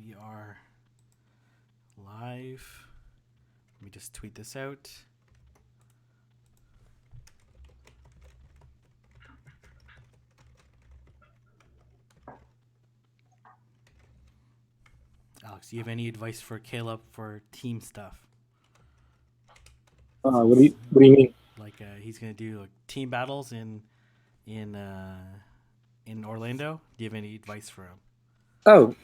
we are live. Let me just tweet this out. Alex, do you have any advice for Caleb for team stuff? What do you mean? Like he's gonna do like team battles in Orlando. Do you have any advice for him? Oh,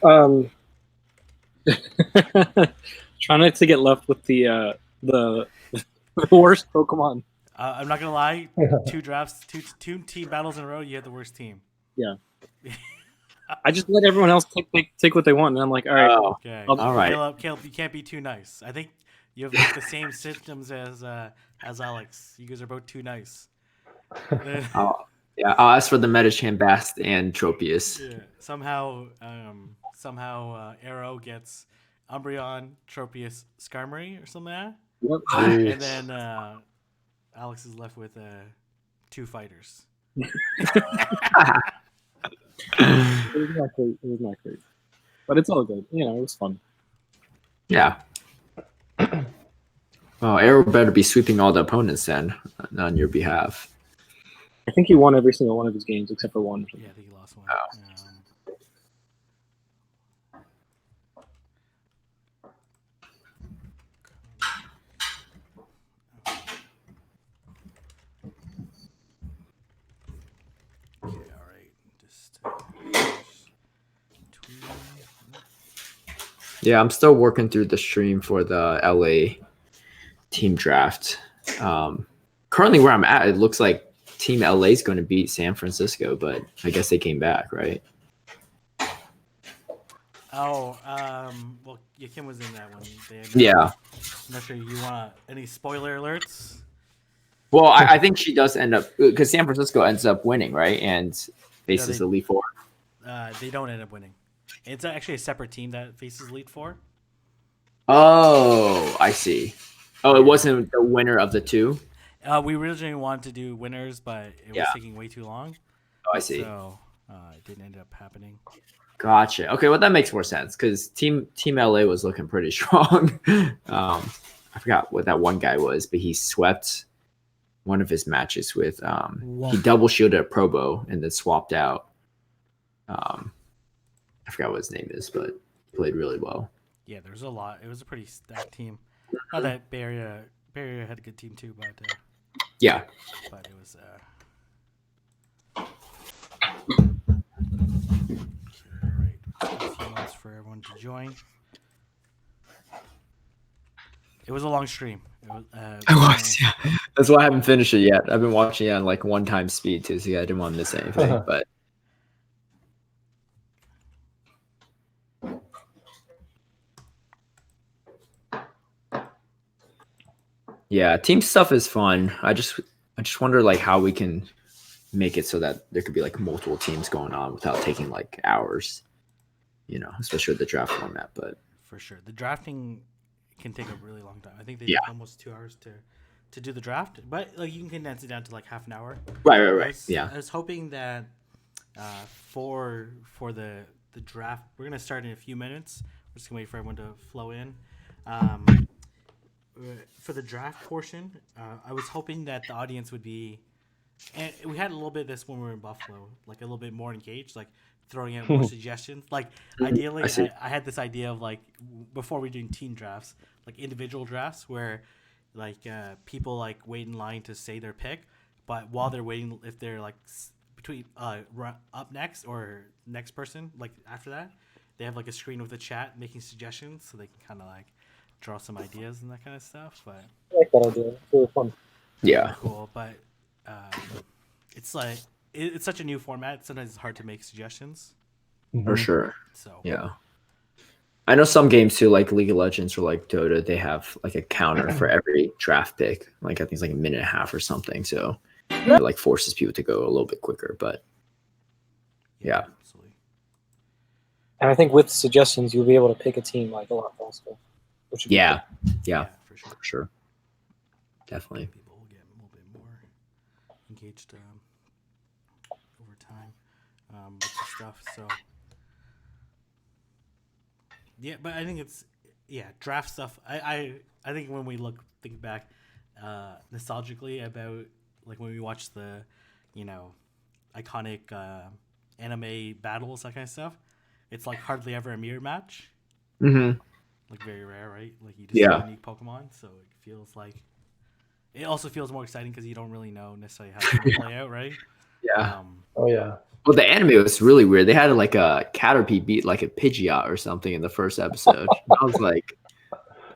try not to get left with the worst Pokemon. I'm not gonna lie. Two two team battles in a row. You had the worst team. Yeah. I just let everyone else take what they want, and I'm like, all right. Oh, Okay. all right. Caleb, you can't be too nice. I think you have like the same symptoms as Alex. You guys are both too nice. Oh, yeah. I'll ask for the Medicham Bast and Tropius. Yeah. Somehow, Arrow gets Umbreon, Tropius, Skarmory, or something like that. Yep. And then Alex is left with two fighters. It was not great. But it's all good. You know, it was fun. Yeah. Oh, Arrow better be sweeping all the opponents then on your behalf. I think he won every single one of his games except for one. Yeah, I think he lost one. Oh. Okay, all right. Just Yeah, I'm still working through the stream for the LA team draft. Currently where I'm at, it looks like Team LA is going to beat San Francisco, but I guess they came back, right? Oh, well, Kim was in that one. Yeah. I'm not sure you want any spoiler alerts. Well, I think she does end up because San Francisco ends up winning, right? And faces the Elite Four. They don't end up winning. It's actually a separate team that faces Elite Four. Oh, I see. Oh, it wasn't the winner of the two? We originally wanted to do winners, but it was taking way too long. Oh, I see. So it didn't end up happening. Gotcha. Okay, well that makes more sense because Team LA was looking pretty strong. I forgot what that one guy was, but he swept one of his matches with he double shielded a Probo and then swapped out. I forgot what his name is, but played really well. Yeah, there's a lot. It was a pretty stacked team. Not that Bay Area had a good team too, but yeah. But it was. All right, a few months for everyone to join. It was a long stream. It was, yeah. That's why I haven't finished it yet. I've been watching it on like 1x speed too, so I didn't want to miss anything. But yeah, team stuff is fun. I just wonder like how we can make it so that there could be like multiple teams going on without taking like hours. You know, especially with the draft format. But for sure, the drafting can take a really long time. I think they take almost 2 hours to do the draft, but like you can condense it down to like half an hour. Right. I was hoping that for the draft, we're gonna start in a few minutes. We're just gonna wait for everyone to flow in. For the draft portion, I was hoping that the audience would be, and we had a little bit of this when we were in Buffalo, like a little bit more engaged, like throwing out more suggestions. Like ideally, I had this idea of like before we doing team drafts, like individual drafts where like people like wait in line to say their pick, but while they're waiting, if they're like between up next or next person, like after that, they have like a screen with a chat making suggestions, so they can kind of like draw some ideas and that kind of stuff. But I like that idea. It's really fun. Yeah. Cool, but it's like it's such a new format. Sometimes it's hard to make suggestions. For sure. So yeah. I know some games too, like League of Legends or like Dota, they have like a counter for every draft pick. Like I think it's like a minute and a half or something. So it like forces people to go a little bit quicker. But yeah. Absolutely. And I think with suggestions, you'll be able to pick a team like a lot faster. Yeah, for sure. Definitely. People will get a little bit more engaged over time with the stuff. So Yeah, but I think it's draft stuff. I think when we think back nostalgically about like when we watch the iconic anime battles, that kind of stuff, it's like hardly ever a mirror match. Mm-hmm. Like very rare, right? Like you just Yeah. see unique Pokemon, so it feels like it also feels more exciting because you don't really know necessarily how it's going to play out, right? Yeah. Oh yeah. Well, the anime was really weird. They had like a Caterpie beat like a Pidgeot or something in the first episode. I was like,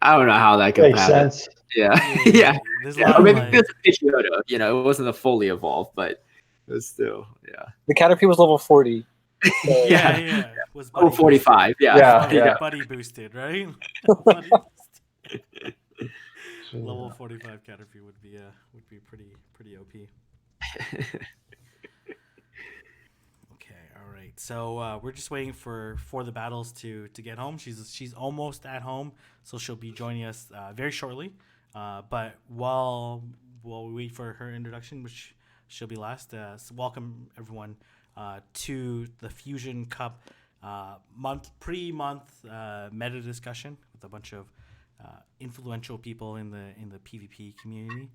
I don't know how that could Makes happen. sense. Yeah. Yeah, Yeah. there's a lot Or of maybe like, it's a Pidgeotto. It wasn't a fully evolved, but it was still, yeah. The Caterpie was level 40. yeah. Was Oh, buddy 45. Yeah. Yeah. buddy boosted, right? Buddy boosted. Level 45 Caterpie would be pretty OP. Okay, all right. So we're just waiting for the battles to get home. She's almost at home, so she'll be joining us very shortly. But while we wait for her introduction, which she'll be last, so welcome everyone to the Fusion Cup pre-month meta discussion with a bunch of influential people in the PvP community.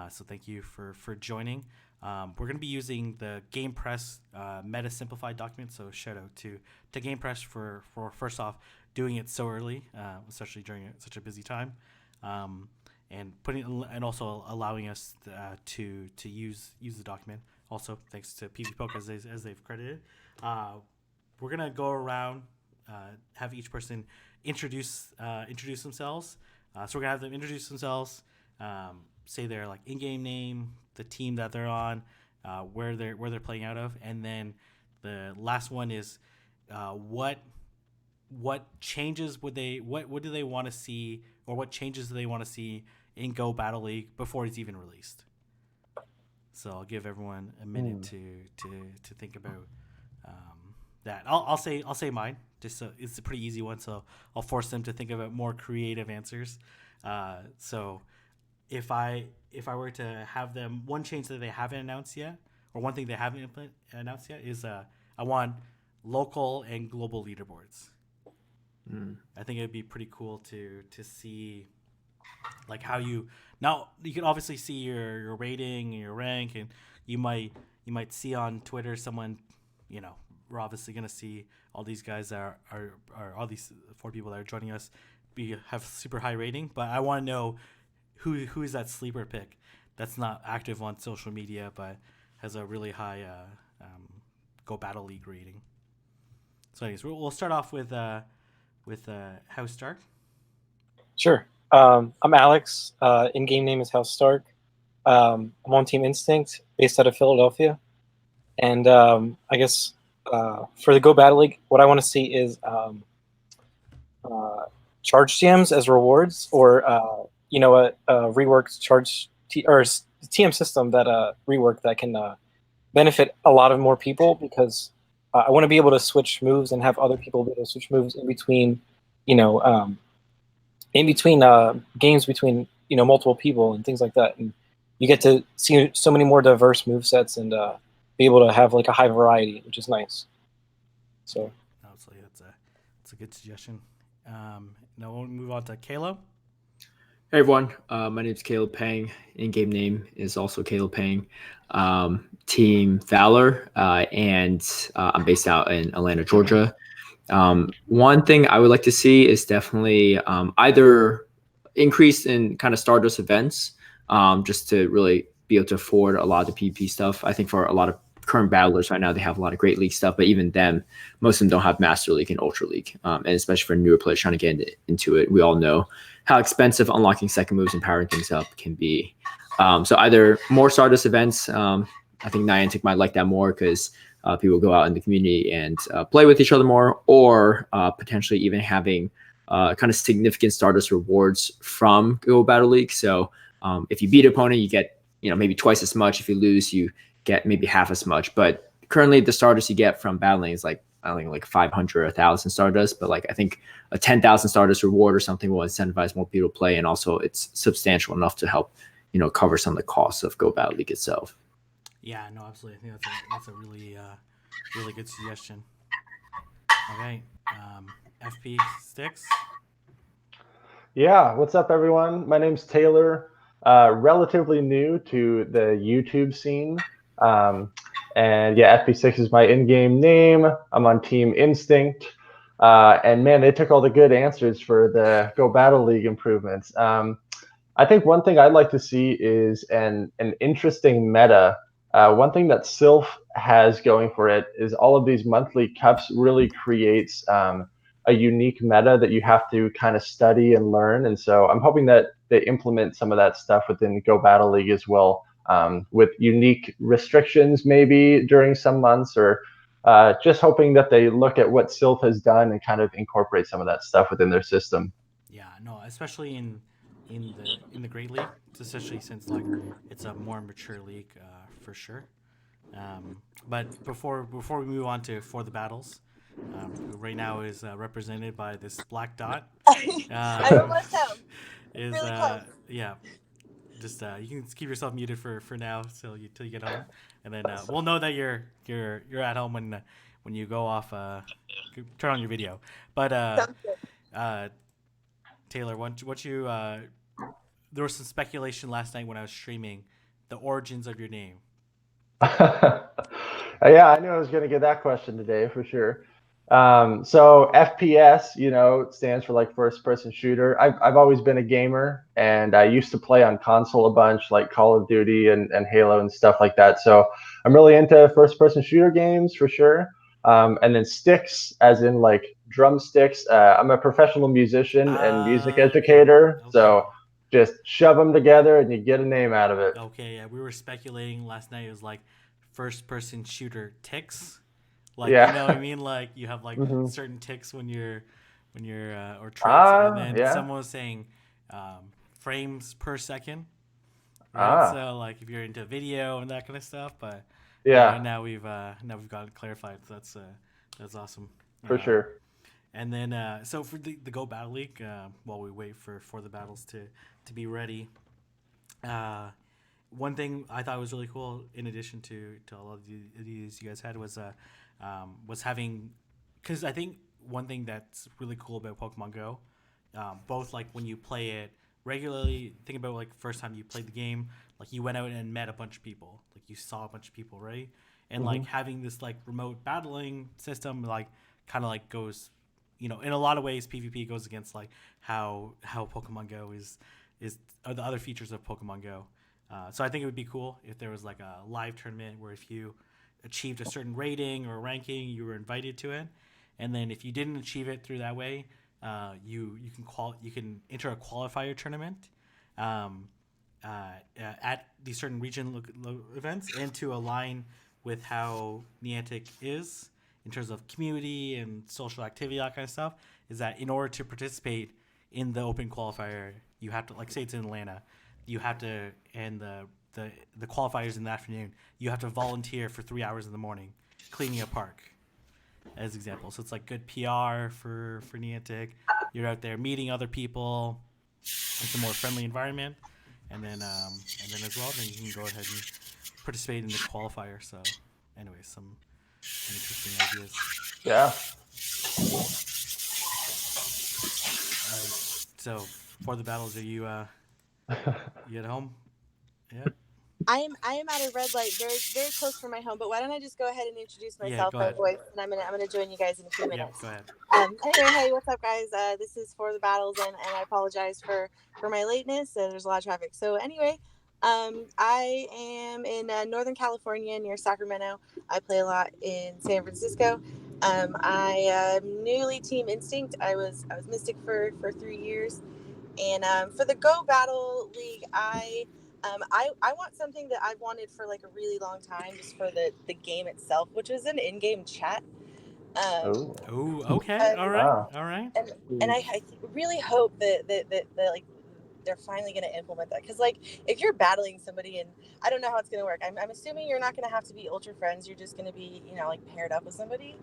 So thank you for joining. We're going to be using the GamePress Meta Simplified document. So shout out to GamePress for first off doing it so early, especially during such a busy time, and also allowing us to use the document. Also thanks to PvPoke as they've credited. We're gonna go around, have each person introduce themselves. So we're gonna have them introduce themselves, say their like in-game name, the team that they're on, where they're playing out of, and then the last one is what changes what do they want to see, or what changes do they want to see in Go Battle League before it's even released. So I'll give everyone a minute to think about that. I'll say mine. Just so it's a pretty easy one, so I'll force them to think about more creative answers. So if I were to have them, one change that they haven't announced yet, or one thing they haven't announced yet, is I want local and global leaderboards. I think it'd be pretty cool to see like how you can obviously see your rating and your rank, and you might see on Twitter someone, we're obviously gonna see all these guys are all these 4 people that are joining us have super high rating, but I want to know who is that sleeper pick that's not active on social media but has a really high Go Battle League rating. So anyways, we'll start off with HouseStark. Sure. I'm Alex. In-game name is HouseStark. I'm on Team Instinct, based out of Philadelphia. And I guess for the Go Battle League, what I want to see is charge gems as rewards, or a reworked charge or TM system that rework that can benefit a lot of more people, because I want to be able to switch moves and have other people be able to switch moves in between, games between multiple people and things like that, and you get to see so many more diverse move sets and be able to have like a high variety, which is nice. So absolutely, that's a good suggestion. Now we'll move on to Caleb. Hey everyone, my name is CalebPang. In-game name is also CalebPang. Team Valor, and I'm based out in Atlanta, Georgia. One thing I would like to see is definitely either increase in kind of Stardust events, just to really be able to afford a lot of the PvP stuff. I think for a lot of current battlers right now, they have a lot of great league stuff, but even them, most of them don't have Master League and Ultra League. And especially for newer players trying to get into it, we all know how expensive unlocking second moves and powering things up can be. So either more Stardust events, I think Niantic might like that more, because people go out in the community and play with each other more, or potentially even having kind of significant Stardust rewards from Go Battle League. So if you beat an opponent, you get maybe twice as much. If you lose, you get maybe half as much. But currently the Stardust you get from battling is like, I think like 500 or 1,000 Stardust, but like I think a 10,000 Stardust reward or something will incentivize more people to play, and also it's substantial enough to help cover some of the costs of Go Battle League itself. Yeah, no, absolutely. I think that's a really really good suggestion. Okay, FPSticks. Yeah, what's up, everyone? My name's Taylor. Relatively new to the YouTube scene. And yeah, FP6 is my in-game name. I'm on Team Instinct. And man, they took all the good answers for the Go Battle League improvements. I think one thing I'd like to see is an interesting meta. One thing that Sylph has going for it is all of these monthly cups really creates a unique meta that you have to kind of study and learn. And so I'm hoping that they implement some of that stuff within Go Battle League as well, with unique restrictions maybe during some months, or just hoping that they look at what Sylph has done and kind of incorporate some of that stuff within their system. Yeah, no, especially in the Great League, especially since like it's a more mature league for sure. But before we move on to For the Battles, who right now is represented by this black dot. I'm almost home. Is really close. Yeah, just you can keep yourself muted for now till you get home, and then we'll know that you're at home when you go off. Turn on your video, but Taylor, what you there was some speculation last night when I was streaming the origins of your name. Yeah, I knew I was going to get that question today for sure. So FPS, stands for like first person shooter. I've always been a gamer, and I used to play on console a bunch, like Call of Duty and Halo and stuff like that. So I'm really into first person shooter games for sure. And then sticks, as in like drumsticks. I'm a professional musician and music educator. Okay. So just shove them together and you get a name out of it. Okay, yeah, we were speculating last night. It was like first-person shooter ticks, like Yeah. you know what I mean. Like you have like certain ticks when you're or traits, and then someone was saying frames per second. Right? So like if you're into video and that kind of stuff, but now we've got it clarified. So that's awesome. For sure. And then so for the Go Battle League, while we wait for the battles to be ready, one thing I thought was really cool, in addition to all of these you guys had, was having, because I think one thing that's really cool about Pokemon Go, both like when you play it regularly, think about like first time you played the game, like you went out and met a bunch of people, like you saw a bunch of people, right? And like having this like remote battling system, like kind of like goes, in a lot of ways, PvP goes against like how Pokemon Go are the other features of Pokemon Go. So I think it would be cool if there was like a live tournament where if you achieved a certain rating or ranking, you were invited to it, and then if you didn't achieve it through that way, you can enter a qualifier tournament at these certain region events, and to align with how Niantic is in terms of community and social activity, that kind of stuff, is that in order to participate in the open qualifier, you have to, like, say it's in Atlanta, you have to, and the qualifiers in the afternoon, you have to volunteer for 3 hours in the morning cleaning a park, as example. So it's like good PR for Niantic. You're out there meeting other people. It's a more friendly environment, and then as well, then you can go ahead and participate in the qualifier. So, anyway, some interesting ideas. Yeah. So, for the battles, are you you at home? Yeah. I am at a red light, very very close from my home. But why don't I just go ahead and introduce myself by voice, and I'm gonna join you guys in a few minutes. Yeah, go ahead. Anyway, hey, what's up, guys? This is For the Battles, and I apologize for my lateness. There's a lot of traffic. So anyway, I am in Northern California near Sacramento. I play a lot in San Francisco. I am newly Team Instinct. I was Mystic for 3 years, and for the Go Battle League, I want something that I've wanted for like a really long time, just for the game itself, which is an in-game chat. Oh, okay, all right. And I really hope that like they're finally going to implement that, because like if you're battling somebody, and I don't know how it's going to work, I'm assuming you're not going to have to be ultra friends, you're just going to be like paired up with somebody.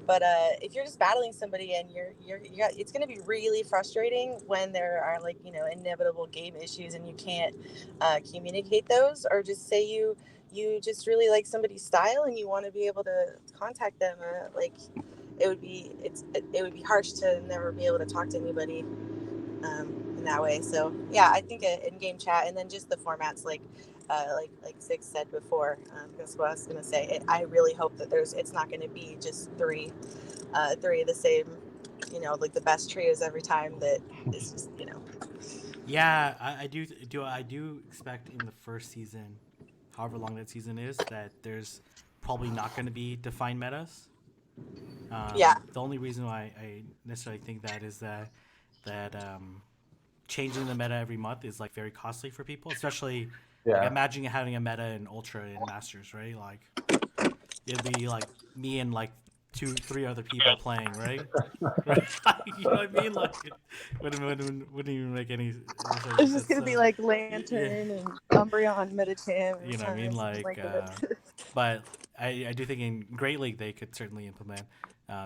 But if you're just battling somebody and you're it's going to be really frustrating when there are like inevitable game issues and you can't communicate those, or just say you you just really like somebody's style and you want to be able to contact them, like it would be harsh to never be able to talk to anybody in that way. So yeah, I think an in-game chat, and then just the formats like Six said before. That's what I was gonna say. I really hope that it's not going to be just three of the same, like the best trios every time. That is just Yeah, I do expect in the first season, however long that season is, that there's probably not going to be defined metas. Yeah. The only reason why I necessarily think that is that changing the meta every month is like very costly for people, especially like imagine having a meta in Ultra and Masters, right? Like it'd be like me and like 2-3 other people playing, right? You know what I mean? Like it wouldn't even make any sense. It's just gonna be like Lantern and Umbreon Metacham. You know what I mean? Like but I do think in Great League they could certainly implement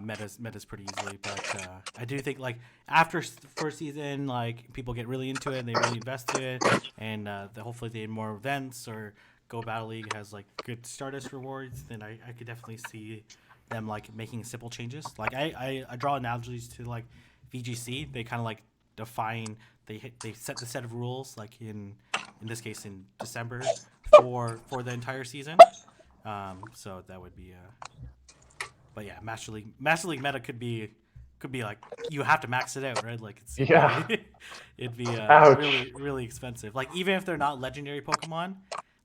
metas pretty easily, but I do think like after first season, like people get really into it and they really invest in it, and hopefully they have more events or Go Battle League has like good Stardust rewards, then I could definitely see them like making simple changes. Like I draw analogies to like VGC. They kind of like define they set the set of rules like in this case in December for the entire season. So that would be but yeah, Master League meta could be like you have to max it out, right? Like it's it'd be really really expensive. Like even if they're not legendary Pokemon,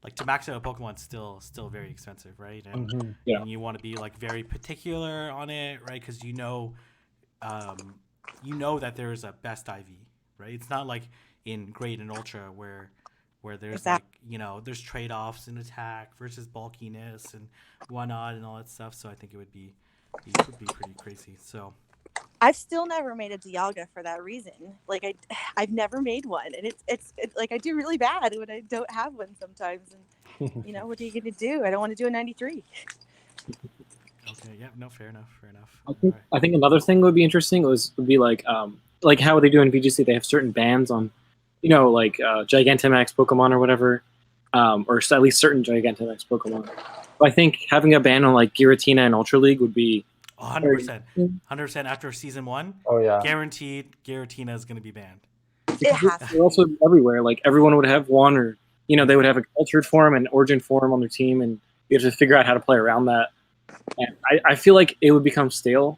like to max out a Pokemon still very expensive, right? And, and you want to be like very particular on it, right? Because you know that there is a best IV, right? It's not like in Great and Ultra where there's like there's trade-offs in attack versus bulkiness and whatnot and all that stuff. So I think it would be pretty crazy. So I've still never made a Dialga for that reason. Like I've never made one, and it's like I do really bad when I don't have one sometimes. And what are you gonna do? I don't want to do a 93. Okay. Yeah. No. Fair enough. I think another thing would be interesting would be like how they do in VGC. They have certain bans on, like Gigantamax Pokemon or whatever, or at least certain Gigantamax Pokemon. But I think having a ban on like Giratina and Ultra League would be 100% after season 1. Oh yeah, guaranteed Giratina is going to be banned. It has to. They're also everywhere. Like everyone would have one, or they would have a cultured form and origin form on their team, and you have to figure out how to play around that. And I feel like it would become stale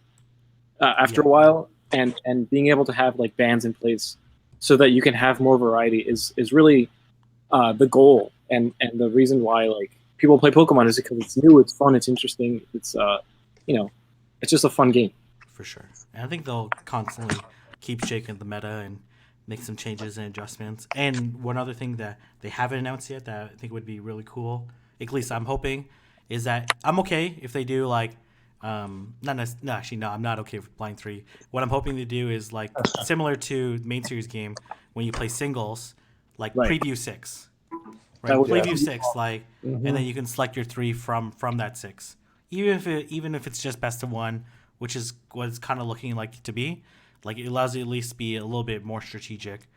after a while, and being able to have like bans in place so that you can have more variety is really the goal, and the reason why like people play Pokemon is because it's new, it's fun, it's interesting, it's it's just a fun game. For sure. And I think they'll constantly keep shaking the meta and make some changes and adjustments. And one other thing that they haven't announced yet that I think would be really cool, at least I'm hoping, is that I'm okay if they do like I'm not okay with Blind 3. What I'm hoping to do is like similar to main series game when you play singles, like preview 6. Right? Preview 6, like and then you can select your 3 from that 6. Even if it's just best of 1, which is what it's kind of looking like to be, like it allows you at least be a little bit more strategic,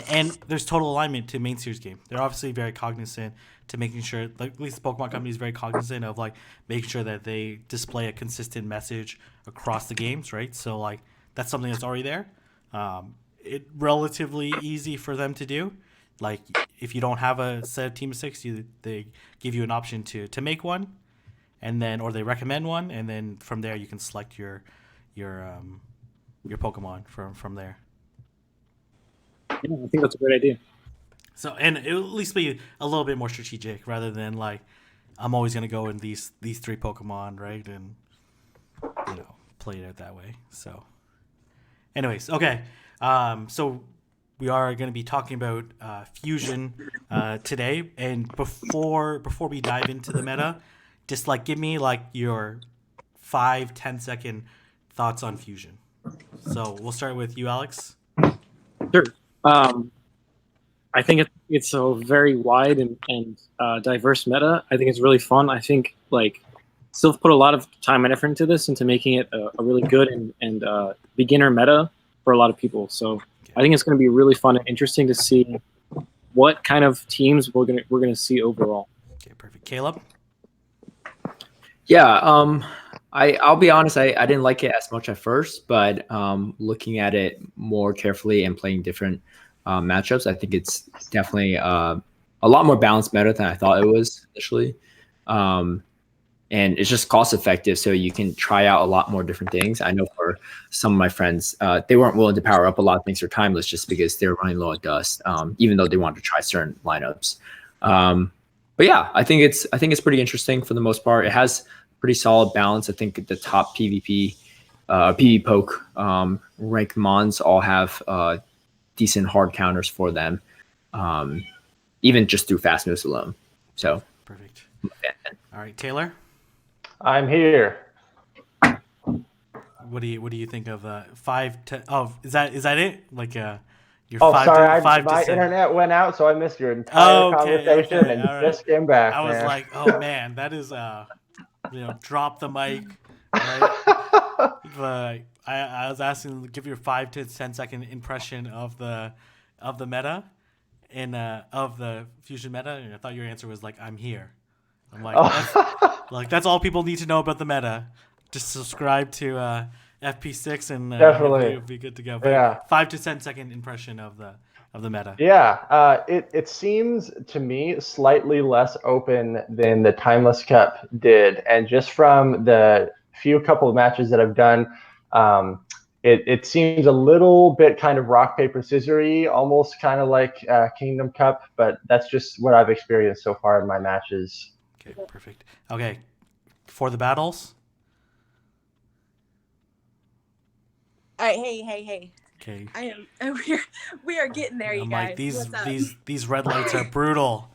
and there's total alignment to main series game. They're obviously very cognizant to making sure, like at least the Pokemon Company is very cognizant of like making sure that they display a consistent message across the games, right? So like that's something that's already there. It relatively easy for them to do. Like if you don't have a set of Team of 6, they give you an option to make one. And then, or they recommend one, and then from there you can select your Pokemon from there. Yeah, I think that's a great idea. So, and it'll at least be a little bit more strategic rather than like I'm always gonna go in these 3 Pokemon, right? And play it out that way. So, anyways, okay. So we are going to be talking about Fusion today, and before we dive into the meta, just like give me like your 5-10 second thoughts on Fusion. So we'll start with you, Alex. Sure. I think it's a very wide and diverse meta. I think it's really fun. I think like still put a lot of time and effort into this, into making it a really good and beginner meta for a lot of people. So I think it's going to be really fun and interesting to see what kind of teams we're gonna see overall. Okay, perfect. Caleb? Yeah, I'll be honest, I didn't like it as much at first, but looking at it more carefully and playing different matchups, I think it's definitely a lot more balanced meta than I thought it was initially. And it's just cost effective, so you can try out a lot more different things. I know for some of my friends, they weren't willing to power up a lot of things for timeless just because they were running low on dust, even though they wanted to try certain lineups. But yeah, I think it's pretty interesting for the most part. It has pretty solid balance. I think the top PvP, PvPoke ranked mons all have decent hard counters for them, even just through fast moves alone. So perfect. All right, Taylor. I'm here. What do you think of 5 to? Oh, is that it? Like your Oh, 5 sorry, to 5 my to 7. internet went out, so I missed your entire conversation and all right. just came back. I was man. like, oh man, that is drop the mic, right? But I was asking to give your 5 to 10 second impression of the meta and of the fusion meta, and I thought your answer was like, I'm here. I'm like, that's all people need to know about the meta. Just subscribe to FP6 and Definitely. you'll be good to go. But Yeah. 5 to 10 second impression of the meta. Yeah, it seems to me slightly less open than the Timeless Cup did, and just from the couple of matches that I've done, it seems a little bit kind of rock paper scissory, almost kind of like Kingdom Cup, but that's just what I've experienced so far in my matches. Okay, perfect. Okay, for the battles. All right, hey. Okay. We are getting there, you I'm guys. like What's up? these red lights are brutal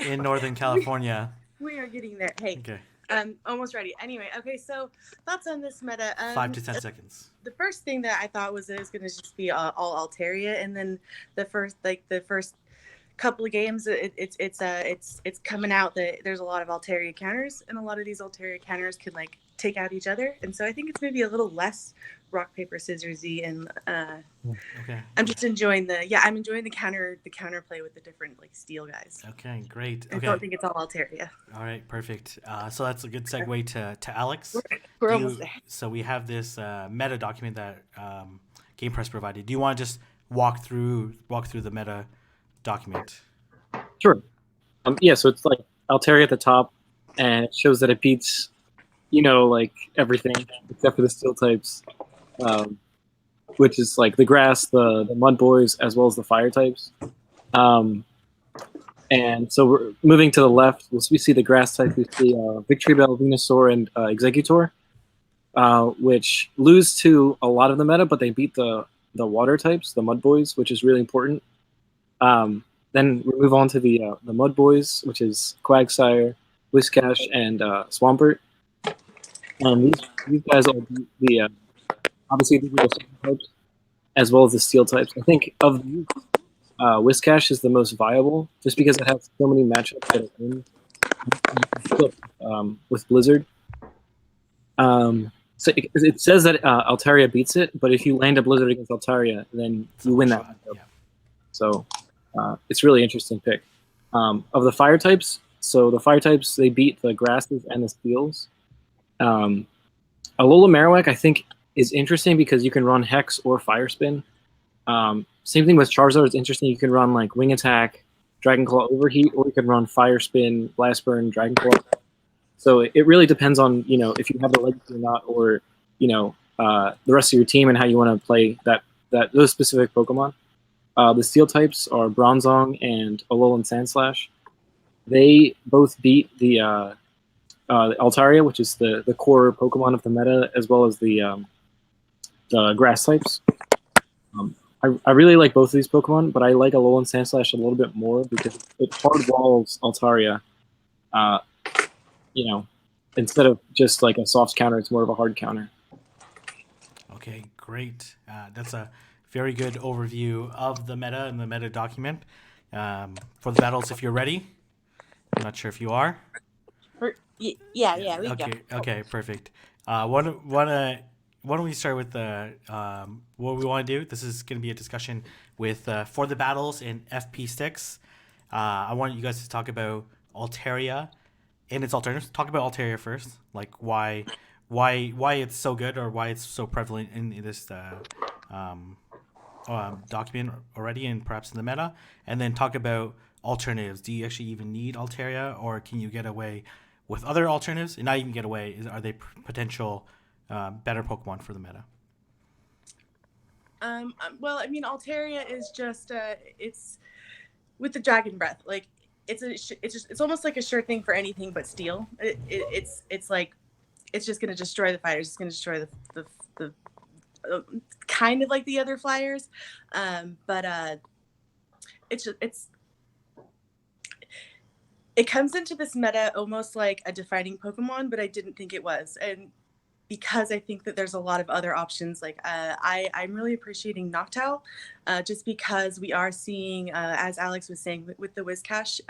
in Northern California. We are getting there. Hey. Okay. Almost ready. Anyway, okay, so thoughts on this meta. 5 to 10 seconds. The first thing that I thought was that it was going to just be all Altaria, and then the first couple of games, it's coming out that there's a lot of Altaria counters, and a lot of these Altaria counters can like take out each other, and so I think it's maybe a little less rock paper scissorsy, and Okay. I'm just enjoying I'm enjoying the counter play with the different like steel guys. Okay, great. I Okay. don't think it's all Altaria. All right, perfect. So that's a good segue to Alex. We're almost there. So we have this meta document that GamePress provided. Do you want to just walk through the meta document? Sure. Yeah, so it's like Altaria at the top, and it shows that it beats, like everything except for the steel types, which is like the grass, the mud boys, as well as the fire types. And so we're moving to the left. We see the grass type. We see Victory Bell, Venusaur, and Executor, which lose to a lot of the meta, but they beat the water types, the mud boys, which is really important. Then we move on to the mud boys, which is Quagsire, Whiscash, and Swampert. And these guys all beat the obviously these are the steel types as well as the steel types. I think of these, Whiscash is the most viable just because it has so many matchups that it wins with Blizzard. So it says that Altaria beats it, but if you land a Blizzard against Altaria, then you win that matchup. Yeah. So it's really interesting pick. Of the fire types, so the fire types, they beat the grasses and the steels. Alola Marowak, I think, is interesting because you can run Hex or Fire Spin. Same thing with Charizard. It's interesting. You can run like Wing Attack, Dragon Claw Overheat, or you can run Fire Spin, Blast Burn, Dragon Claw. So it really depends on if you have the legacy or not, or the rest of your team and how you want to play those specific Pokemon. The steel types are Bronzong and Alolan Sandslash. They both beat the Altaria, which is the core Pokemon of the meta, as well as the grass types. I really like both of these Pokemon, but I like Alolan Sandslash a little bit more because it hard walls Altaria. Instead of just like a soft counter, it's more of a hard counter. Okay, great. That's a very good overview of the meta and the meta document. For the battles, if you're ready. I'm not sure if you are. Yeah, we go. Okay, perfect. Why don't we start with what we want to do? This is going to be a discussion with For the Battles and FPSticks. I want you guys to talk about Altaria and its alternatives. Talk about Altaria first, like why it's so good or why it's so prevalent in this document already and perhaps in the meta, and then talk about alternatives. Do you actually even need Altaria, or can you get away with other alternatives? And not even get away, are they potential better Pokemon for the meta? Well, I mean, Altaria is just it's with the Dragon Breath. Like it's almost like a sure thing for anything but Steel. It's like it's just gonna destroy the fighters. It's gonna destroy the kind of like the other flyers, but it comes into this meta almost like a defining Pokemon, but I didn't think it was, and because I think that there's a lot of other options. Like I'm really appreciating Noctowl, just because we are seeing, as Alex was saying, with the Whiscash.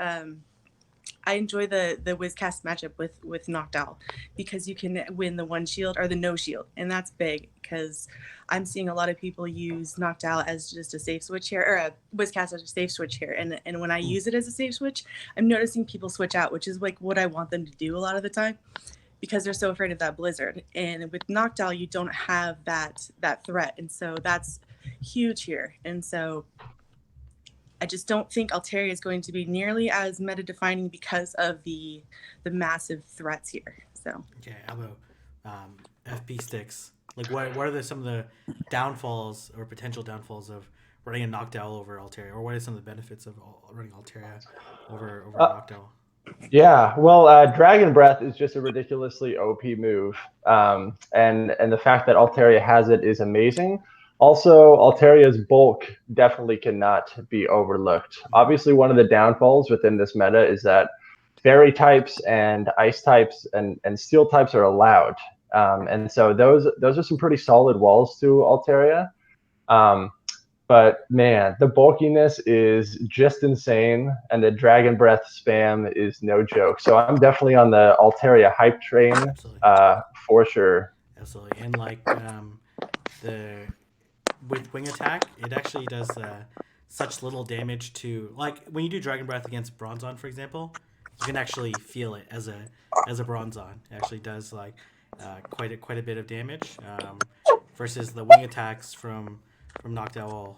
I enjoy the Whiscast matchup with Noctowl because you can win the one shield or the no shield, and that's big because I'm seeing a lot of people use Noctowl as just a safe switch here, or a Whiscast as a safe switch here, and when I use it as a safe switch, I'm noticing people switch out, which is like what I want them to do a lot of the time, because they're so afraid of that blizzard. And with Noctowl, you don't have that threat, and so that's huge here. And so I just don't think Altaria is going to be nearly as meta defining because of the massive threats here. So okay, how about FPSticks? Like, what are some of the downfalls or potential downfalls of running a Noctowl over Altaria, or what are some of the benefits of running Altaria over Noctowl? Yeah, well, Dragon Breath is just a ridiculously OP move, and the fact that Altaria has it is amazing. Also, Altaria's bulk definitely cannot be overlooked. Obviously, one of the downfalls within this meta is that fairy types and ice types and steel types are allowed, and so those are some pretty solid walls to Altaria. But man, the bulkiness is just insane, and the Dragon Breath spam is no joke. So I'm definitely on the Altaria hype train, for sure. Absolutely, and like the with wing attack, it actually does such little damage to, like, when you do Dragon Breath against Bronzong, for example, you can actually feel it as a Bronzong. It actually does like quite a bit of damage, versus the wing attacks from Noctowl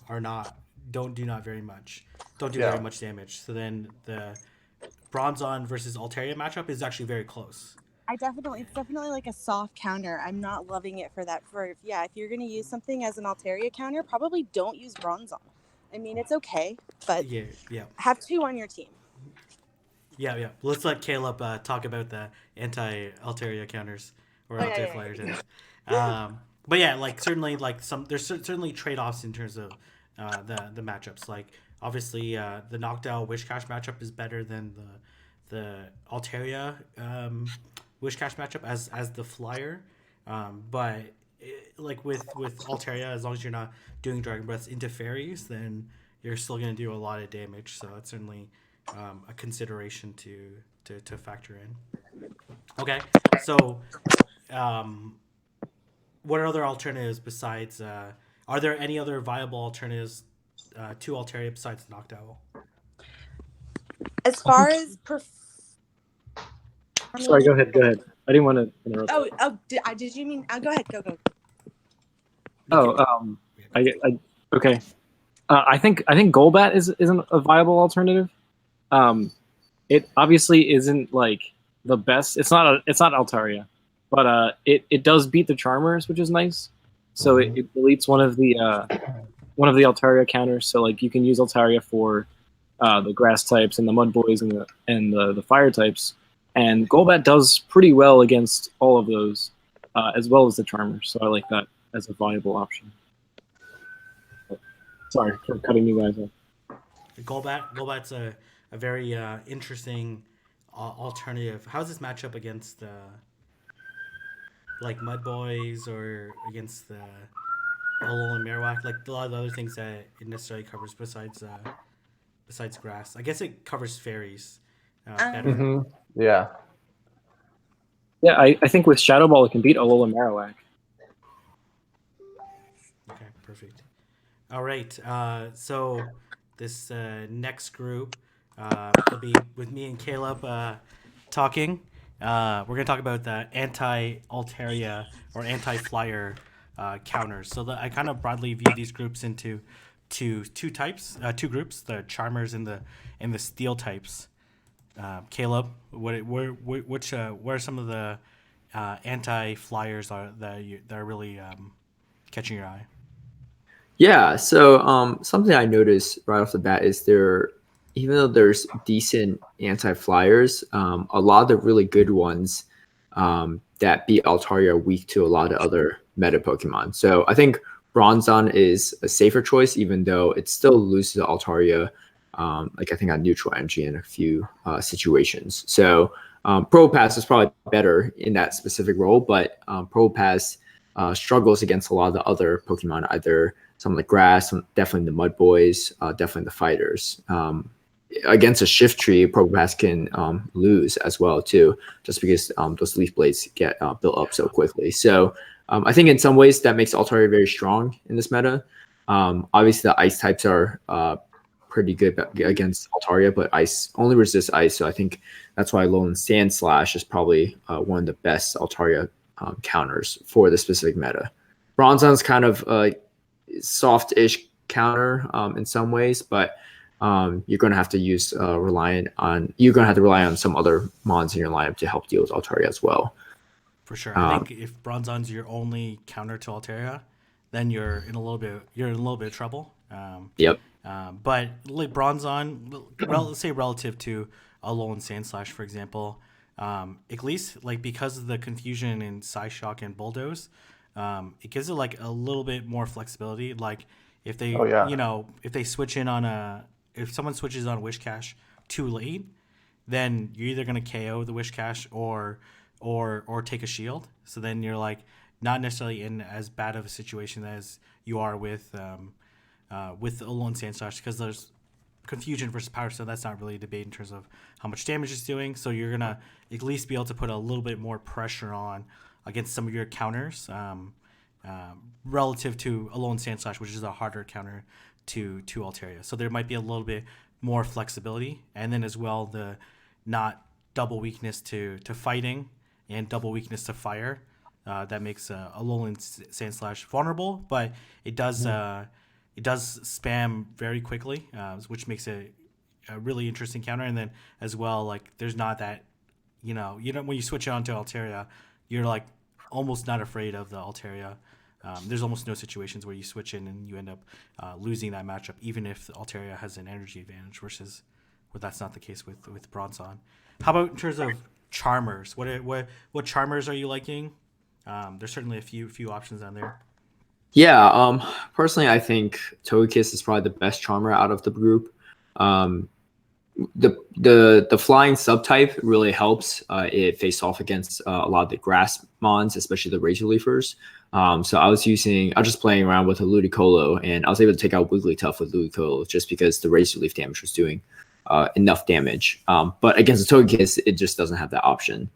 are not do not very much very much damage. So then the Bronzong versus Altaria matchup is actually very close. it's definitely like a soft counter. I'm not loving it for that. If you're gonna use something as an Altaria counter, probably don't use Bronzong. I mean, it's okay, but have two on your team. Yeah. Let's let Caleb talk about the anti-Altaria counters or anti-flyer counters. But yeah, like certainly, like there's certainly trade-offs in terms of the matchups. Like obviously, the Noctowl Wishcash matchup is better than the Altaria Wishcash matchup as the flyer. But like with Altaria, as long as you're not doing Dragon Breaths into fairies, then you're still going to do a lot of damage. So that's certainly a consideration to factor in. Okay, so what are other alternatives besides? Are there any other viable alternatives to Altaria besides Noctowl? As far as Sorry, go ahead. I didn't want to interrupt. Did you mean? Go ahead. Go. Okay. I think Golbat isn't a viable alternative. It obviously isn't like the best. It's not Altaria, but it does beat the Charmers, which is nice. So it deletes one of the Altaria counters. So like you can use Altaria for the grass types and the mud boys and the fire types. And Golbat does pretty well against all of those, as well as the Charmers. So I like that as a viable option. Sorry for cutting you guys off. Golbat's a very interesting alternative. How's this matchup against like Mud Boys or against the Alolan Marowak? Like a lot of the other things that it necessarily covers besides grass. I guess it covers fairies better. Mm-hmm. Yeah. Yeah, I think with Shadow Ball it can beat Alolan Marowak. Okay, perfect. All right, so this next group will be with me and Caleb talking, we're gonna talk about the anti-Altaria or anti-flyer counters. So I kind of broadly view these groups into two groups: the charmers and the steel types. Caleb, what are some of the anti-flyers that are really catching your eye? Yeah, so something I noticed right off the bat is even though there's decent anti-flyers, a lot of the really good ones that beat Altaria are weak to a lot of other meta Pokemon. So I think Bronzong is a safer choice, even though it still loses to Altaria, like I think on neutral energy in a few situations. So Probopass is probably better in that specific role, but Probopass struggles against a lot of the other Pokemon, either some of the grass, definitely the mud boys, definitely the fighters. Against a shift tree, Probopass can lose as well too, just because those leaf blades get built up so quickly. So I think in some ways that makes Altaria very strong in this meta. Obviously the ice types are pretty good against Altaria, but ice only resists ice. So I think that's why Alolan Sandslash is probably one of the best Altaria counters for the specific meta. Bronzong's kind of a soft-ish counter in some ways, but you're going to have to rely on some other mons in your lineup to help deal with Altaria as well. For sure, I think if Bronzong's your only counter to Altaria, then you're in a little bit of trouble. Yep. But like Bronzong, let's say relative to Alolan Sandslash, for example, at least like because of the confusion in Psyshock and Bulldoze, it gives it like a little bit more flexibility. Like if they, if they switch in on if someone switches on Wishcash too late, then you're either gonna KO the Wishcash or take a shield. So then you're like not necessarily in as bad of a situation as you are with Alolan Sandslash, because there's confusion versus power, so that's not really a debate in terms of how much damage it's doing. So you're gonna at least be able to put a little bit more pressure on against some of your counters, relative to Alolan Sandslash, which is a harder counter to Altaria. So there might be a little bit more flexibility, and then as well the not double weakness to fighting and double weakness to fire. That makes Alolan Sandslash vulnerable, but it does spam very quickly, which makes it a really interesting counter. And then as well, like there's not that, when you switch it on to Altaria, you're like almost not afraid of the Altaria. There's almost no situations where you switch in and you end up losing that matchup, even if Altaria has an energy advantage, versus where that's not the case with Bronzong. How about in terms of Charmers? What Charmers are you liking? There's certainly a few options on there. Yeah, personally, I think Togekiss is probably the best Charmer out of the group. The flying subtype really helps it face off against a lot of the grass mons, especially the Razor Leafers. So I was just playing around with a Ludicolo, and I was able to take out Wigglytuff with Ludicolo just because the Razor Leaf damage was doing enough damage. But against the Togekiss, it just doesn't have that option.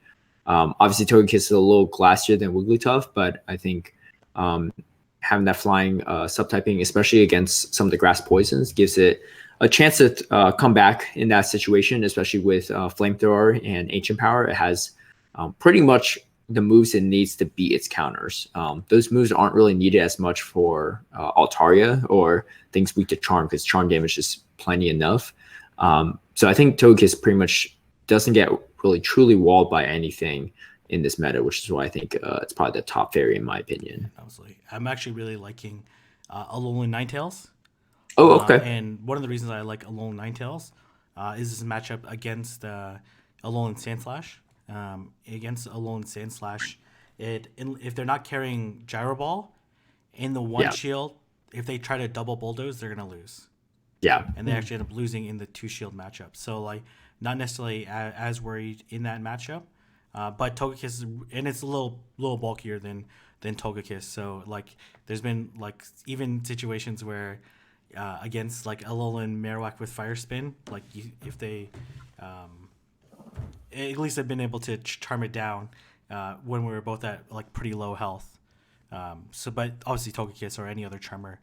Obviously, Togekiss is a little glassier than Wigglytuff, but I think having that flying subtyping, especially against some of the grass poisons, gives it a chance to come back in that situation, especially with Flamethrower and Ancient Power. It has pretty much the moves it needs to beat its counters. Those moves aren't really needed as much for Altaria or things weak to Charm, because Charm damage is plenty enough. So I think Togekiss pretty much doesn't get really truly walled by anything in this meta, which is why I think it's probably the top fairy in my opinion. Absolutely. I'm actually really liking Alolan Ninetales. Oh, okay. And one of the reasons I like Alolan Ninetales is this matchup against Alolan Sandslash. Against Alolan Sandslash, if they're not carrying Gyro Ball in the one shield, if they try to double Bulldoze, they're gonna lose. Yeah. And they actually end up losing in the 2-shield matchup. So like not necessarily as worried in that matchup. But Togekiss, and it's a little bulkier than Togekiss. So like there's been like even situations where against like Alolan Marowak with Fire Spin, like if they at least have been able to charm it down when we were both at like pretty low health. But obviously Togekiss or any other charmer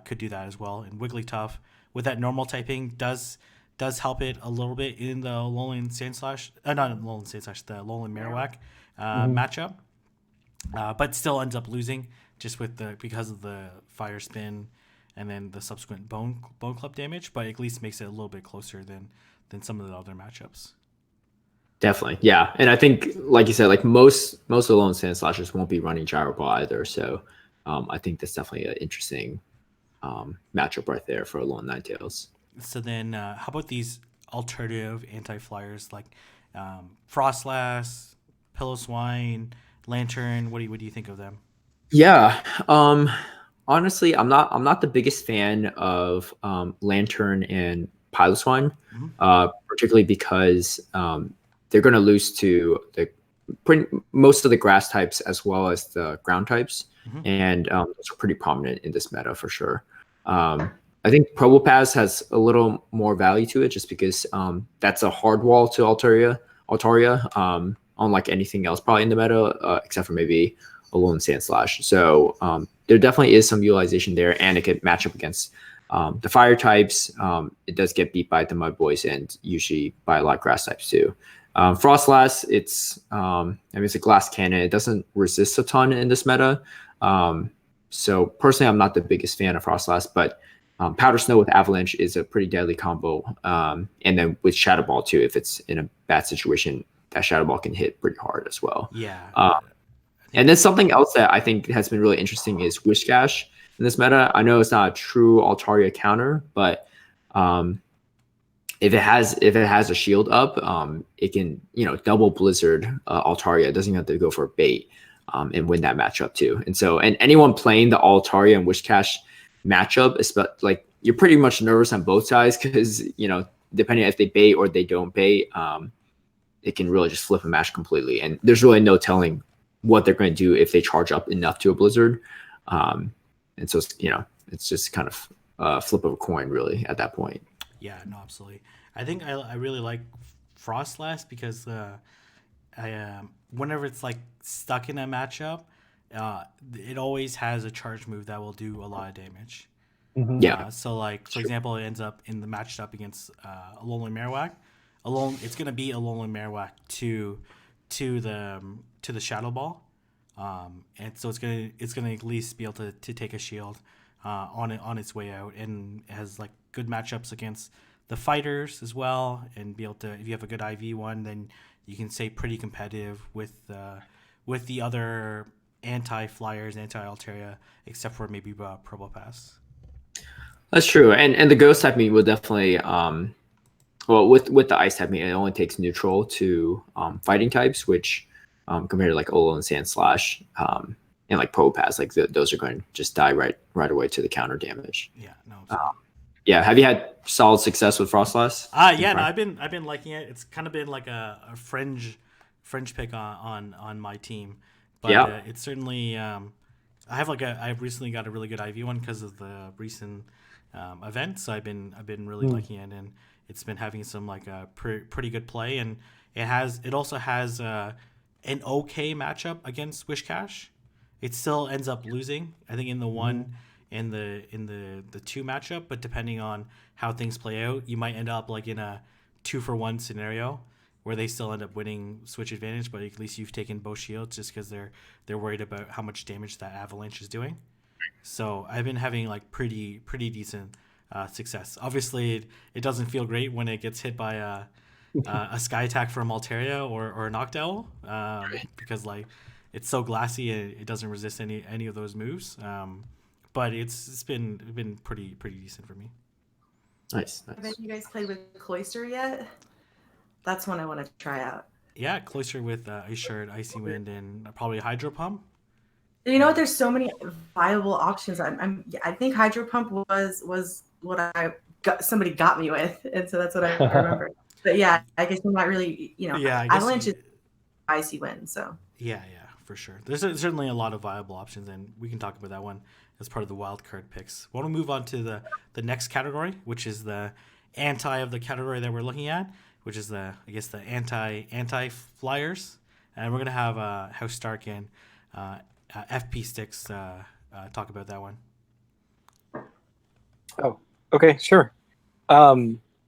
could do that as well. And Wigglytuff with that normal typing does does help it a little bit in the Alolan Sandslash, not in Alolan Sandslash, the Alolan Marowak matchup, but still ends up losing just because of the Fire Spin and then the subsequent Bone Club damage. But at least makes it a little bit closer than some of the other matchups. Definitely, yeah. And I think, like you said, like most Alolan Sandslashers won't be running Gyro Ball either. So I think that's definitely an interesting matchup right there for Alolan Ninetales. So then, how about these alternative anti-flyers like Frostlass, Pillow-Swine, Lantern? What do you think of them? Yeah, honestly, I'm not the biggest fan of Lantern and Piloswine, particularly because they're going to lose to most of the grass types as well as the ground types, and those are pretty prominent in this meta for sure. I think Probopass has a little more value to it just because that's a hard wall to Altaria, unlike anything else probably in the meta, except for maybe Alolan Sandslash. So there definitely is some utilization there, and it could match up against the fire types. It does get beat by the Mud Boys and usually by a lot of grass types too. Frostlass, it's a glass cannon. It doesn't resist a ton in this meta. So personally, I'm not the biggest fan of Frostlass, but Powder Snow with Avalanche is a pretty deadly combo. And then with Shadow Ball too, if it's in a bad situation, that Shadow Ball can hit pretty hard as well. Yeah. And then something else that I think has been really interesting is Whiscash in this meta. I know it's not a true Altaria counter, but if it has a shield up, it can double Blizzard Altaria. It doesn't have to go for a bait and win that matchup too. And anyone playing the Altaria and Whiscash matchup, like you're pretty much nervous on both sides because depending if they bait or they don't bait, it can really just flip a match completely. And there's really no telling what they're going to do if they charge up enough to a Blizzard. And so it's just kind of a flip of a coin really at that point. Yeah, no, absolutely. I think I really like Frostlass because whenever it's like stuck in a matchup, it always has a charge move that will do a lot of damage. Yeah. So like for example, it ends up in the matched up against Alolan Marowak. It's gonna be Alolan Marowak to the Shadow Ball, and so it's gonna at least be able to take a shield on its way out, and it has like good matchups against the fighters as well, and be able to, if you have a good IV one, then you can stay pretty competitive with the other anti-flyers, anti-Altaria, except for maybe Probopass. That's true, and the Ghost type meet will definitely with the Ice type meet, it only takes neutral to fighting types, which compared to like Alolan Sandslash and like Probopass, like those are going to just die right away to the counter damage. Yeah, no. Yeah, have you had solid success with Frostlass? Yeah, no, I've been liking it. It's kind of been like a fringe pick on my team, but it's certainly I've recently got a really good IV one because of the recent event, so I've been really liking it, and it's been having some like pretty good play, and it also has an okay matchup against Whiscash. It still ends up losing, I think, in the one and the two matchup, but depending on how things play out, you might end up like in a 2-for-1 scenario where they still end up winning switch advantage, but at least you've taken both shields just because they're worried about how much damage that Avalanche is doing. So I've been having like pretty decent success. Obviously, it doesn't feel great when it gets hit by a Sky Attack from Altaria or a Noctowl, because like it's so glassy and it doesn't resist any of those moves. But it's been pretty decent for me. Nice. Have you guys played with Cloyster yet? That's one I want to try out. Yeah, Cloyster with Ice Shard, Icy Wind, and probably Hydro Pump. You know what? There's so many viable options. I think Hydro Pump was what somebody got me with, and so that's what I remember. But yeah, I guess I'm not really, Avalanche is Icy Wind, so. Yeah, for sure. There's certainly a lot of viable options, and we can talk about that one as part of the wild card picks. Why don't we move on to the next category, which is the anti of the category that we're looking at, which is the anti flyers, and we're gonna have HouseStark and FPSticks talk about that one. Oh, okay, sure.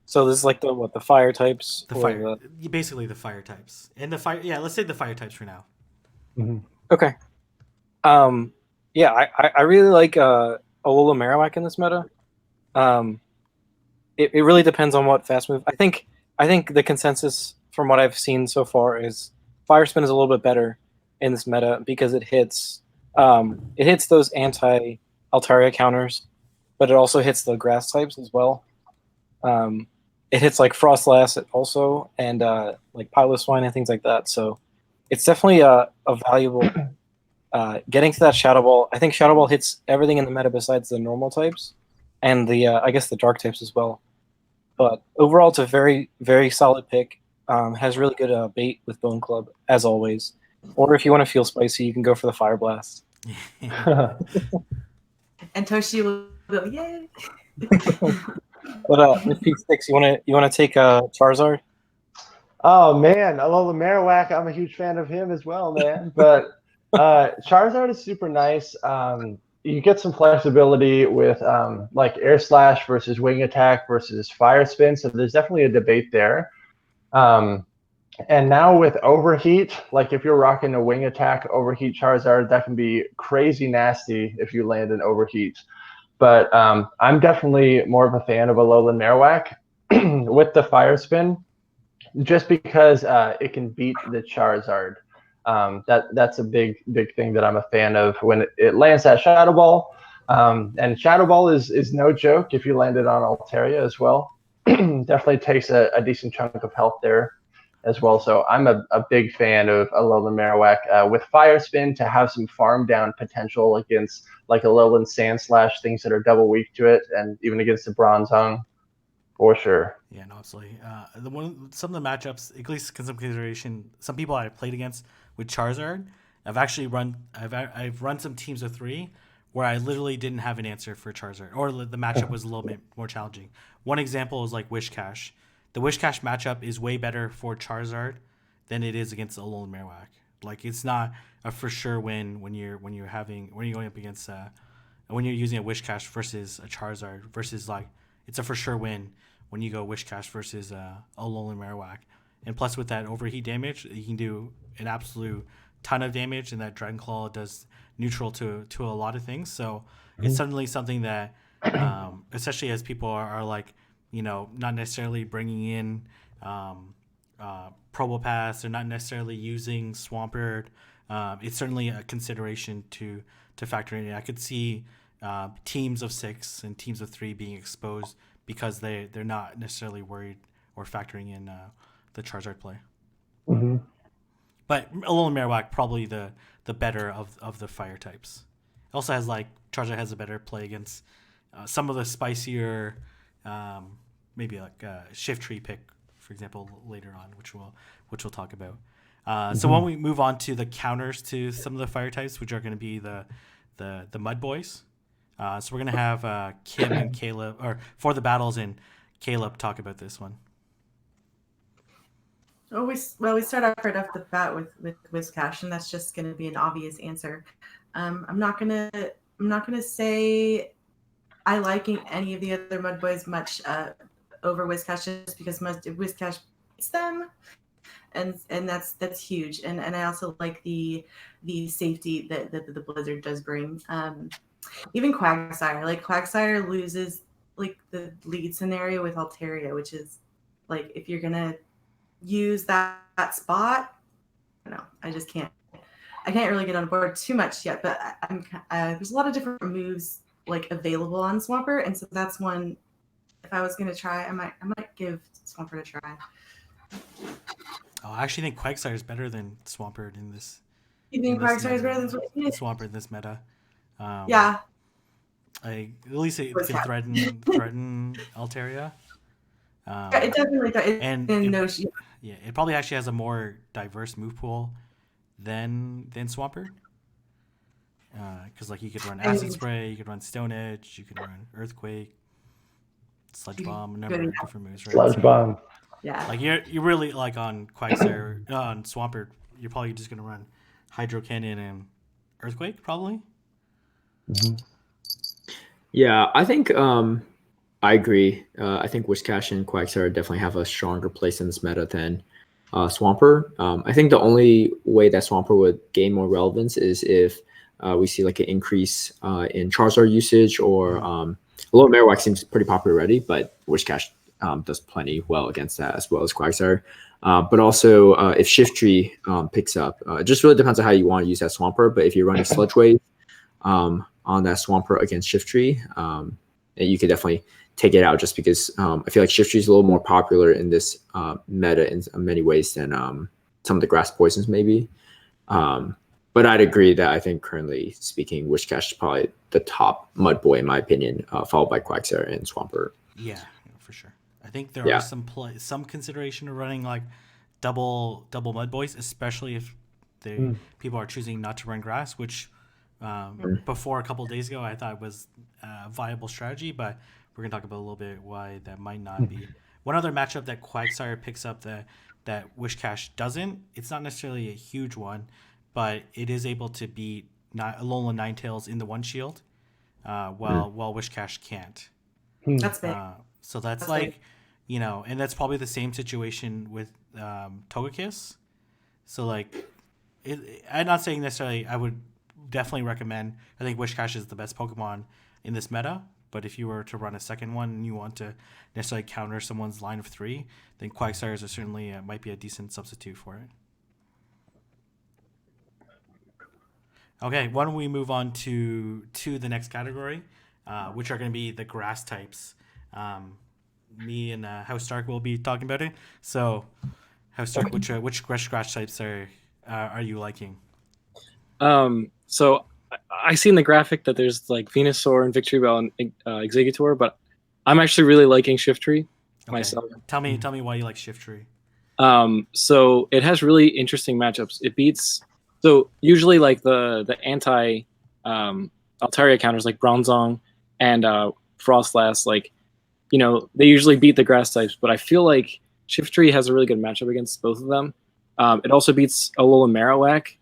So this is like the fire types? Basically the fire types. And the fire, yeah, let's say the fire types for now. Okay. Yeah, I really like Alola Marowak in this meta. It really depends on what fast move. I think the consensus from what I've seen so far is Fire Spin is a little bit better in this meta because it hits those anti Altaria counters, but it also hits the grass types as well. It hits like Frostlass also, and like Piloswine and things like that. So it's definitely a valuable. Getting to that Shadow Ball, I think Shadow Ball hits everything in the meta besides the normal types, and the I guess the dark types as well. But overall, it's a very, very solid pick. Has really good bait with Bone Club, as always. Or if you want to feel spicy, you can go for the Fire Blast. And Toshi will go, yay! But FPSticks, you wanna take Charizard? Oh man, Alola Marowak, I'm a huge fan of him as well, man. But Charizard is super nice. You get some flexibility with like Air Slash versus Wing Attack versus Fire Spin, so there's definitely a debate there. And now with Overheat, like if you're rocking a Wing Attack Overheat Charizard, that can be crazy nasty if you land an Overheat. But I'm definitely more of a fan of Alolan Marowak with the Fire Spin, just because it can beat the Charizard. That's a big thing that I'm a fan of when it lands that Shadow Ball. And Shadow Ball is no joke if you land it on Altaria as well. Definitely takes a decent chunk of health there as well. So I'm a big fan of Alolan Marowak with Fire Spin to have some farm down potential against like Alolan Sand Slash, things that are double weak to it, and even against the Bronzong, for sure. Yeah, no, absolutely. Some of the matchups, at least some consideration, some people I've played against with Charizard, I've run some teams of 3 where I literally didn't have an answer for Charizard, or the matchup was a little bit more challenging. One example is like Wishcash. The Wishcash matchup is way better for Charizard than it is against Alolan Marowak. Like it's not a for sure win when you're going up against when you're using a Wishcash versus a Charizard versus like it's a for sure win when you go Wishcash versus Alolan Marowak. And plus with that overheat damage, you can do an absolute ton of damage, and that Dragon Claw does neutral to a lot of things. So it's suddenly something that, especially as people are like, not necessarily bringing in Probopass, they're not necessarily using Swampert. It's certainly a consideration to factor in. I could see teams of 6 and teams of 3 being exposed because they're not necessarily worried or factoring in the Charizard play. Mm-hmm. But Alolan Marowak probably the better of the fire types. It also has Charizard has a better play against some of the spicier, maybe like Shift Tree pick, for example, later on, which we'll talk about. So when we move on to the counters to some of the fire types, which are going to be the Mud Boys. So we're gonna have Kim and Caleb, or For the Battles and Caleb, talk about this one. We start off right off the bat with Whiscash, and that's just going to be an obvious answer. I'm not gonna say I like any of the other Mud Boys much over Whiscash, just because Whiscash beats them, and that's huge. And I also like the safety that the Blizzard does bring. Even Quagsire, Quagsire loses like the lead scenario with Altaria, which is like if you're gonna use that spot, I just can't. I can't really get on board too much yet, but there's a lot of different moves like available on Swampert, and so that's one. If I was gonna try, I might give Swampert a try. Oh, I actually think Quagsire is better than Swampert in this. You think Quagsire is better than Swampert in this meta? Yeah. At least it can threaten Altaria. Yeah, it definitely does. It probably actually has a more diverse move pool than Swampert. Because you could run Acid Spray, you could run Stone Edge, you could run Earthquake, Sludge Bomb, a number of different moves. Right? Sludge Bomb. Yeah. You're really on Quagsire, on Swampert, you're probably just gonna run Hydro Cannon and Earthquake probably. Yeah, I think I agree. I think Whiscash and Quagsire definitely have a stronger place in this meta than Swampert. I think the only way that Swampert would gain more relevance is if we see like an increase in Charizard usage, or although Marowak seems pretty popular already, but Whiscash does plenty well against that, as well as Quagsire. But also, if Shiftry picks up, it just really depends on how you want to use that Swampert. But if you're running Sludge Wave on that Swampert against Shiftry, you could definitely take it out, just because I feel like Shiftry is a little more popular in this meta in many ways than some of the grass poisons maybe. But I'd agree that I think currently speaking, Whiscash is probably the top mud boy in my opinion, followed by Quagsire and Swampert. Yeah, for sure. I think there are some consideration of running like double mud boys, especially if people are choosing not to run grass, which before a couple of days ago I thought was a viable strategy, but we're gonna talk about a little bit why that might not be. One other matchup that Quagsire picks up that Whiscash doesn't. It's not necessarily a huge one, but it is able to beat Alolan Ninetales in the one shield, while Whiscash can't. That's big. So that's like, big. And that's probably the same situation with Togekiss. So like, I'm not saying necessarily. I would definitely recommend. I think Whiscash is the best Pokemon in this meta. But if you were to run a second one and you want to necessarily counter someone's line of 3, then Quagsire is certainly might be a decent substitute for it. Okay, why don't we move on to the next category, which are going to be the grass types. Me and HouseStark will be talking about it. So, HouseStark, which grass types are you liking? So I see in the graphic that there's like Venusaur and Victreebel and Exeggutor, but I'm actually really liking Shiftry myself. Tell me why you like Shiftry. So it has really interesting matchups. It beats usually like the anti Altaria counters like Bronzong and Frostlass, like they usually beat the grass types, but I feel like Shiftry has a really good matchup against both of them. It also beats Alolan Marowak.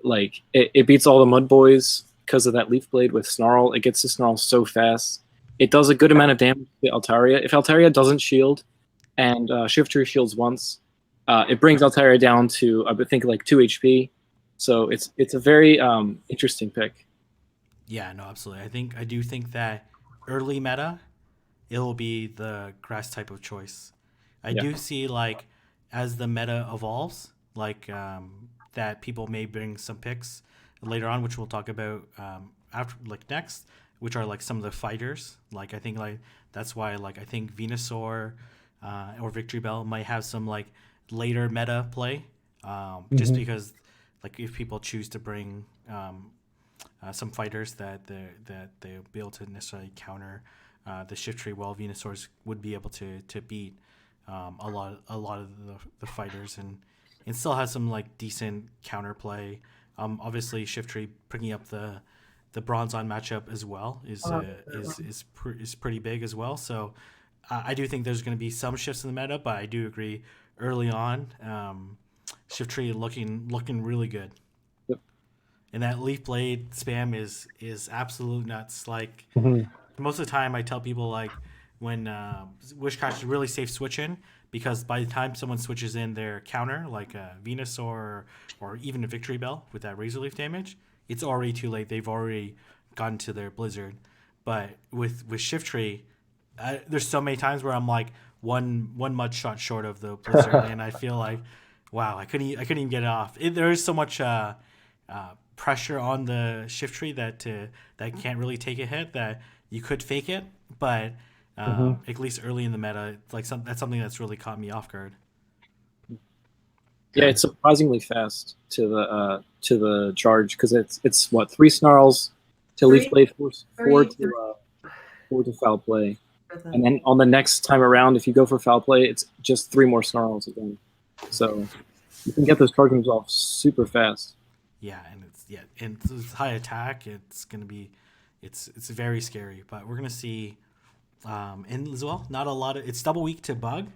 Like it beats all the mud boys because of that Leaf Blade with Snarl. It gets to Snarl so fast. It does a good amount of damage to Altaria. If Altaria doesn't shield and Shiftry shields once, it brings Altaria down to I would think like 2 HP. So it's a very interesting pick. Yeah, no, absolutely. I do think that early meta, it will be the grass type of choice. I do see like as the meta evolves, like that people may bring some picks later on, which we'll talk about after next, which are like some of the fighters. Like I think like that's why like I think Venusaur or Victreebel might have some like later meta play, just because like if people choose to bring some fighters that they'll be able to necessarily counter the Shiftry, while Venusaurs would be able to beat a lot of the fighters and still has some like decent counterplay. Obviously, Shiftry picking up the Bronzong matchup as well is pretty big as well. So I do think there's going to be some shifts in the meta, but I do agree early on, Shiftry looking really good. Yep. And that Leaf Blade spam is absolute nuts. Like most of the time, I tell people like when Whiscash is really safe switch in, because by the time someone switches in their counter, like a Venusaur or even a Victreebel with that Razor Leaf damage, it's already too late. They've already gotten to their Blizzard. But with Shiftry, there's so many times where I'm like one mud shot short of the Blizzard, and I feel like, wow, I couldn't even get it off. There is so much pressure on the Shiftry that can't really take a hit, that you could fake it, but at least early in the meta, like that's something that's really caught me off guard. Yeah, it's surprisingly fast to the charge, because it's what, 3 Snarls to Leaf Blade, 4 to Foul Play, and then on the next time around, if you go for Foul Play, it's just 3 more Snarls again. So you can get those charge moves off super fast. Yeah, and it's high attack. It's gonna be, it's very scary. But we're gonna see. And as well, not a lot of, it's double weak to bug,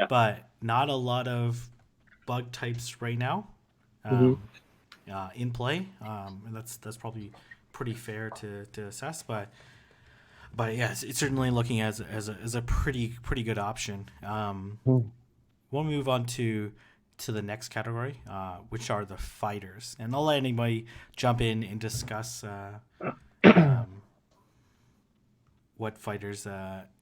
but not a lot of bug types right now in play, and that's probably pretty fair to assess. But But yeah, it's certainly looking as a pretty good option. We'll move on to the next category, which are the fighters, and I'll let anybody jump in and discuss what fighters,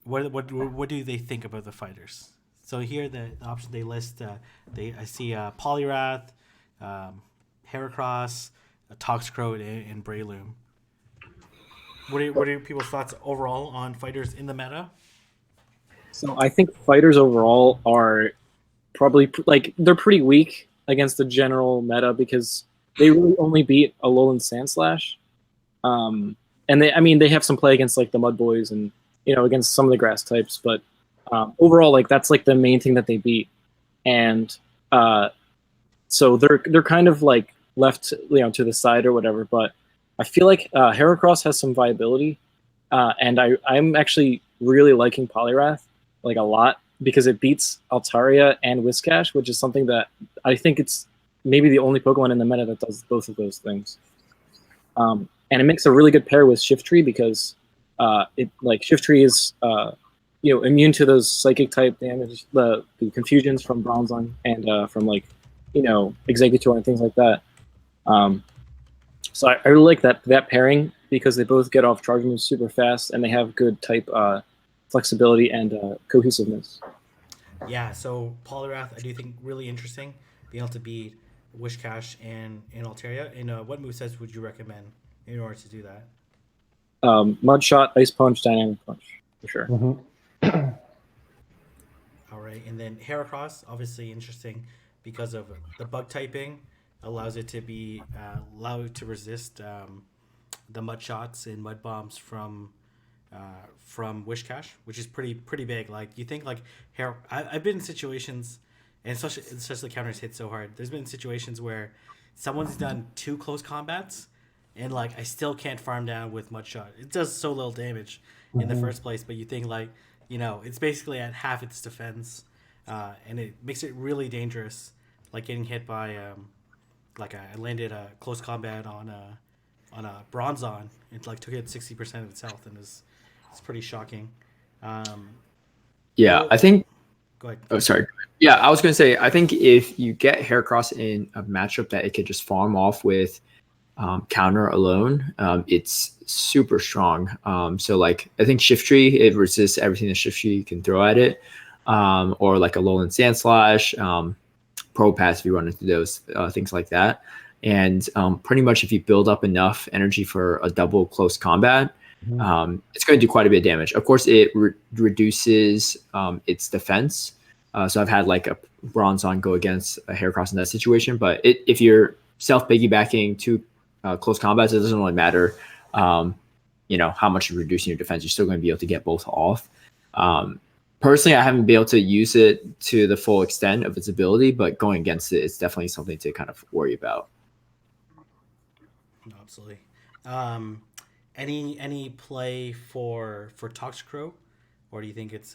what do they think about the fighters. So here the option they list, I see Poliwrath, Heracross, Toxicroak, and Breloom. What are people's thoughts overall on fighters in the meta? So I think fighters overall are probably they're pretty weak against the general meta because they really only beat Alolan Sandslash. And they have some play against like the Mud Boys and against some of the grass types, but overall like that's like the main thing that they beat. And so they're kind of like left to the side or whatever, but I feel like Heracross has some viability, and I'm actually really liking Poliwrath like a lot because it beats Altaria and Whiscash, which is something that I think it's maybe the only Pokemon in the meta that does both of those things. And it makes a really good pair with Shiftry because Shiftry is immune to those psychic type damage, the confusions from Bronzong and from Executor and things like that. So I really like that pairing because they both get off charge moves super fast and they have good type flexibility and cohesiveness. Yeah, so Poliwrath I do think really interesting, being able to beat Whiscash and Altaria. And what movesets would you recommend in order to do that? Mud Shot, Ice Punch, Dynamic Punch, for sure. Mm-hmm. All right, and then Heracross, obviously interesting because of the bug typing. Allows it to be allowed to resist the mud shots and mud bombs from Whiscash, which is pretty big. Like you think like I've been in situations, and especially counters hit so hard. There's been situations where someone's done 2 close combats, and like I still can't farm down with mud shot. It does so little damage in the first place, but you think like it's basically at half its defense, and it makes it really dangerous, like getting hit by. I landed a close combat on a Bronzong. It like took it 60% of its health, and it's pretty shocking. Yeah, I think. Go ahead. Oh, sorry. Yeah, I was gonna say I think if you get Heracross in a matchup that it could just farm off with counter alone, it's super strong. So like I think Shiftry, it resists everything that Shiftry can throw at it, or like a Alolan Sandslash. Pro Pass if you run into those things like that, and pretty much if you build up enough energy for a double close combat, it's going to do quite a bit of damage. Of course, it reduces its defense. So I've had like a Bronzong go against a Heracross in that situation, but if you're self piggybacking 2 close combats, it doesn't really matter. How much you're reducing your defense, you're still going to be able to get both off. Personally, I haven't been able to use it to the full extent of its ability, but going against it, it's definitely something to kind of worry about. Absolutely. Any play for Toxicroak, or do you think it's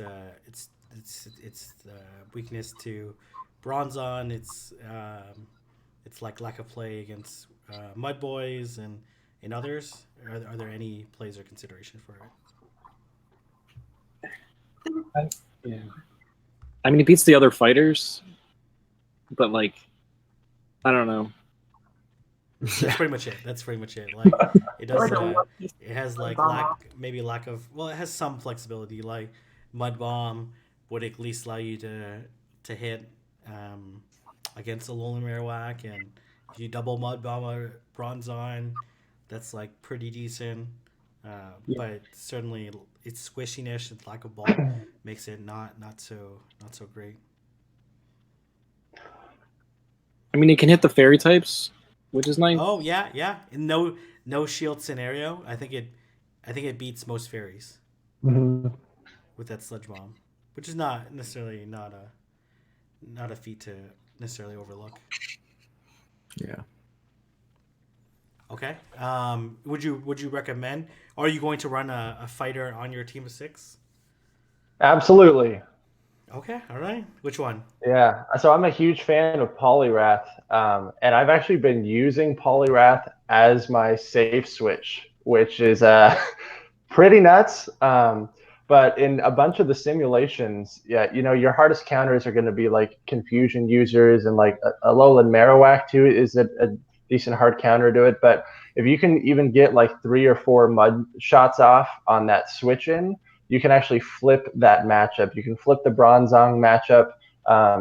weakness to Bronzong? It's like lack of play against Mud Boys and others. Are there any plays or consideration for it? Yeah, I mean, it beats the other fighters, but like, I don't know. That's pretty much it. Like, it does. It has like lack of. Well, it has some flexibility. Like Mud Bomb would at least allow you to hit against a Alolan Marowak, and if you double Mud Bomb or Bronzong, that's like pretty decent. But certainly its squishiness and lack of bulk makes it not so great. I mean, it can hit the fairy types, which is nice. Oh yeah. In no shield scenario, I think it beats most fairies with that Sludge Bomb, which is not necessarily not a feat to necessarily overlook. Yeah. Okay. Would you recommend? Are you going to run a fighter on your team of 6? Absolutely. Okay. All right. Which one? Yeah. So I'm a huge fan of Poliwrath, and I've actually been using Poliwrath as my safe switch, which is pretty nuts. But in a bunch of the simulations, yeah, your hardest counters are going to be like confusion users, and like a Alolan Marowak too is a decent hard counter to it. But if you can even get like 3 or 4 mud shots off on that switch in, you can actually flip that matchup. You can flip the Bronzong matchup.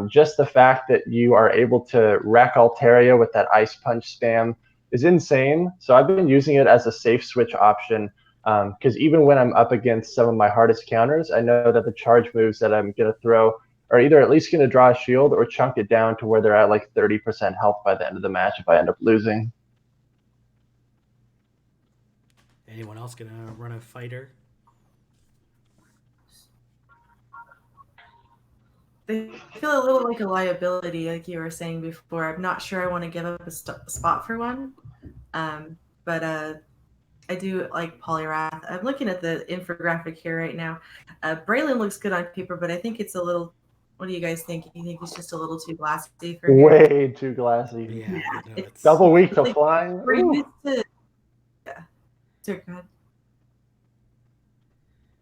Just the fact that you are able to wreck Altaria with that Ice Punch spam is insane. So I've been using it as a safe switch option, because even when I'm up against some of my hardest counters, I know that the charge moves that I'm going to throw are either at least going to draw a shield or chunk it down to where they're at like 30% health by the end of the match if I end up losing. Anyone else gonna run a fighter? They feel a little like a liability, like you were saying before. I'm not sure I want to give up a spot for one, but I do like Polyrath. I'm looking at the infographic here right now. Braylon looks good on paper, but I think it's a little. What do you guys think? You think it's just a little too glassy for him? Way too glassy. Yeah, no, it's Double weak to like, flying. we're used to. Yeah. Sorry, go ahead.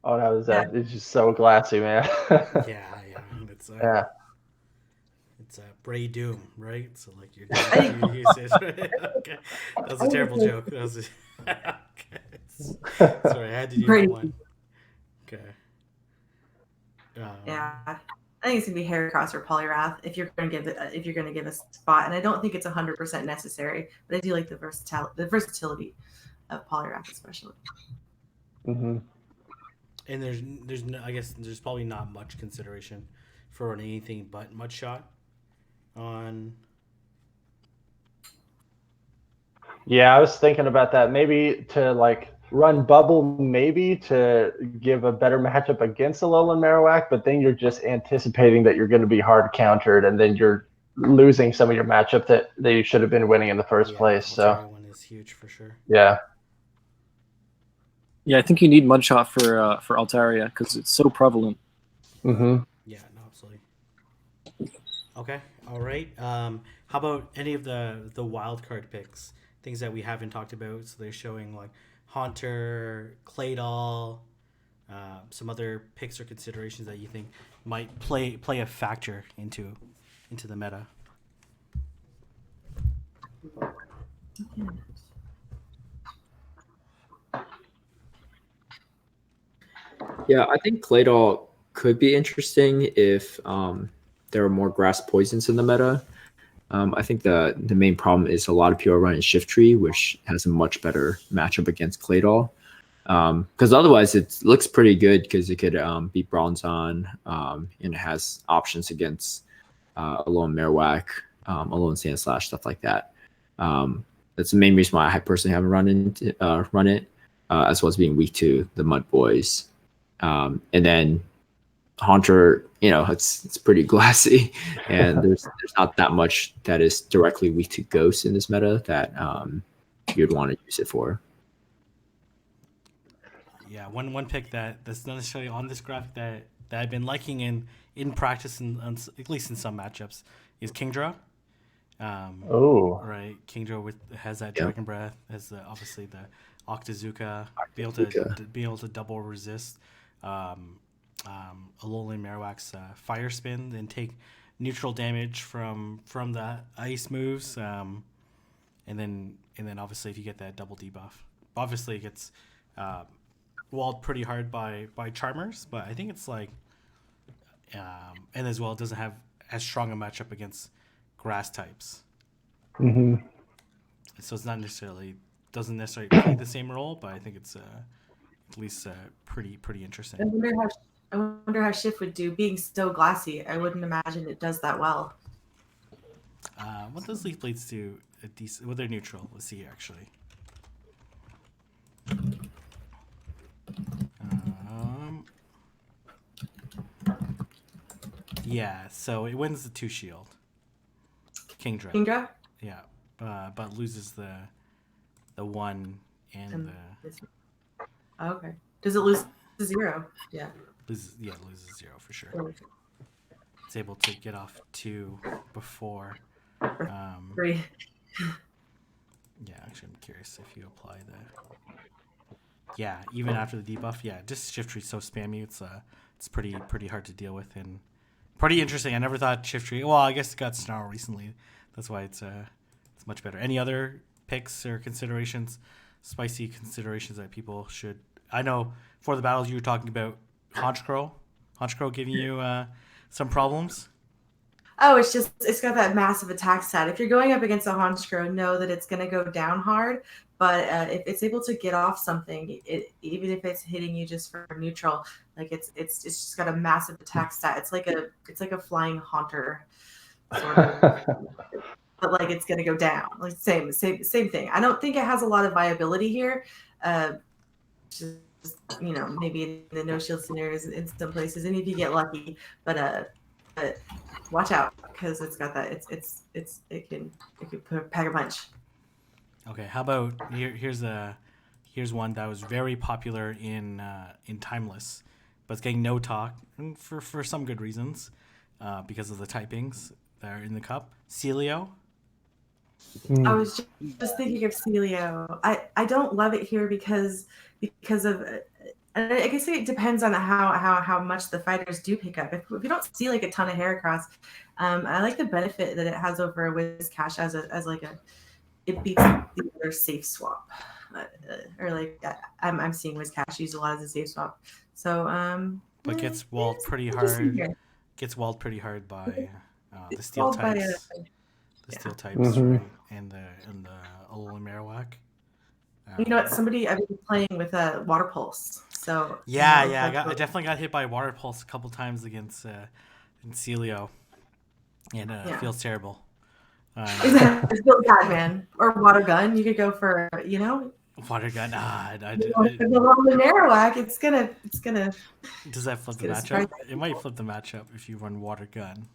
Oh, that was that. It's just so glassy, man. yeah. It's Yeah. It's Bray Doom, right? So like you're right? Okay, that was a terrible joke. That was okay. Sorry, I had to use one. Okay. Yeah, I think it's gonna be Heracross or Polyrath if you're gonna give a spot, and I don't think it's 100% necessary, but I do like the versatility of Polyrath especially. Mm-hmm. And there's no, I guess there's probably not much consideration for anything but mud shot on. Yeah, I was thinking about that. Maybe to like run bubble, maybe to give a better matchup against Alolan Marowak, but then you're just anticipating that you're going to be hard countered, and then you're losing some of your matchup that you should have been winning in the first place. The So one is huge for sure. Yeah, I think you need Mudshot for Altaria because it's so prevalent. Mm-hmm. Yeah, no, absolutely. Okay, all right. How about any of the wild card picks? Things that we haven't talked about. So they're showing like Haunter, Claydol, some other picks or considerations that you think might play a factor into the meta. Yeah, I think Claydol could be interesting if there are more grass poisons in the meta. I think the main problem is a lot of people are running Shift Tree, which has a much better matchup against Claydol. Because otherwise it looks pretty good because it could beat Bronzong, and it has options against Alolan Marowak, Alolan Sandslash, stuff like that. That's the main reason why I personally haven't run it, as well as being weak to the Mud Boys. And then Haunter, it's pretty glassy, and there's not that much that is directly weak to Ghost in this meta that you'd want to use it for. Yeah, one pick that's not necessarily on this graphic that I've been liking in practice and at least in some matchups is Kingdra. Right, Kingdra has that Dragon Breath, has obviously the Octazooka, be able to double resist Alolan Marowak's Fire Spin and take neutral damage from the ice moves, and then obviously if you get that double debuff, obviously it gets walled pretty hard by Charmers, but I think it's like and as well it doesn't have as strong a matchup against grass types. Mm-hmm. So it's not doesn't necessarily play the same role, but I think it's at least pretty interesting. I wonder how Shift would do being so glassy. I wouldn't imagine it does that well. What does Leaf Blades do? Well, they're neutral. Let's see actually. Yeah, so it wins the 2 shield. Kingdra? Yeah, but loses the 1 and the. Okay. Does it lose to 0? Yeah. Loses 0 for sure. It's able to get off 2 before. 3. Yeah, actually, I'm curious if you apply yeah, even after the debuff, yeah, just Shiftry's so spammy. It's pretty hard to deal with and pretty interesting. I never thought Shiftry. Well, I guess it got Snarl recently. That's why it's much better. Any other picks or considerations, spicy considerations that people should? I know for the battles you were talking about Honchkrow giving you some problems. Oh, it's got that massive attack stat. If you're going up against a Honchkrow, know that it's going to go down hard. But if it's able to get off something, even if it's hitting you just for neutral, like it's just got a massive attack stat. It's like a flying haunter, sort of. But like it's going to go down. Like same thing. I don't think it has a lot of viability here. Just maybe in the no shield scenarios in some places, and if you get lucky, but watch out because it's got that. It can pack a punch. Okay, how about here's one that was very popular in Timeless, but it's getting no talk for some good reasons, because of the typings that are in the cup. Celio. I was just thinking of Celio. I don't love it here because of. I guess it depends on how much the fighters do pick up. If you don't see like a ton of hair across, I like the benefit that it has over Whiscash as it beats the other safe swap, or like I'm seeing Whiscash used a lot as a safe swap. So but gets walled pretty hard. Gets walled pretty hard by the steel types. Steel types, right? And the Alolan Marowak. You know what? I've been playing with a Water Pulse. So I definitely got hit by Water Pulse a couple times against in Celio, and it feels terrible. It's built bad, man. Or Water Gun. You could go for Water Gun. The Marowak. It's gonna. Does that flip the matchup? It might flip the matchup if you run Water Gun.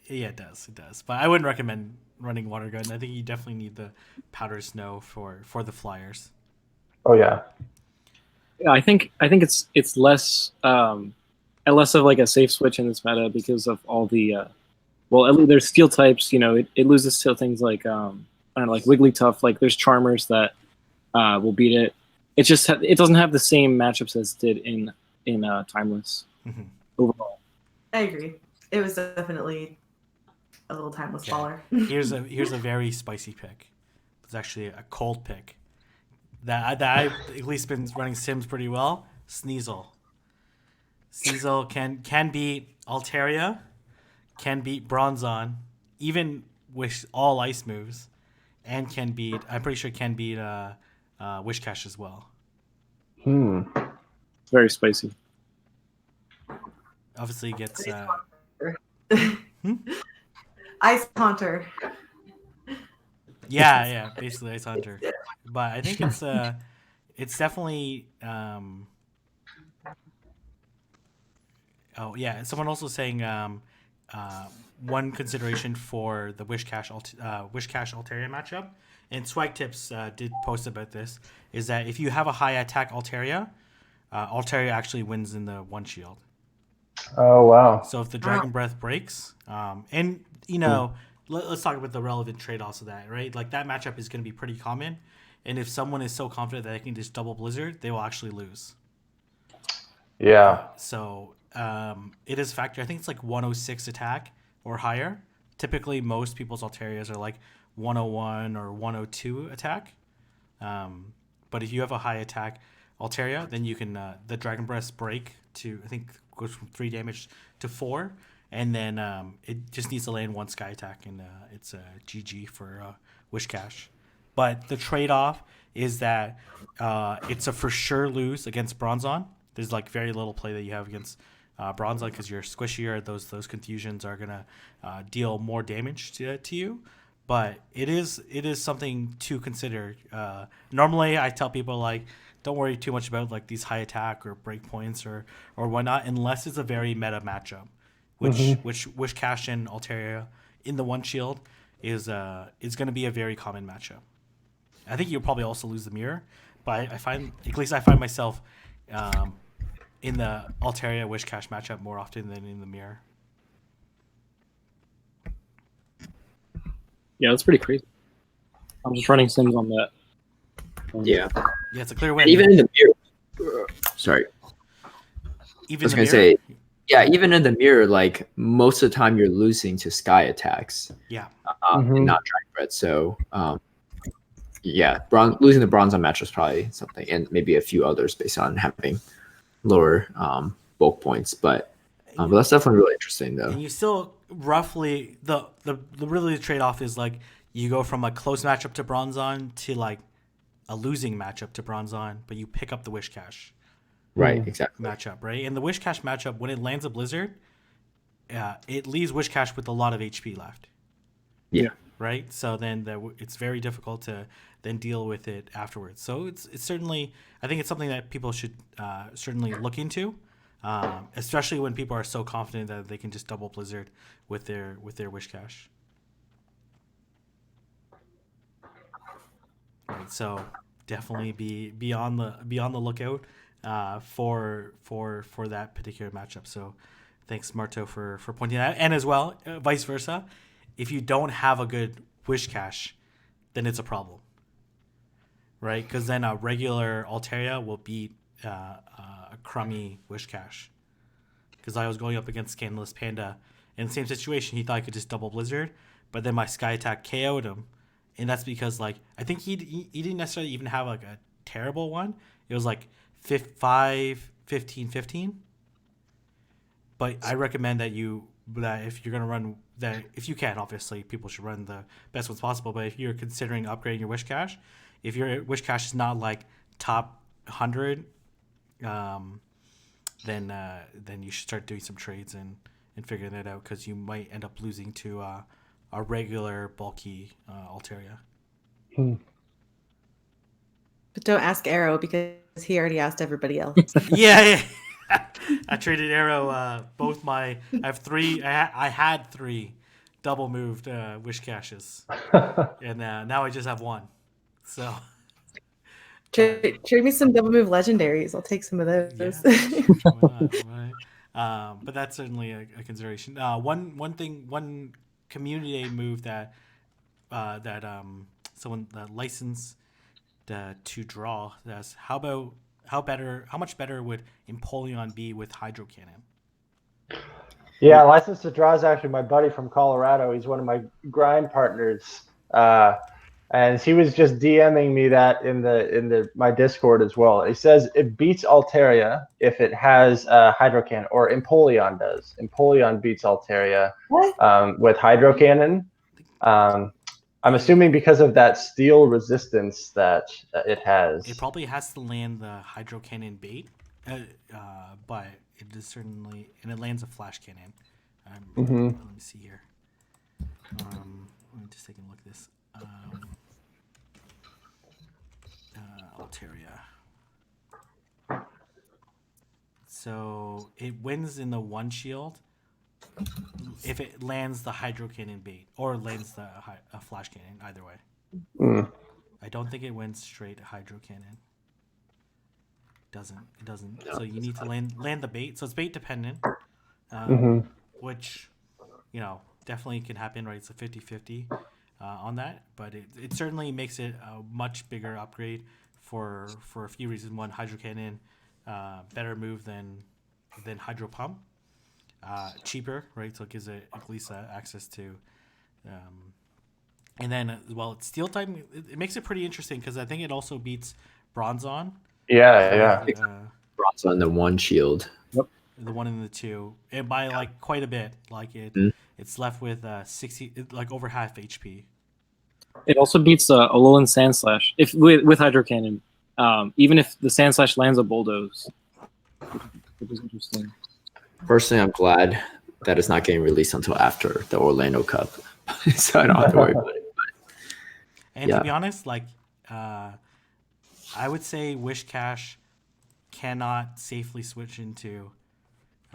Yeah, it does. But I wouldn't recommend running Water Gun. I think you definitely need the Powder Snow for the flyers. Oh yeah. Yeah, I think it's less less of like a safe switch in this meta because of all the at least there's steel types. It loses to things like I don't know, like Wigglytuff. Like there's Charmers that will beat it. It just it doesn't have the same matchups as it did in Timeless. Mm-hmm. Overall. I agree. It was definitely a little Timeless baller. Here's a very spicy pick. It's actually a cold pick that I've at least been running Sims pretty well. Sneasel. Sneasel can beat Altaria, can beat Bronzong, even with all ice moves, and can beat. I'm pretty sure can beat Whiscash as well. Very spicy. Obviously gets. Ice Haunter. Yeah, basically Ice Haunter. But I think it's definitely. Someone also saying one consideration for the Whiscash Altaria matchup, and Swag Tips did post about this, is that if you have a high attack Altaria, Altaria actually wins in the one shield. Oh wow! So if the Dragon Breath breaks, and let's talk about the relevant trade-offs of that, right? Like that matchup is going to be pretty common, and if someone is so confident that they can just double Blizzard, they will actually lose. Yeah. So it is a factor. I think it's like 106 attack or higher. Typically, most people's Altarias are like 101 or 102 attack. But if you have a high attack Altaria, then you can the Dragon Breath break to, I think, goes from 3 damage to 4, and then it just needs to land one sky attack, and it's a GG for Whiscash. But the trade-off is that it's a for sure lose against Bronzong. There's like very little play that you have against Bronzong because you're squishier. Those confusions are gonna deal more damage to you. But it is something to consider. Normally, I tell people like, don't worry too much about like these high attack or break points or whatnot, unless it's a very meta matchup, which Whiscash and Altaria in the one shield is going to be a very common matchup. I think you'll probably also lose the mirror, but I find myself in the Altaria Whiscash matchup more often than in the mirror. Yeah, that's pretty crazy. I'm just running Sims on that. Yeah. Yeah, it's a clear win. And even in the mirror, sorry, even I was the gonna mirror? say, yeah, even in the mirror, like most of the time you're losing to sky attacks, Yeah. and not track bread. So, yeah, losing the bronze on match was probably something, and maybe a few others based on having lower bulk points. But that's definitely really interesting, though. And you still roughly the really the trade off is like you go from a close matchup to bronze on to like a losing matchup to bronze on, but you pick up the wish cash Right, exactly. matchup, right? And the wish cash matchup, when it lands a blizzard, it leaves wish cash with a lot of HP left. Yeah. Right. So then it's very difficult to then deal with it afterwards. So it's certainly, I think it's something that people should certainly look into, especially when people are so confident that they can just double blizzard with their wish cash. Right. So definitely be on the lookout for that particular matchup. So thanks, Marto, for pointing that out. And as well, vice versa, if you don't have a good wish cache, then it's a problem, right? Because then a regular Altaria will beat a crummy wish cache. Because I was going up against Scandalous Panda in the same situation. He thought I could just double blizzard, but then my Sky Attack KO'd him. And that's because, like, I think he didn't necessarily even have, like, a terrible one. It was, like, 5, 15, 15. But I recommend that if you're going to run that, if you can, obviously, people should run the best ones possible. But if you're considering upgrading your wish cache, if your wish cache is not, like, top 100, then you should start doing some trades and figuring that out, because you might end up losing to a regular bulky Altaria. But don't ask Arrow, because he already asked everybody else. Yeah. I traded Arrow both my. I have 3. I had 3 double moved wish caches, and now I just have 1. So Trade me some double move legendaries. I'll take some of those. Yeah, why not? But that's certainly a consideration. One community move that someone licensed to draw. That's how much better would Empoleon be with Hydro Cannon? Yeah, License to Draw is actually my buddy from Colorado. He's one of my grind partners, and he was just DMing me that in my Discord as well. He says it beats Altaria if it has Hydro Cannon, or Empoleon does. Empoleon beats Altaria with Hydro Cannon. I'm assuming because of that steel resistance that it has. It probably has to land the Hydro Cannon bait, but it is certainly, and it lands a Flash Cannon. Let me see here. Let me just take a look at this. Altaria. So it wins in the one shield if it lands the Hydro Cannon bait, or lands a Flash Cannon, either way. I don't think it wins straight Hydro Cannon. It doesn't. So you need to land the bait. So it's bait dependent, which, definitely can happen, right? It's a 50-50 on that, but it certainly makes it a much bigger upgrade for a few reasons. One, Hydro Cannon, better move than Hydro Pump. Cheaper, right? So it gives it at least access to, and then it's Steel type. It makes it pretty interesting, because I think it also beats Bronzon. Yeah. Bronzon, the one shield. Yep. The 1 and the 2, and by quite a bit. It's left with 60, over half HP. It also beats Alolan Sandslash with Hydro Cannon, even if the Sandslash lands a Bulldoze. Which is interesting. Personally, I'm glad that it's not getting released until after the Orlando Cup, so I don't have to worry about it. And to be honest, I would say Wish Cache cannot safely switch into.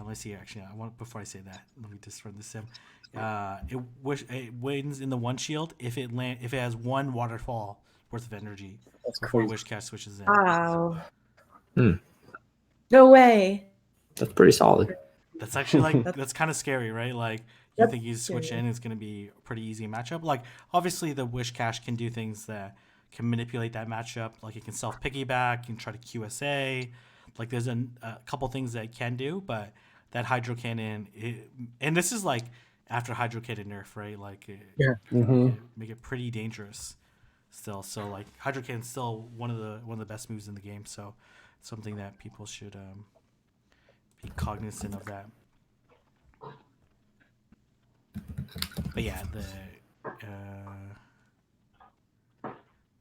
Let's see. Actually, before I say that, let me just run the sim. It wins in the one shield if it has 1 waterfall worth of energy before Wish Cache switches in. Wow. No way. That's pretty solid. That's actually that's kind of scary, right? You think you switch in, it's going to be a pretty easy matchup. Obviously the Wish Cache can do things that can manipulate that matchup. Like it can self piggyback, you can try to QSA. Like there's a couple things that it can do, but that Hydro Cannon, and this is like after Hydro Cannon nerf, right? Like make it pretty dangerous still. So like Hydro Cannon's still one of the best moves in the game. So something that people should be cognizant of that. But yeah,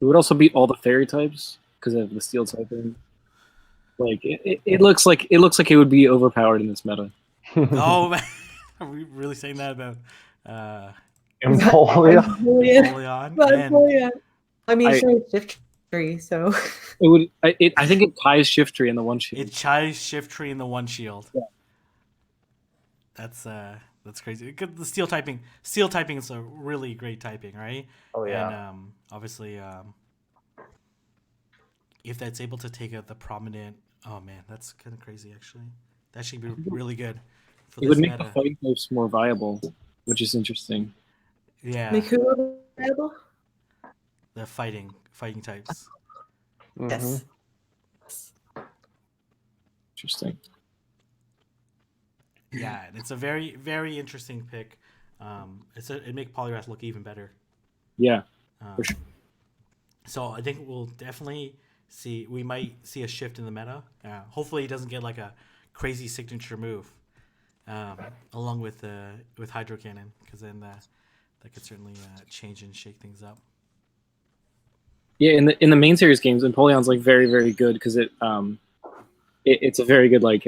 it would also beat all the fairy types because of the steel typing. Like it looks like it would be overpowered in this meta. Oh, are we really saying that about Empoleon? I mean, sure, it's Shift Tree, so it would. I think it ties Shift Tree in the one shield. It ties Shift Tree in the one shield. Yeah. That's crazy. The steel typing is a really great typing, right? Oh yeah. And obviously, if that's able to take out the prominent, oh man, that's kind of crazy. Actually, that should be really good. It would make the fighting types more viable, which is interesting. Yeah. Make who more viable? The fighting types. Yes. Interesting. Yeah, it's a very, very interesting pick. It make Poliwrath look even better. Yeah, for sure. So I think we'll definitely we might see a shift in the meta. Hopefully he doesn't get like a crazy signature move, along with Hydro Cannon, because then that could certainly change and shake things up. Yeah, in the main series games, Empoleon's like very, very good because it's a very good like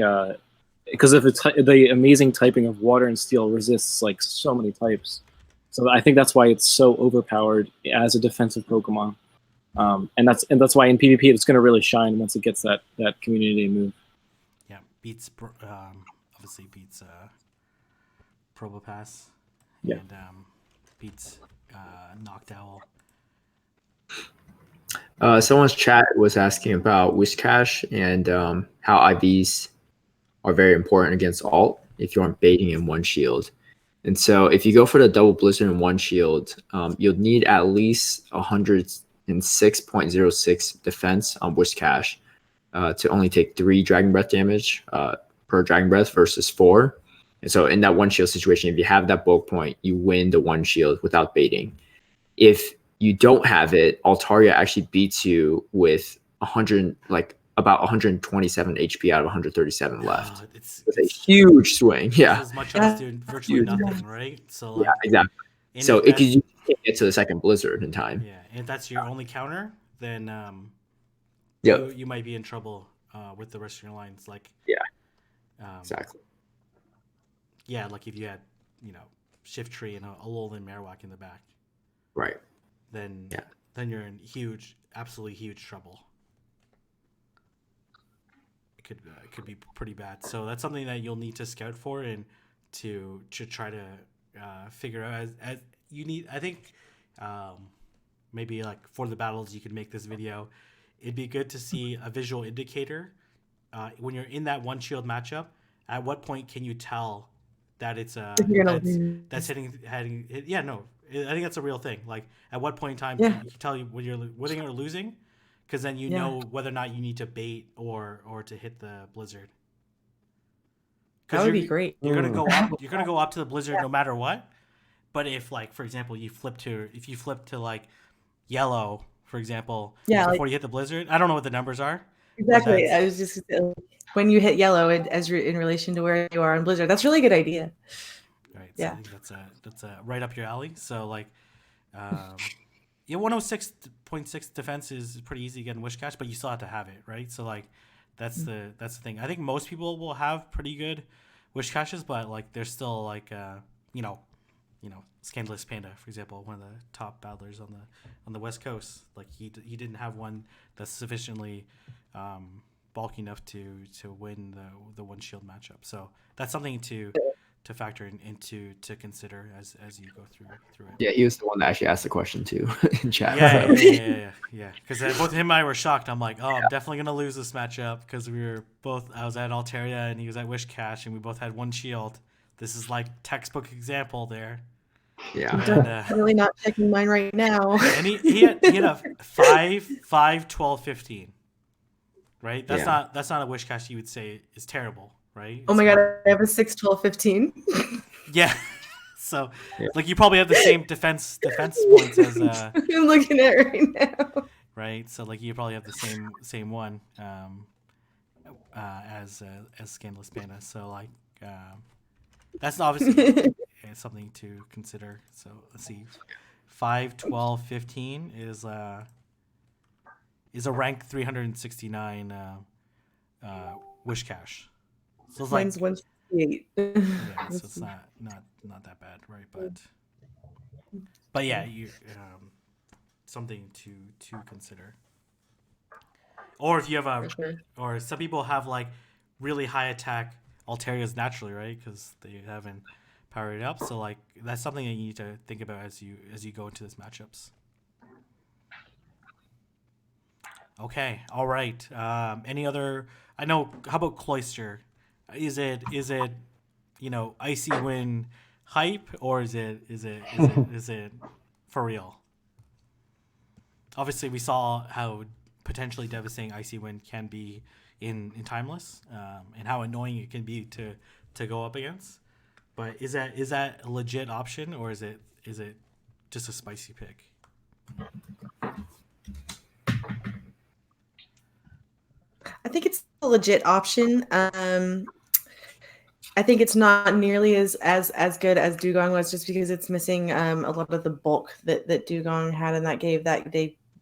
because of the amazing typing of water and steel resists like so many types. So I think that's why it's so overpowered as a defensive Pokemon. And that's why in PvP it's going to really shine once it gets that community move. Yeah, obviously beats Probopass. Yeah. And beats Noctowl. Someone's chat was asking about Whiscash and how IVs are very important against alt if you aren't baiting in one shield. And so if you go for the double blizzard in one shield, you'll need at least 106.06 defense on Whiscash to only take 3 Dragon Breath damage per Dragon Breath versus 4. And so in that one shield situation, if you have that bulk point, you win the one shield without baiting. If you don't have it, Altaria actually beats you with about 127 HP out of 137 left. It's a huge swing. Yeah. As much as doing virtually nothing, right? So yeah, exactly. So it could get to the second blizzard in time. Yeah, and if that's your only counter, then you might be in trouble with the rest of your lines. Like exactly. Yeah, like if you had Shift Tree and a Alolan Marowak in the back, right? Then you're in absolutely huge trouble. It could be pretty bad. So that's something that you'll need to scout for and to try to figure out as you need. I think maybe like for the battles you could make this video. It'd be good to see a visual indicator when you're in that one shield matchup. At what point can you tell that it's that's hitting? Yeah, no, I think that's a real thing. Like at what point in time can you tell you when you're winning or losing? Because then you know whether or not you need to bait or to hit the blizzard. That would be great. You're gonna go up. You're gonna go up to the blizzard no matter what. But if, like, for example, you flip to like yellow, for example, before you hit the blizzard, I don't know what the numbers are. Exactly. I was just when you hit yellow as in relation to where you are on blizzard. That's a really good idea. Right. So I think that's right up your alley. So like. 106.6 defense is pretty easy to get in Whiscash, but you still have to have it, right? So like that's the thing. I think most people will have pretty good Whiscashes, but like there's still like Scandalous Panda, for example, one of the top battlers on the West Coast. Like he didn't have one that's sufficiently bulky enough to win the one shield matchup. So that's something to factor into to consider as you go through it. Yeah, he was the one that actually asked the question too in chat. Yeah. Because both him and I were shocked. I'm like, I'm definitely gonna lose this matchup because I was at Altaria and he was at Whiscash and we both had one shield. This is like textbook example there. Yeah. And, I'm really not checking mine right now. and he had a 5, 12, 15. Right? That's Yeah. not a wish cache you would say is terrible, right? Oh It's my god, more- I have a 6, 12, 15. Yeah. So Yeah. like you probably have the same defense points as I'm looking at it right now. right? So like you probably have the same one as Scandalous Panda. So like that's obviously something to consider. So let's see, 5, 12, 15 is a rank 369 wish cash. So it's like Mine's 168. yeah, so it's not that bad, right? But yeah, you something to consider. Or if you have For sure. or some people have like really high attack Altarias naturally, right? Because they haven't powered it up. So like that's something that you need to think about as you go into these matchups. Okay, all right. Any other? I know. How about Cloister? Is it Icy Wind hype, or is it for real? Obviously, we saw how potentially devastating Icy Wind can be in Timeless, and how annoying it can be to go up against. But is that a legit option, or is it just a spicy pick? I think it's a legit option. I think it's not nearly as good as Dugong was, just because it's missing a lot of the bulk that Dugong had, and that gave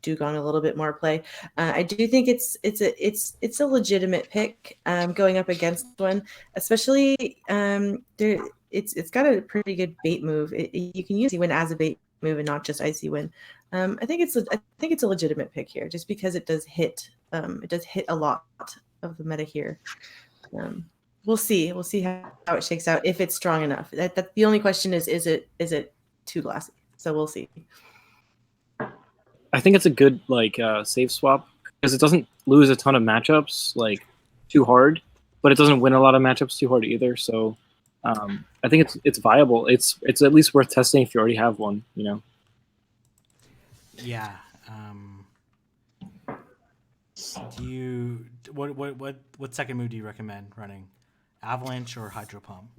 Dugong a little bit more play. I do think it's a legitimate pick going up against one, especially it's got a pretty good bait move. You can use Icy Wind as a bait move and not just Icy Wind. I think it's a legitimate pick here, just because it does hit a lot of the meta here. We'll see how it shakes out, if it's strong enough. That the only question is it too glassy? So we'll see. I think it's a good save swap, because it doesn't lose a ton of matchups too hard, but it doesn't win a lot of matchups too hard either. So I think it's viable. It's at least worth testing if you already have one. Yeah. What second move do you recommend running? Avalanche or Hydro Pump?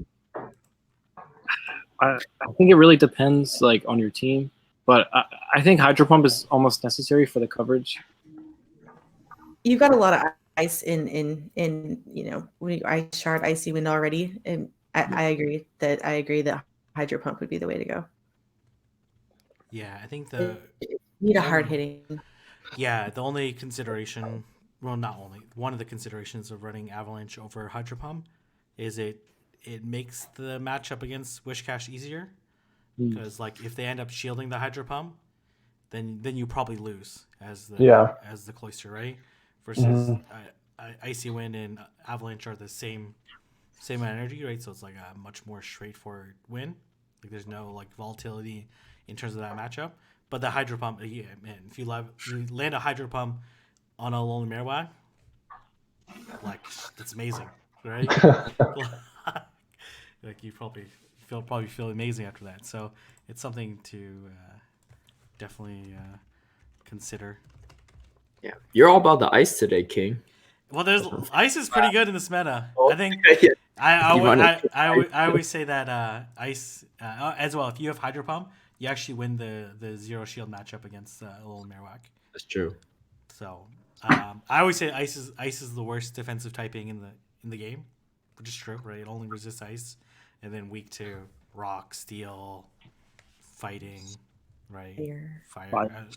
I think it really depends on your team, but I think Hydro Pump is almost necessary for the coverage. You've got a lot of ice in Ice Shard, Icy Wind already, and I agree that Hydro Pump would be the way to go. Yeah, I think You need a hard hitting. Yeah, the only consideration, well, not only, one of the considerations of running Avalanche over Hydro Pump is it makes the matchup against Wishcash easier, because if they end up shielding the Hydro Pump, then you probably lose as the Cloister, right? Versus Icy Wind and Avalanche are the same energy, right? So it's a much more straightforward win. There's no volatility in terms of that matchup. But the Hydro Pump, yeah, man, if you land a Hydro Pump on a Lonely Marowak, that's amazing, right? You probably feel amazing after that. So it's something to definitely consider. Yeah, you're all about the ice today, King. Well, there's ice is pretty good in this meta. I think I always say that ice as well. If you have Hydro Pump, you actually win the zero shield matchup against Little Marowak. That's true. So I always say ice is the worst defensive typing in the game, which is true, right? It only resists ice, and then weak to rock, steel, fighting, right? Fire.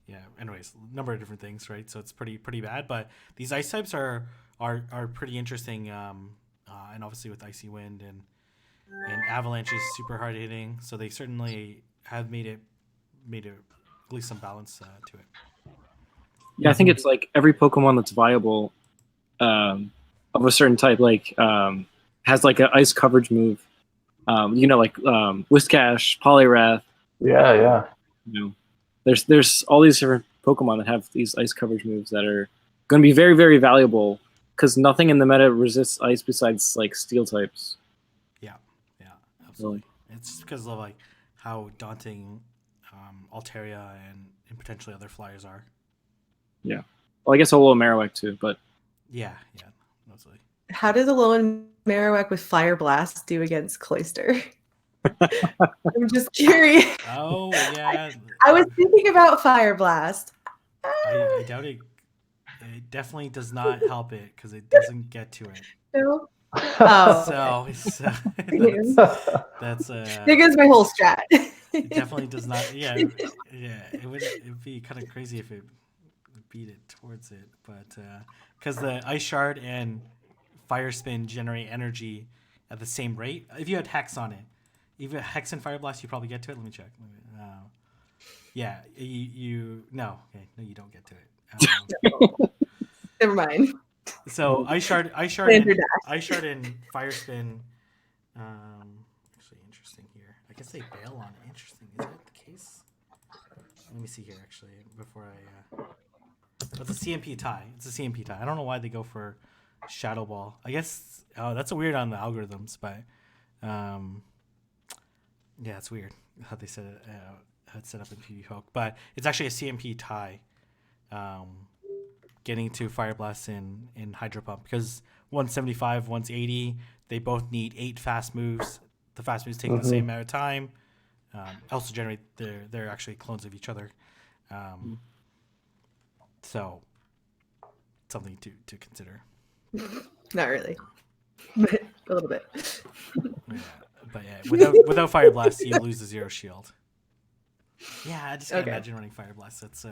Yeah. Anyways, number of different things, right? So it's pretty bad. But these ice types are pretty interesting, and obviously with Icy Wind and Avalanche is super hard hitting, so they certainly have made it at least some balance to it. Yeah, I think it's every Pokemon that's viable of a certain type has an ice coverage move. Whiscash, Poliwrath. Yeah. There's all these different Pokemon that have these ice coverage moves that are going to be very, very valuable, because nothing in the meta resists ice besides steel types. Yeah, absolutely. It's because of how daunting Altaria and potentially other flyers are. Yeah. Well, I guess Alolan Marowak too, but yeah, mostly. How does Alolan Marowak with Fire Blast do against Cloyster? I'm just curious. Oh yeah. I was thinking about Fire Blast. I doubt it. It definitely does not help it because it doesn't get to it. No. Oh, So okay. that's there goes my whole strat. It definitely does not. Yeah. It'd be kind of crazy if it beat it towards it, but because the Ice Shard and Fire Spin generate energy at the same rate. If you had Hex on it, even Hex and Fire Blast, you probably get to it. Let me check. Yeah, you no, okay, no, you don't get to it. Never mind. So Ice Shard, and Fire Spin. Actually, interesting here. I guess they bail on it. Interesting. Is that the case? Let me see here. Actually, before I. It's a CMP tie. It's a CMP tie. I don't know why they go for Shadow Ball. I guess that's a weird on the algorithms, but yeah, it's weird how they set it. How it's set up in PvP Poke, but it's actually a CMP tie. Getting to Fire Blast in Hydro Pump because 175, 180, they both need 8 fast moves. The fast moves take the same amount of time. Also generate they're actually clones of each other. So something to consider. Not really, but a little bit. Yeah, but yeah, without Fire Blast, you lose the 0 shield. Yeah, I just can't imagine running Fire Blast. That's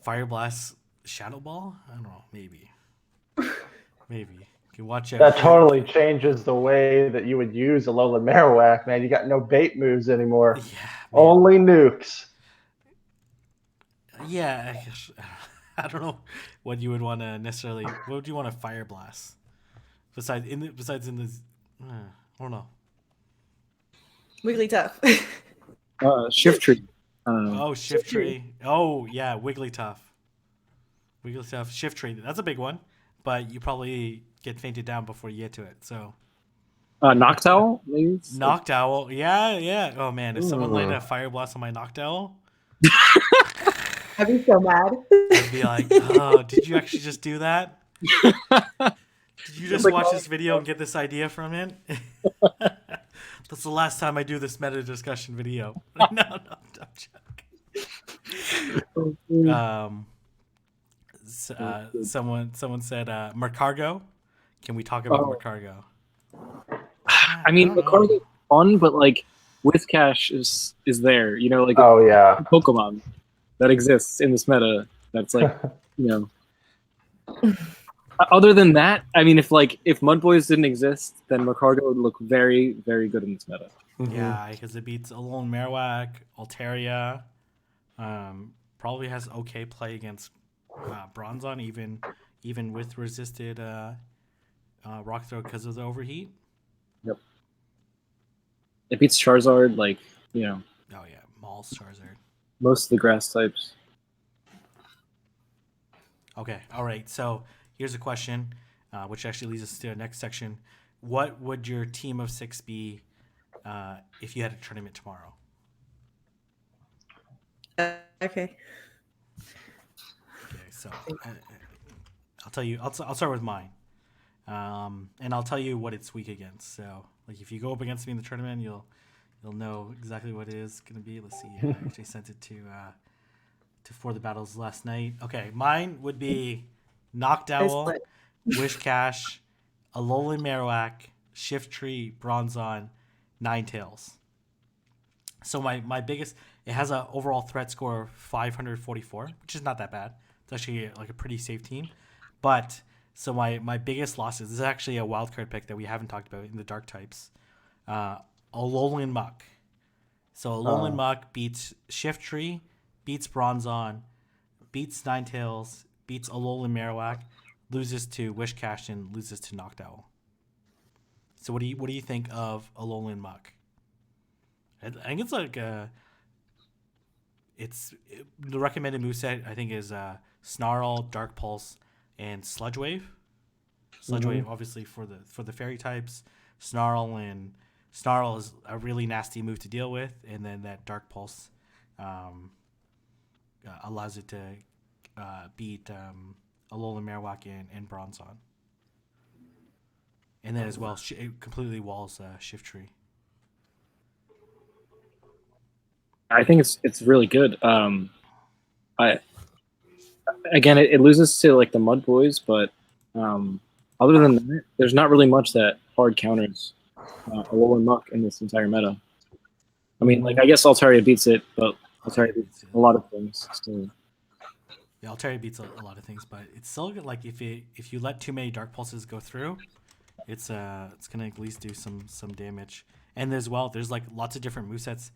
Fire Blast Shadow Ball. I don't know, maybe. You can watch out. That totally changes the way that you would use Alolan Marowak, man. You got no bait moves anymore. Yeah, only nukes. Yeah, I don't know what you would want to necessarily. What would you want to Fire Blast? Besides in this, I don't know. Wigglytuff. Shift Tree. Shift Tree. Oh yeah, Wigglytuff. Shift Tree. That's a big one, but you probably get fainted down before you get to it. So. Noctowl, maybe. Noctowl. Yeah. Oh man, if someone laid a Fire Blast on my Noctowl. I'd be so mad. I'd be like, oh, did you actually just do that? Did you just watch this video and get this idea from it? That's the last time I do this meta discussion video. No, I'm joking. Someone said Mercargo. Can we talk about Mercargo? I mean, Mercargo's fun, but like Whiscash is there, you know, like Pokemon that exists in this meta. That's like, you know. Other than that, I mean, if Mudboys didn't exist, then Mercargo would look very, very good in this meta. Yeah, because it beats Alolan Marowak, Altaria. Probably has okay play against Bronzong, even with resisted Rock Throw because of the overheat. Yep. It beats Charizard, like, you know. Oh yeah, Maul's Charizard. Most of the grass types. Okay, all right. So here's a question, which actually leads us to the next section. What would your team of 6 be if you had a tournament tomorrow? Okay. So I'll tell you. I'll start with mine, and I'll tell you what it's weak against. So, like, if you go up against me in the tournament, you'll know exactly what it is going to be. Let's see. I actually sent it to 4TheBattles last night. Okay, mine would be Noctowl, Whiscash, Alolan Marowak, Shift Tree, Bronzong, Ninetales. So my biggest, it has an overall threat score of 544, which is not that bad. It's actually like a pretty safe team. But so my biggest losses, this is actually a wildcard pick that we haven't talked about in the dark types. Alolan Muck. So Alolan Muck beats Shift Tree, beats Bronzong, beats Ninetales, beats Alolan Marowak, loses to Whiscash, and loses to Noctowl. So what do you think of Alolan Muck? I think it's like the recommended moveset I think is Snarl, Dark Pulse, and Sludge Wave. Sludge Wave obviously for the fairy types, Snarl and Snarl is a really nasty move to deal with, and then that Dark Pulse allows it to beat Alolan Marowak and Bronzong. And then as well, it completely walls Shift Tree. I think it's really good. It loses to like the Mud Boys, but other than that, there's not really much that hard counters Alolan Muck in this entire meta. I mean, like I guess Altaria beats it, but Altaria beats a lot of things. So. Yeah, Altaria beats a lot of things, but it's still good. Like if you let too many Dark Pulses go through, it's gonna at least do some damage. And as well, there's like lots of different movesets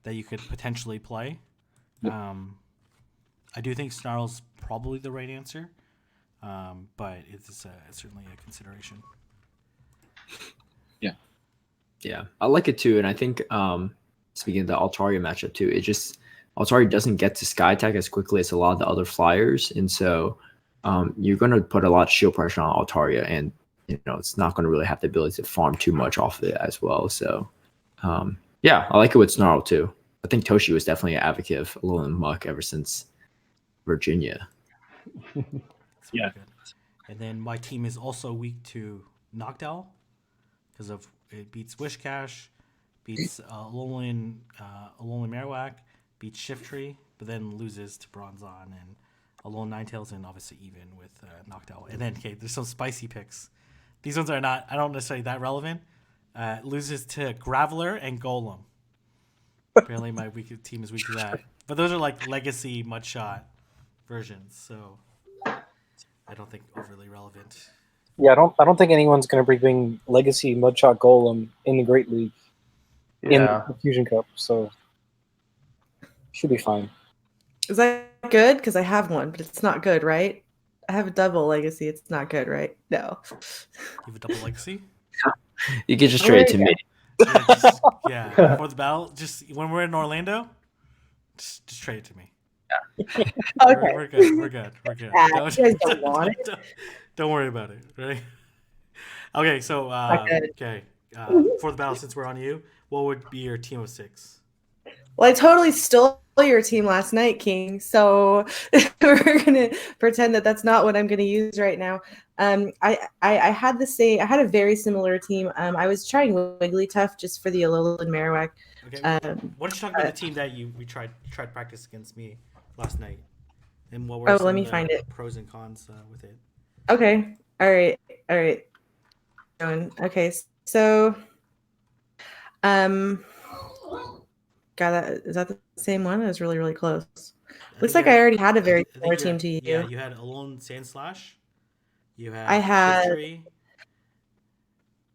that you could potentially play. Yep. I do think Snarl's probably the right answer, but it's certainly a consideration. Yeah, I like it too, and I think speaking of the Altaria matchup too, Altaria doesn't get to Sky Attack as quickly as a lot of the other flyers, and so you're going to put a lot of shield pressure on Altaria, and it's not going to really have the ability to farm too much off of it as well. So yeah, I like it with Snarl too. I think Toshi was definitely an advocate of Alolan Muck ever since Virginia. Yeah. Good. And then my team is also weak to Noctowl because of it beats Wishcash, beats Alolan Marowak, beats Shiftry, but then loses to Bronzong and Alolan Ninetales, and obviously even with Noctowl. And then there's some spicy picks. These ones are not, I don't necessarily that relevant. Loses to Graveler and Golem. Apparently my team is weak to that. But those are like legacy Mudshot versions, so I don't think overly relevant. Yeah, I don't think anyone's going to be bringing legacy Mudshot Golem in the Great League in the Fusion Cup, so should be fine. Is that good? Because I have one, but it's not good, right? I have a double legacy. It's not good, right? No. You have a double legacy? You can just trade it to me. Yeah, for the battle, just when we're in Orlando, just trade it to me. Yeah. Okay. We're good. Don't want it. Don't worry about it, right? Okay, so for the battle, since we're on you, what would be your team of 6? Well, I totally stole your team last night, King. So we're gonna pretend that that's not what I'm gonna use right now. I had a very similar team. I was trying Wigglytuff just for the Alolan Marowak. Okay. Why don't you talk about the team that we tried practice against me last night, and what were let me find it. Pros and cons with it. Okay. All right. Okay. So, God, is that the same one? It was really, really close. Looks like I already had a very similar team to you. Yeah, you had Alolan Sandslash. I had. Shiftry.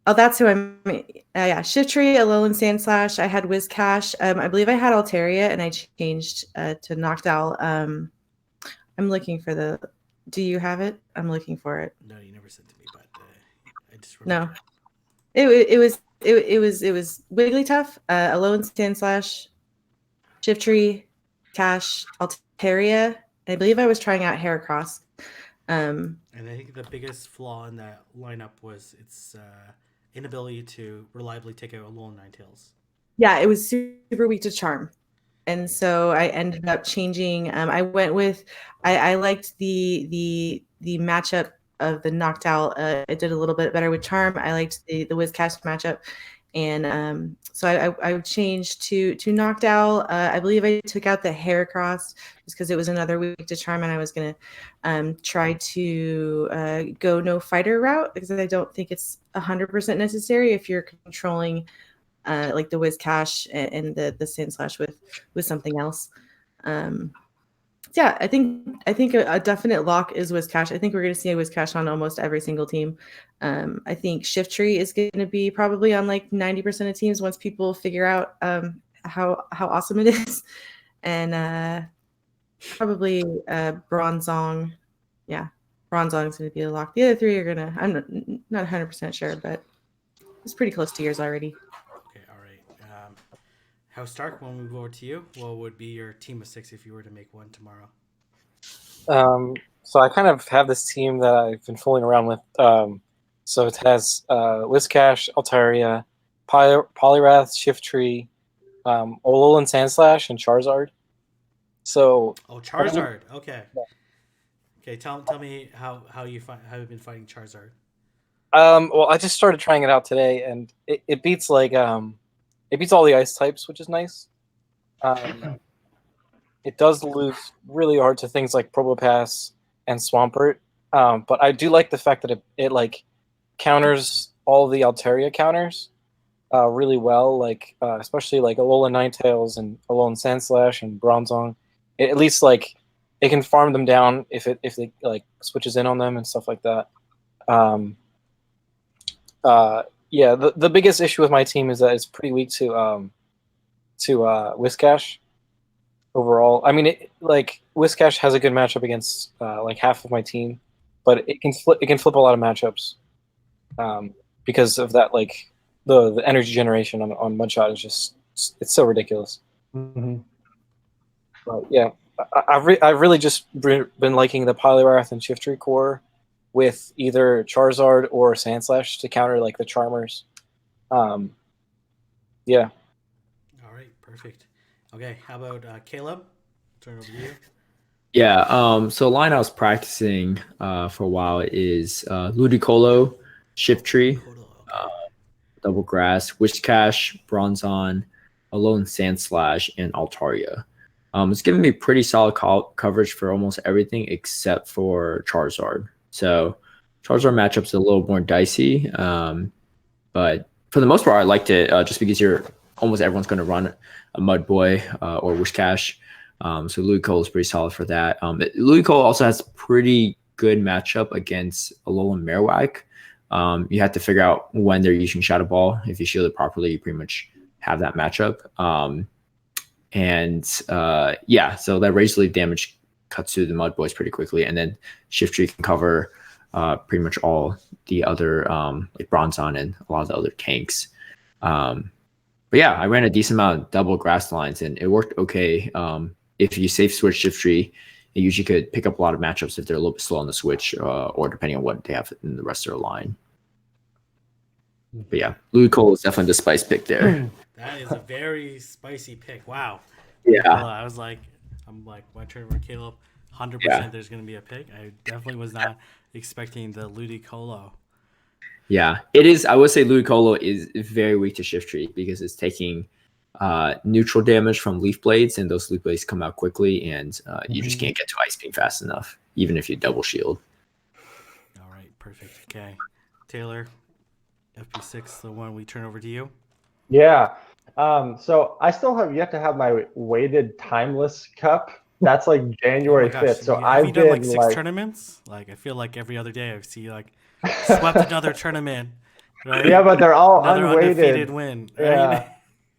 Oh, that's who I mean. Yeah, Shiftry, Alolan Sandslash. I had Whiscash. I believe I had Altaria, and I changed to Noctowl. I'm looking for the. Do you have it? I'm looking for it. No, you never sent to me, but I just remember. No. It was Wigglytuff, Alolan Sandslash, Shiftry, Cash, Altaria. I believe I was trying out Heracross. And I think the biggest flaw in that lineup was its inability to reliably take out Alolan Ninetales. Yeah, it was super weak to Charm. And so I ended up changing. I went with, I liked the matchup of the Noctowl. It did a little bit better with Charm. I liked the Whiscash matchup. And so I changed to Noctowl. I believe I took out the Heracross just because it was another weak to Charm, and I was going to try to go no fighter route because I don't think it's 100% necessary if you're controlling like the Whiscash and the Sandslash with something else. Yeah, I think a definite lock is Whiscash. I think we're going to see a Whiscash on almost every single team. I think Shiftry is going to be probably on like 90% of teams once people figure out how awesome it is, and probably Bronzong. Yeah, Bronzong is going to be a lock. The other three are going to. I'm not 100% sure, but it's pretty close to yours already. Okay, all right. HouseStark, we'll move over to you. What would be your team of 6 if you were to make one tomorrow? So I kind of have this team that I've been fooling around with. So it has Whiscash, Altaria, Poliwrath, Shiftry, Ololan Sandslash, and Charizard. So Charizard. Okay. Okay, tell me how you've been fighting Charizard. Well, I just started trying it out today, and it beats it beats all the ice types, which is nice. It does lose really hard to things like Probopass and Swampert, but I do like the fact that it like counters all the Altaria counters really well, like especially like Alolan Ninetales and Alolan Sandslash and Bronzong. At least like it can farm them down if it like switches in on them and stuff like that. Yeah, the biggest issue with my team is that it's pretty weak to Whiscash overall. I mean, Whiscash has a good matchup against like half of my team, but it can flip a lot of matchups because of that. Like the energy generation on Mudshot is just it's so ridiculous. Mm-hmm. But yeah, I've really just been liking the Poliwrath and Shiftry core with either Charizard or Sandslash to counter like the Charmers. Yeah. All right, perfect. Okay, how about Caleb? Turn over to you. Yeah. So line I was practicing for a while is Ludicolo, Shiftry, Double Grass, Whiscash, Bronzong, Alolan Sandslash, and Altaria. It's giving me pretty solid coverage for almost everything except for Charizard. So Charizard matchup's a little more dicey, but for the most part, I liked it just because almost everyone's going to run a Mudboy or Whiscash. So Ludicolo is pretty solid for that. Ludicolo also has pretty good matchup against Alolan Marowak. You have to figure out when they're using Shadow Ball. If you shield it properly, you pretty much have that matchup. Yeah, so that Razor Leaf damage cuts through the Mudboys pretty quickly, and then Shiftry can cover pretty much all the other like Bronzong and a lot of the other tanks. But yeah, I ran a decent amount of double grass lines, and it worked okay. If you safe switch Shiftry, you usually could pick up a lot of matchups if they're a little bit slow on the switch, or depending on what they have in the rest of their line. But yeah, Ludicolo is definitely the spice pick there. That is a very spicy pick. Wow. Yeah. I'm like, my turn for Caleb. 100% there's going to be a pick. I definitely was not expecting the Ludicolo. Yeah, it is. I would say Ludicolo is very weak to Shiftry because it's taking neutral damage from Leaf Blades, and those Leaf Blades come out quickly, and you just can't get to Ice Beam fast enough, even if you double shield. All right, perfect. Okay. Taylor, FP6, the one we turn over to you. Yeah. So I still have yet to have my weighted timeless cup. That's like January 5th. So have you done like 6 tournaments? Like I feel like every other day I see like swept another tournament. Right? Yeah, but they're all another unweighted. Undefeated win. Right?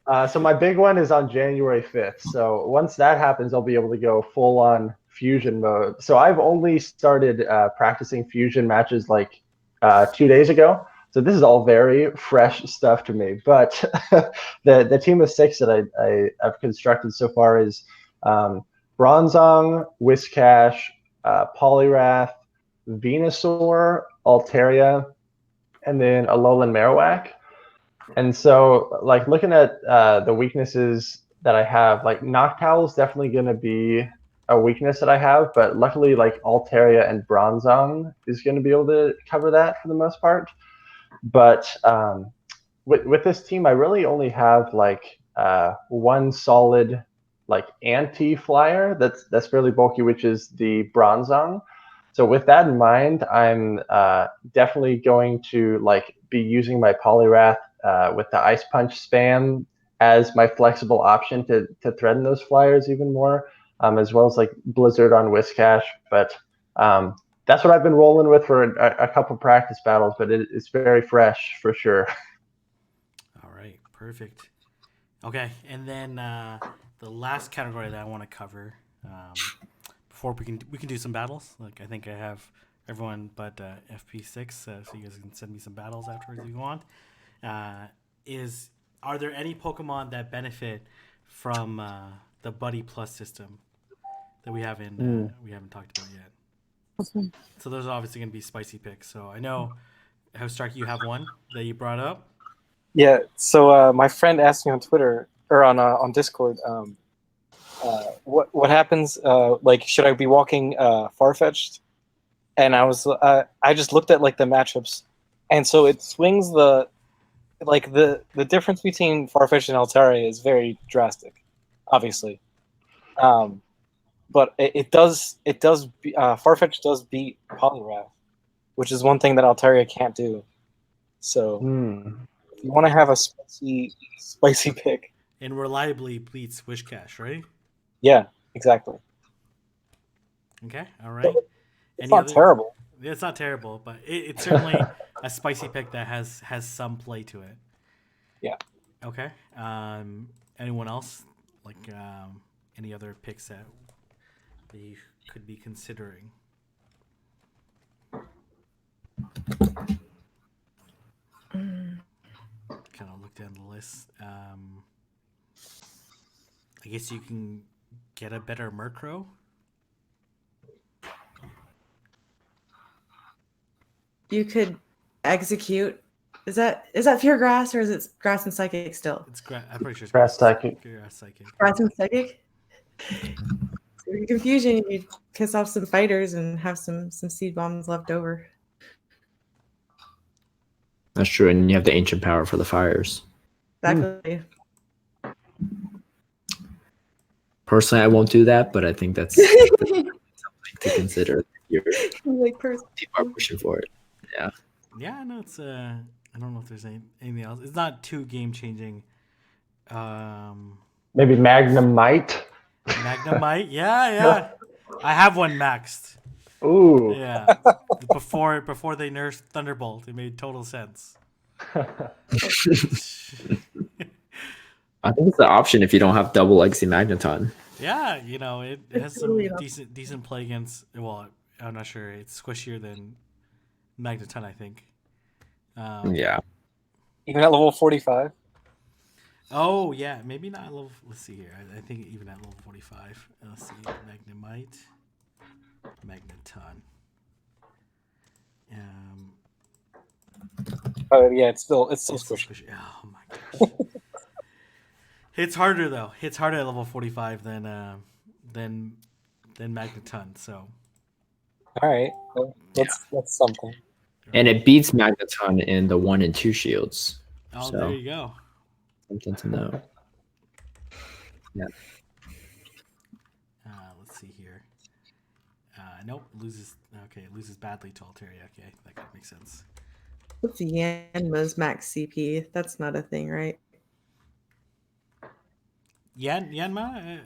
Yeah. So my big one is on January 5th. So once that happens, I'll be able to go full on fusion mode. So I've only started practicing fusion matches like 2 days ago. So this is all very fresh stuff to me. But the team of 6 that I've constructed so far is Bronzong, Whiscash, Poliwrath, Venusaur, Altaria, and then Alolan Marowak. And so, like, looking at the weaknesses that I have, like, Noctowl is definitely going to be a weakness that I have, but luckily, like, Altaria and Bronzong is going to be able to cover that for the most part. But with this team, I really only have, like, one solid, like, anti-flyer that's fairly bulky, which is the Bronzong. So with that in mind, I'm definitely going to, like, be using my Poliwrath with the Ice Punch spam as my flexible option to threaten those flyers even more, as well as like Blizzard on Whiscash. But that's what I've been rolling with for a couple practice battles, but it's very fresh for sure. All right, perfect. Okay, and then the last category that I want to cover before we can do some battles. Like I think I have everyone but FP6, so you guys can send me some battles afterwards if you want. Are there any Pokemon that benefit from the Buddy Plus system that we haven't talked about yet? Okay. So those are obviously going to be spicy picks. So I know HouseStark, you have one that you brought up. Yeah. So my friend asked me on Twitter or on Discord, what happens? Like, should I be walking Farfetch'd? And I just looked at like the matchups, and so it swings the difference between Farfetch'd and Altaria is very drastic, obviously. But Farfetch'd does beat Poliwrath, which is one thing that Altaria can't do. So if you want to have a spicy pick, And reliably beats Wishcash, right? yeah, exactly. Okay, all right. It's not terrible. It's not terrible, but it's certainly a spicy pick that has some play to it. Yeah. Okay. Anyone else? Like any other picks that you could be considering? Kind of look down the list. I guess you can get a better Murkrow. You could execute. Is that Fear Grass or is it Grass and Psychic still? It's I'm pretty sure it's Grass Psychic. Grass Psychic. Grass and Psychic. Confusion. You piss off some fighters and have some seed bombs left over. That's true, and you have the ancient power for the fires. Exactly. Personally, I won't do that, but I think that's something to consider. People are pushing for it. Yeah. Yeah, no, it's I don't know if there's anything else. It's not too game changing. Maybe Magnemite. Magnemite, yeah. I have one maxed. Ooh. Yeah. Before they nerfed Thunderbolt, it made total sense. I think it's the option if you don't have double Legacy Magneton. Yeah, it has some decent play against. Well, I'm not sure. It's squishier than Magneton, I think. Yeah. Even at level 45. Oh yeah, maybe not level. Let's see here. I think even at level 45. Let's see. Magnemite, Magneton. Yeah, it's still squishy. Oh my gosh. It's harder though. It's harder at level 45 than Magneton. So. All right, that's something. And it beats Magneton in the 1 and 2 shields. Oh, so, there you go. Something to know. Yeah. Let's see here. Nope, loses. Okay, it loses badly to Altaria. Okay, that could make sense. What's Yanma's max CP? That's not a thing, right? Yanma?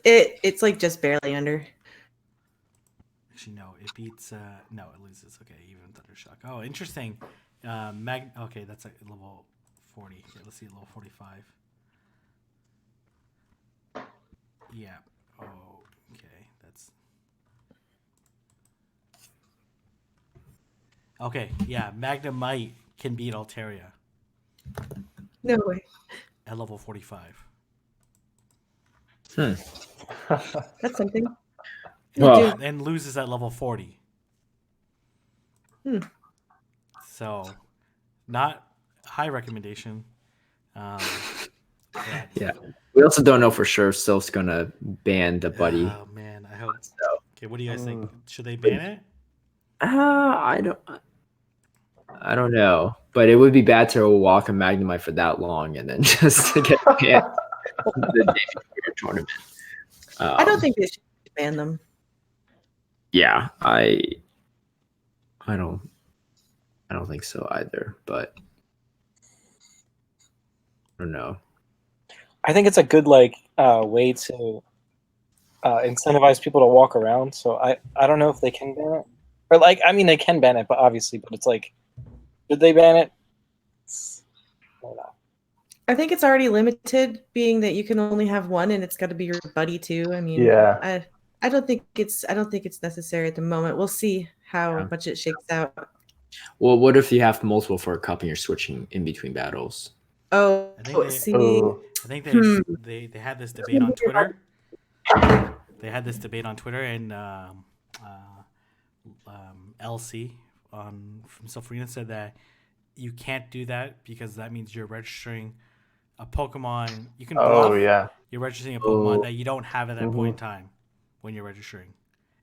It's like just barely under. Actually, no, it beats. No, it loses. Okay, even Thundershock. Oh, interesting. Okay, that's at level 40. Okay, let's see, level 45. Yeah. Oh, okay. That's. Okay, yeah. Magnemite can beat Altaria. No way. At level 45. That's something. Well, and loses at level 40. So, not high recommendation. Yeah. We also don't know for sure if Sylph's gonna ban the buddy. Oh man, I hope so. Okay, what do you guys think? Should they ban it? I don't know, but it would be bad to walk a Magnemite for that long and then just to get banned the day before your tournament. I don't think they should ban them. Yeah, I don't think so either, but I don't know. I think it's a good way to incentivize people to walk around. So I don't know if they can ban it, or they can ban it, but it's like, did they ban it? I think it's already limited, being that you can only have one, and it's got to be your buddy too. I mean, yeah. I don't think it's necessary at the moment. We'll see how much it shakes out. Well, what if you have multiple for a cup and you're switching in between battles? Oh, I think they had this debate on Twitter. They had this debate on Twitter, and LC from Self-Arena said that you can't do that because that means you're registering a Pokemon. You can Oh bluff. yeah. You're registering a Pokemon Oh. that you don't have at that Mhm. point in time when you're registering,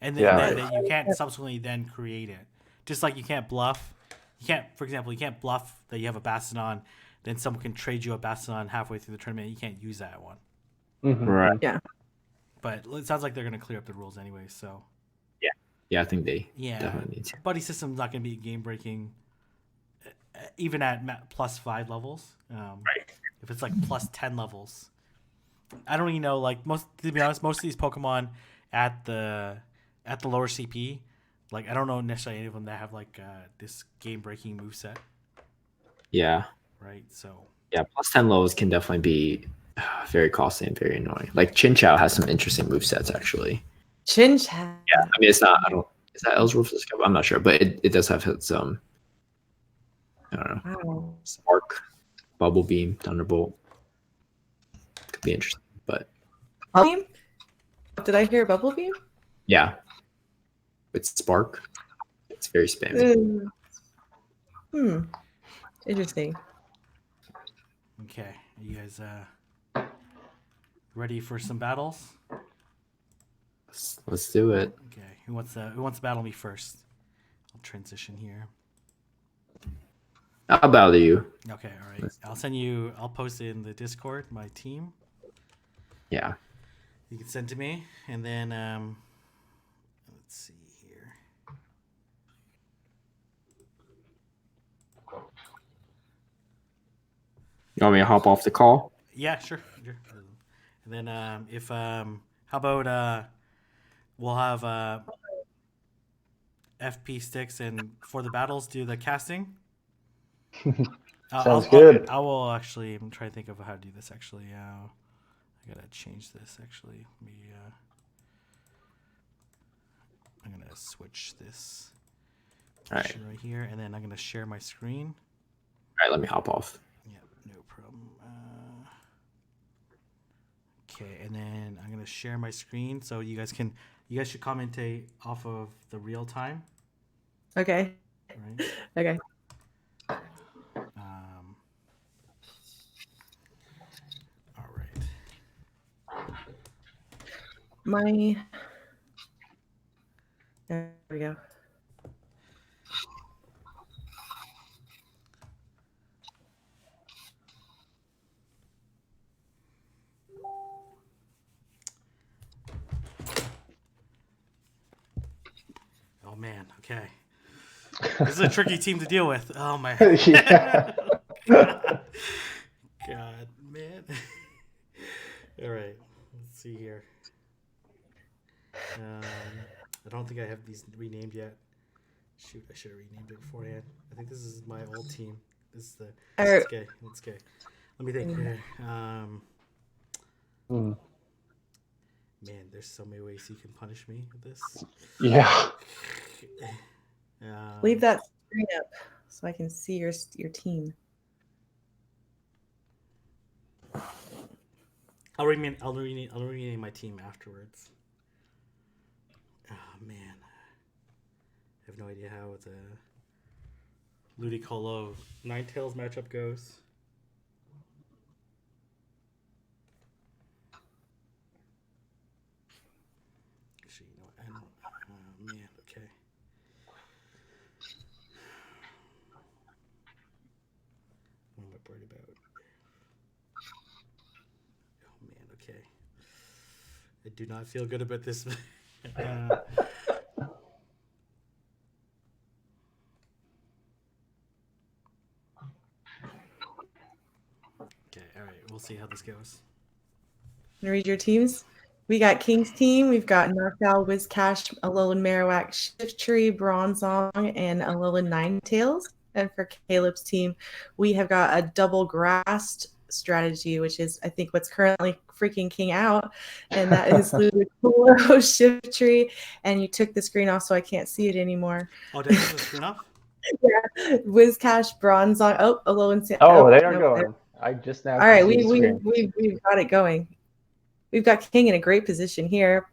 and then, Yeah. then you can't subsequently then create it. Just like you can't bluff. You can't, for example, you can't bluff that you have a Bastiodon. Then someone can trade you a Bastiodon halfway through the tournament. You can't use that one. Mhm. Right. But it sounds like they're going to clear up the rules anyway. So Yeah, I think they yeah, definitely need to. buddy system's not going to be game breaking, even at +5 levels. If it's like +10 levels, I don't even know. Like to be honest, most of these Pokemon at the lower CP, like I don't know necessarily any of them that have like this game breaking moveset, Yeah. right? So Yeah, +10 levels can definitely be very costly and very annoying. Like Chinchou has some interesting movesets actually. Chinchou. Yeah, I mean it's not. I don't. Is that eligible for this cup? I'm not sure, but it does have some. I don't know. Wow. Spark, Bubble Beam, Thunderbolt. Could be interesting, but Bubble Beam? Did I hear Bubble Beam? yeah, with Spark, it's very spammy. Interesting. okay, are you guys ready for some battles? Let's do it. Okay, who wants to battle me first? I'll transition here. I'll bow to you. Okay, all right. I'll post it in the Discord, my team. Yeah. You can send to me, and then let's see here. You want me to hop off the call? Yeah, sure. And then how about we'll have FPSticks and 4TheBattles do the casting. Sounds good. I will actually. I'm trying to think of how to do this. Actually, I gotta change this. Actually, I'm gonna switch this. All right. Right here, and then I'm gonna share my screen. All right, let me hop off. Yeah, no problem. Okay, and then I'm gonna share my screen so you guys should commentate off of the real time. Okay. Right. Okay. All right. There we go. Oh man. Okay. This is a tricky team to deal with. Oh my. Yeah. God, man. All right. Let's see here. I don't think I have these renamed yet. Shoot, I should have renamed it beforehand. I think this is my old team. This is the. Let's go. Let me think here. Man, there's so many ways you can punish me with this. Yeah. Leave that screen up so I can see your team. I'll rename my team afterwards. Oh man, I have no idea how the Ludicolo Ninetales matchup goes. Actually, you know what? I don't. Oh man, okay. What am I worried about? Oh man, okay. I do not feel good about this. Okay, all right. We'll see how this goes. Can I read your teams? We got King's team. We've got Narcal, Wizcash, Alolan Marowak, Shiftry, Bronzong, and Alolan Ninetales. And for Caleb's team, we have got a double grassed strategy, which is, I think, what's currently freaking king out. And that is Ludicolo, Shiftry. And you took the screen off, so I can't see it anymore. Oh, did I take the screen off? Yeah. Wizcash, Bronzong. Oh, Alolan. They are going. I just now. All right, we've got it going. We've got King in a great position here.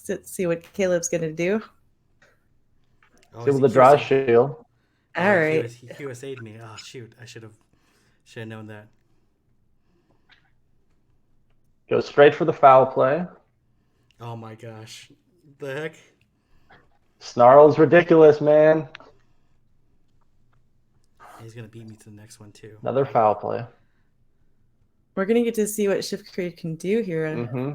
Let's see what Caleb's going to do. Oh, See with the draw shield. All Oh, right. he QSA'd me. Oh shoot, I should have known that. Go straight for the foul play. Oh my gosh, the heck. Snarl's ridiculous, man. He's gonna beat me to the next one too. Another foul play. We're gonna get to see what Shift Creed can do here. Mm-hmm.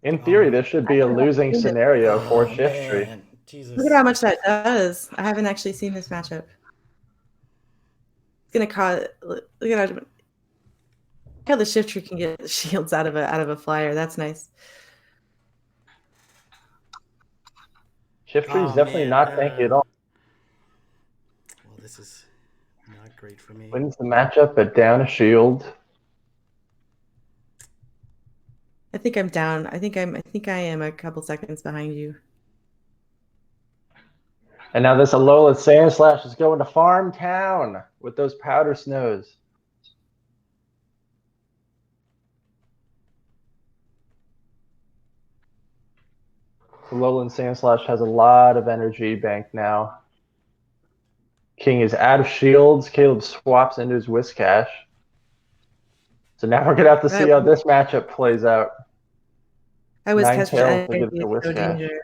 In theory, this should be a losing scenario for Shift Tree. Jesus. Look at how much that does. I haven't actually seen this matchup. It's gonna cause. Look at how the Shift Tree can get shields out of a flyer. That's nice. Shift Tree's definitely not tanky at all. Well, this is not great for me. Wins the matchup, but down a shield. I think I'm down. I think I am a couple seconds behind you. And now this Alola Sand Slash is going to Farm Town with those powder snows. Alolan Sand Slash has a lot of energy banked now. King is out of shields. Caleb swaps into his Whiscash. So now we're going to have to see how this matchup plays out. I was Ninetales energy against the is so Whiscash. danger.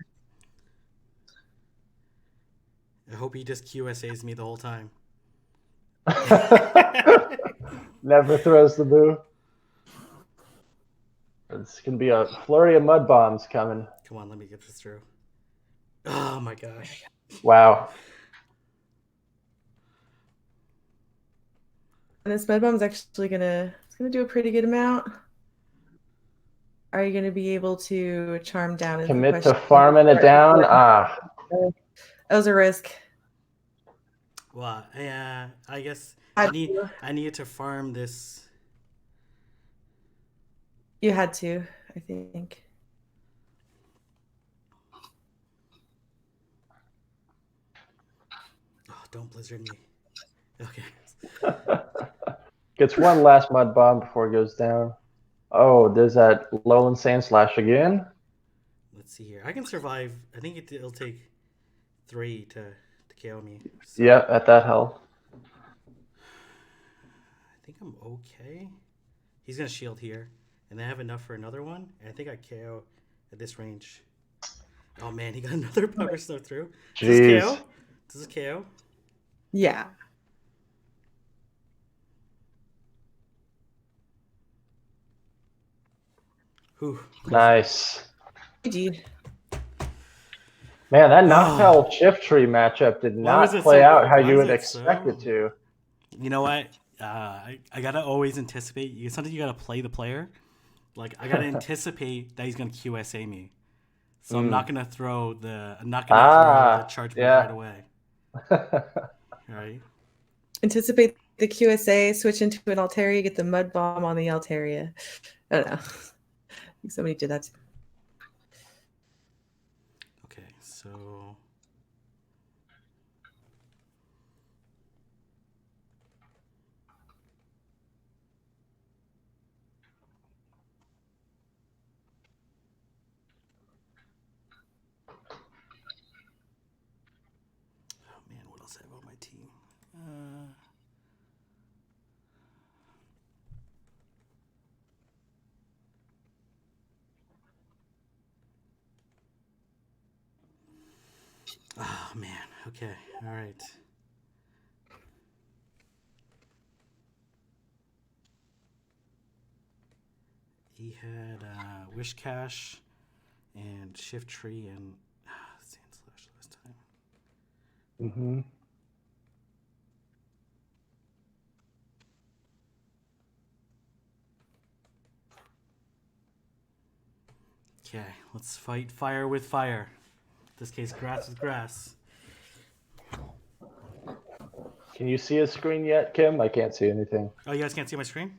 I hope he just QSAs me the whole time. Never throws the boo. It's going to be a flurry of mud bombs coming. Come on, let me get this through. Oh my gosh. Wow. And this mud bomb's actually gonna do a pretty good amount. Are you gonna be able to charm down? Commit to farming it down? That was a risk. Well, yeah, I guess I need to farm this. You had to, I think. Oh, don't blizzard me. Okay. Gets one last mud bomb before it goes down. Oh, there's that Lowland Sand Slash again. Let's see here. I can survive. I think it'll take 3 to KO me. So Yeah, at that health. I think I'm okay. He's gonna shield here, and I have enough for another one. And I think I KO at this range. Oh man, he got another powder snow through. Does this KO? Does this KO? Yeah. Whew. Nice. GG. Man, that Noctowl Shift Tree matchup did not play out how you would expect it to. You know what? I gotta always anticipate. Sometimes you gotta play the player. Like I gotta anticipate that he's gonna QSA me, so I'm not gonna throw the charge move right away. Right. Anticipate the QSA, switch into an Altaria, get the mud bomb on the Altaria. I don't know. I think somebody did that too. Okay, so oh man, what else I have on my team? Oh man. Okay. All right. He had Wishcash and Shift Tree and Sand Slash last time. Mm-hmm. Okay, let's fight fire with fire. In this case, grass with grass. Can you see his screen yet, Kim? I can't see anything. Oh, you guys can't see my screen?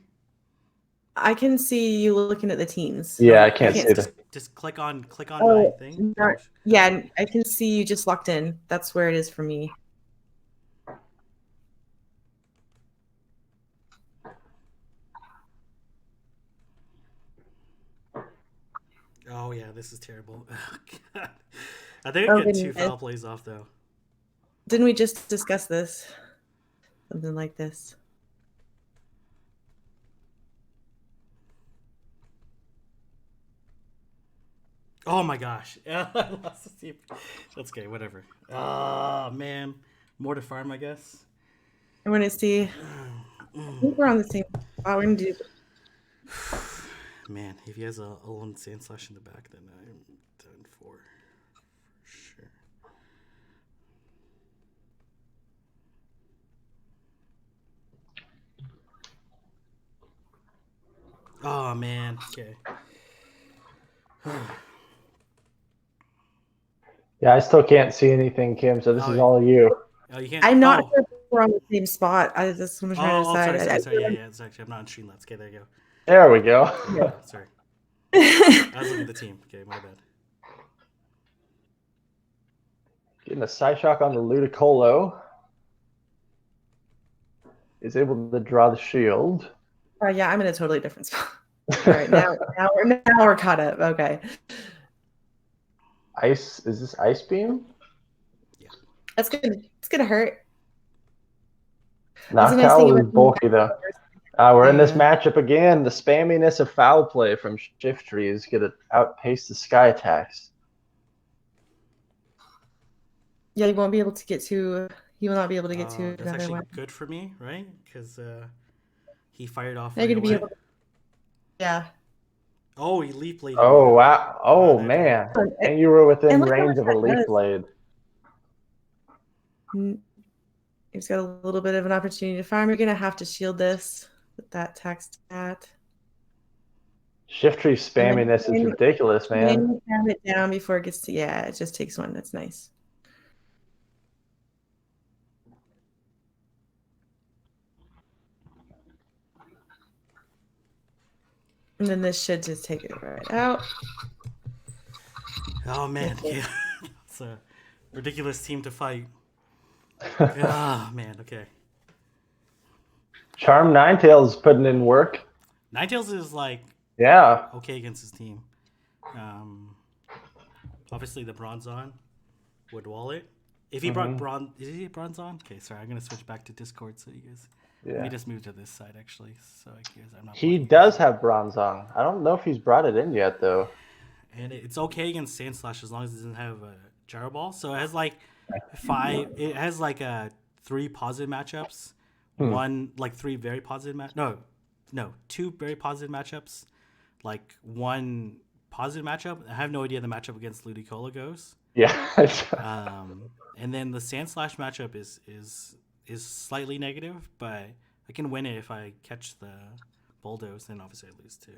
I can see you looking at the teams. Yeah, I can't see it. Just click on my thing. Yeah, I can see you just locked in. That's where it is for me. Oh yeah, this is terrible. Oh, God. I think I get 2 foul plays off though. Didn't we just discuss this? Something like this. Oh my gosh. I lost the team. That's okay, whatever. Oh man. More to farm, I guess. I want to see. I think we're on the same spot. We're gonna do. Man, if he has a lone sand slash in the back, then I'm done for sure. Oh man. Okay. Yeah, I still can't see anything, Kim. So this is all you. Oh, you can't. I'm not sure if we're on the same spot. That's what I'm trying to decide. Sorry. Yeah. It's actually, I'm not on Streamlabs. Okay, there you go. There we go. Yeah, sorry. I was looking at the team. Okay, my bad. Getting a Psyshock on the Ludicolo. Is able to draw the shield. Yeah, I'm in a totally different spot. All right, now we're caught up. Okay. Ice, is this Ice Beam? Yeah. That's good. It's gonna hurt. Noctowl is bulky though. We're in this matchup again. The spamminess of foul play from Shiftry is gonna outpace the sky attacks. Yeah, you won't be able to get to. You will not be able to get to. That's actually good for me, right? Because he fired off. You're gonna be able to, yeah. Oh, he leaf blade. Oh wow! Oh man! And you were within range of a leaf blade. He's got a little bit of an opportunity to farm. You're gonna have to shield this with that tax stat. Shiftry spamminess is ridiculous, man. And you calm it down before it gets to it just takes one. That's nice. And then this should just take it right out. Oh man, yeah. It's a ridiculous team to fight. Oh man, okay. Charm Ninetales putting in work. Ninetales is like okay against his team. Obviously the Bronzon would wall it. If he brought bronze, is he Bronzon? Okay, sorry, I'm gonna switch back to Discord so you guys. Let me just move to this side actually, so I guess I'm not. He does have Bronzong. I don't know if he's brought it in yet though. And it's okay against Sand Slash as long as it doesn't have a Gyro Ball. So it has like 5. It has like 3 positive matchups. One like 3 very positive No, 2 very positive matchups. Like 1 positive matchup. I have no idea the matchup against Ludicolo goes. Yeah. And then the Sand Slash matchup is slightly negative, but I can win it if I catch the Bulldoze, then obviously I lose too.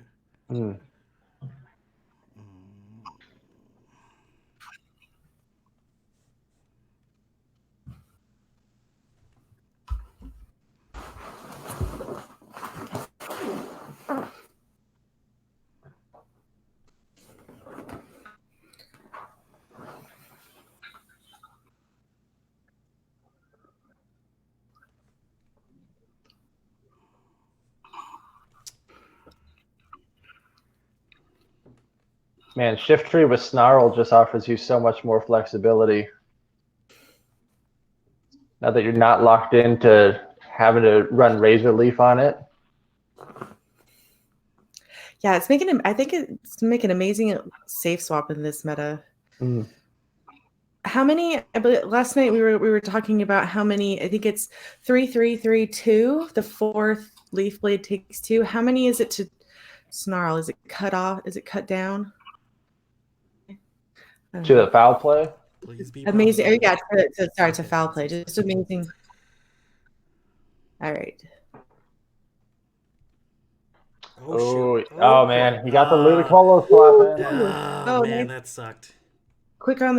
Man, Shiftry with Snarl just offers you so much more flexibility. Now that you're not locked into having to run Razor Leaf on it. Yeah, I think it's making an amazing safe swap in this meta. How many? Last night we were talking about how many. I think it's 3-3-3-2. The 4th Leaf Blade takes 2. How many is it to Snarl? Is it cut off? Is it cut down? To the foul play? Amazing. Oh, yeah, sorry, to foul play. Just amazing. All right. Oh man, he got the Ludicolo swap in. Oh man, that sucked. Pretty quick on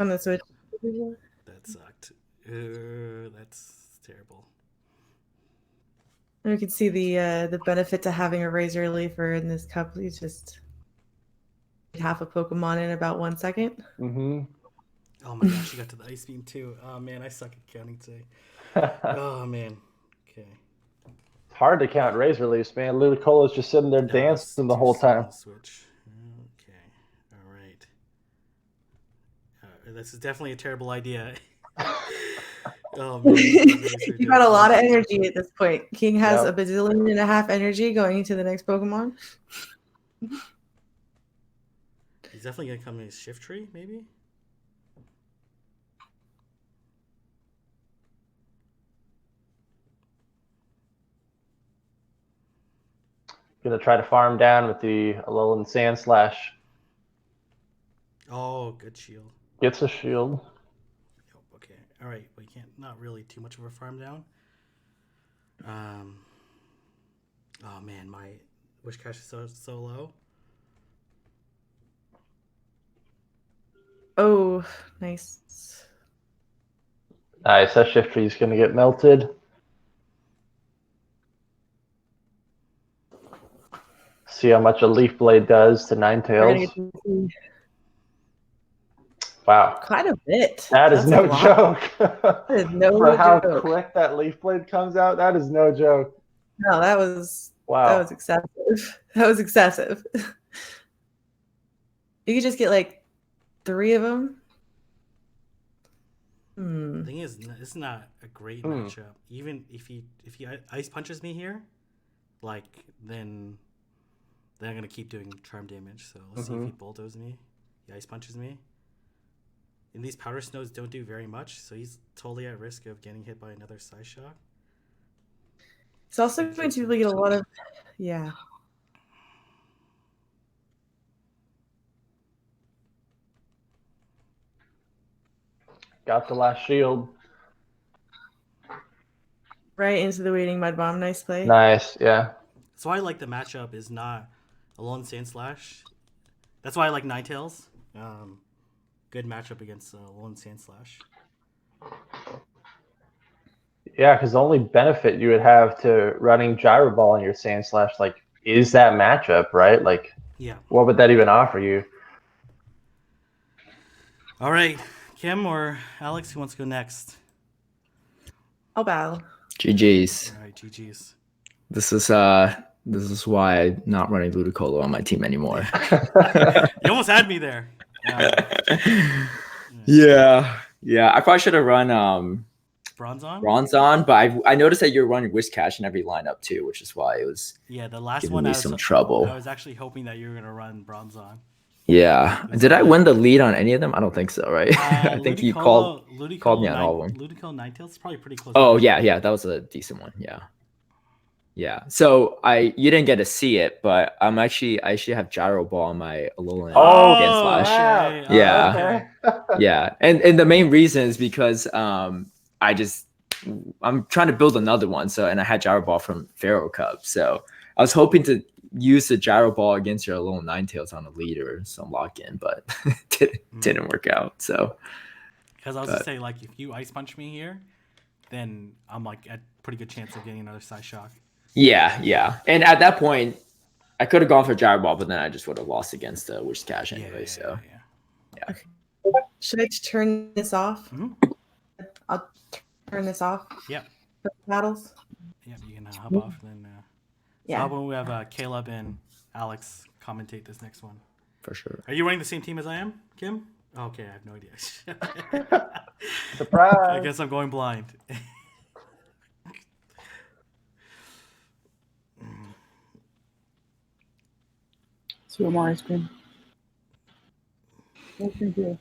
the switch. That sucked. That's terrible. And you can see the benefit to having a Razor Leafer in this cup. He's just half a Pokemon in about 1 second. Oh my gosh, you got to the Ice Beam too. Oh man, I suck at counting today. Oh man. Okay. It's hard to count Razor Leafs, man. Ludicolo's just sitting there dancing the whole time. Switch. Okay. All right. This is definitely a terrible idea. Oh man, You got a lot of energy at this point. King has Yep. a bazillion and a half energy going into the next Pokemon. He's definitely gonna come in his shift tree, maybe. Gonna try to farm down with the Alolan Sand Slash. Oh, good shield. Gets a shield. Yep, okay. All right. We can't. Not really too much of a farm down. Oh man, my wish cash is so low. Oh, nice. Nice. That shift tree is gonna get melted. See how much a Leaf Blade does to We're gonna get Ninetales. to see Wow. quite a bit. That is That's no a lot. joke. That is no For how joke. quick that Leaf Blade comes out, that is no joke. No, that was Wow. excessive. That was excessive. You could just get like 3 of them. The thing is, it's not a great matchup. Even if he ice punches me here, like then I'm gonna keep doing charm damage. So let's see if he bulldozes me. He ice punches me. And these powder snows don't do very much, so he's totally at risk of getting hit by another Psy Shock. It's also going to get a lot of Got the last shield. right into the waiting mud bomb. Nice play. Nice, yeah. That's why I like the matchup is not Alolan Sand Slash. That's why I like Ninetales. Good matchup against Alolan Sand Slash. Yeah, because the only benefit you would have to running Gyro Ball in your Sand Slash, like, is that matchup, right? Like, yeah. What would that even offer you? All right, Kim or Alex, who wants to go next? I'll battle. GG's. All right, GG's. This is why I'm not running Ludicolo on my team anymore. You almost had me there. Yeah. I probably should have run Bronzon, but I noticed that you're running Whiscash in every lineup too, which is why it was the last giving one me some trouble. I was actually hoping that you were gonna run Bronzon. Yeah. Did I win the lead on any of them? I don't think so, right? I think you called me on all of them. Ludicolo Ninetales is probably pretty close. Oh yeah, that was a decent one. Yeah. So you didn't get to see it, but I actually have Gyro Ball on my Alolan Sand Slash. Wow. Yeah. Okay. Yeah. And the main reason is because I'm trying to build another one. And I had Gyro Ball from Pharaoh Cup. So I was hoping to use the Gyro Ball against your Alolan Ninetales on a leader, some lock-in, but didn't work out. So because I was gonna say, like, if you ice punch me here, then I'm like at pretty good chance of getting another Psy Shock. Yeah. And at that point, I could have gone for Gyro Ball, but then I just would have lost against the Whiscash anyway. Yeah. Okay. Should I turn this off? Mm-hmm. I'll turn this off. Yeah. For the battles. Yeah, you can hop off then. Yeah. How about we have Caleb and Alex commentate this next one? For sure. Are you running the same team as I am, Kim? Okay, I have no idea. Surprise! I guess I'm going blind. See what Mari's been. Thank you. Here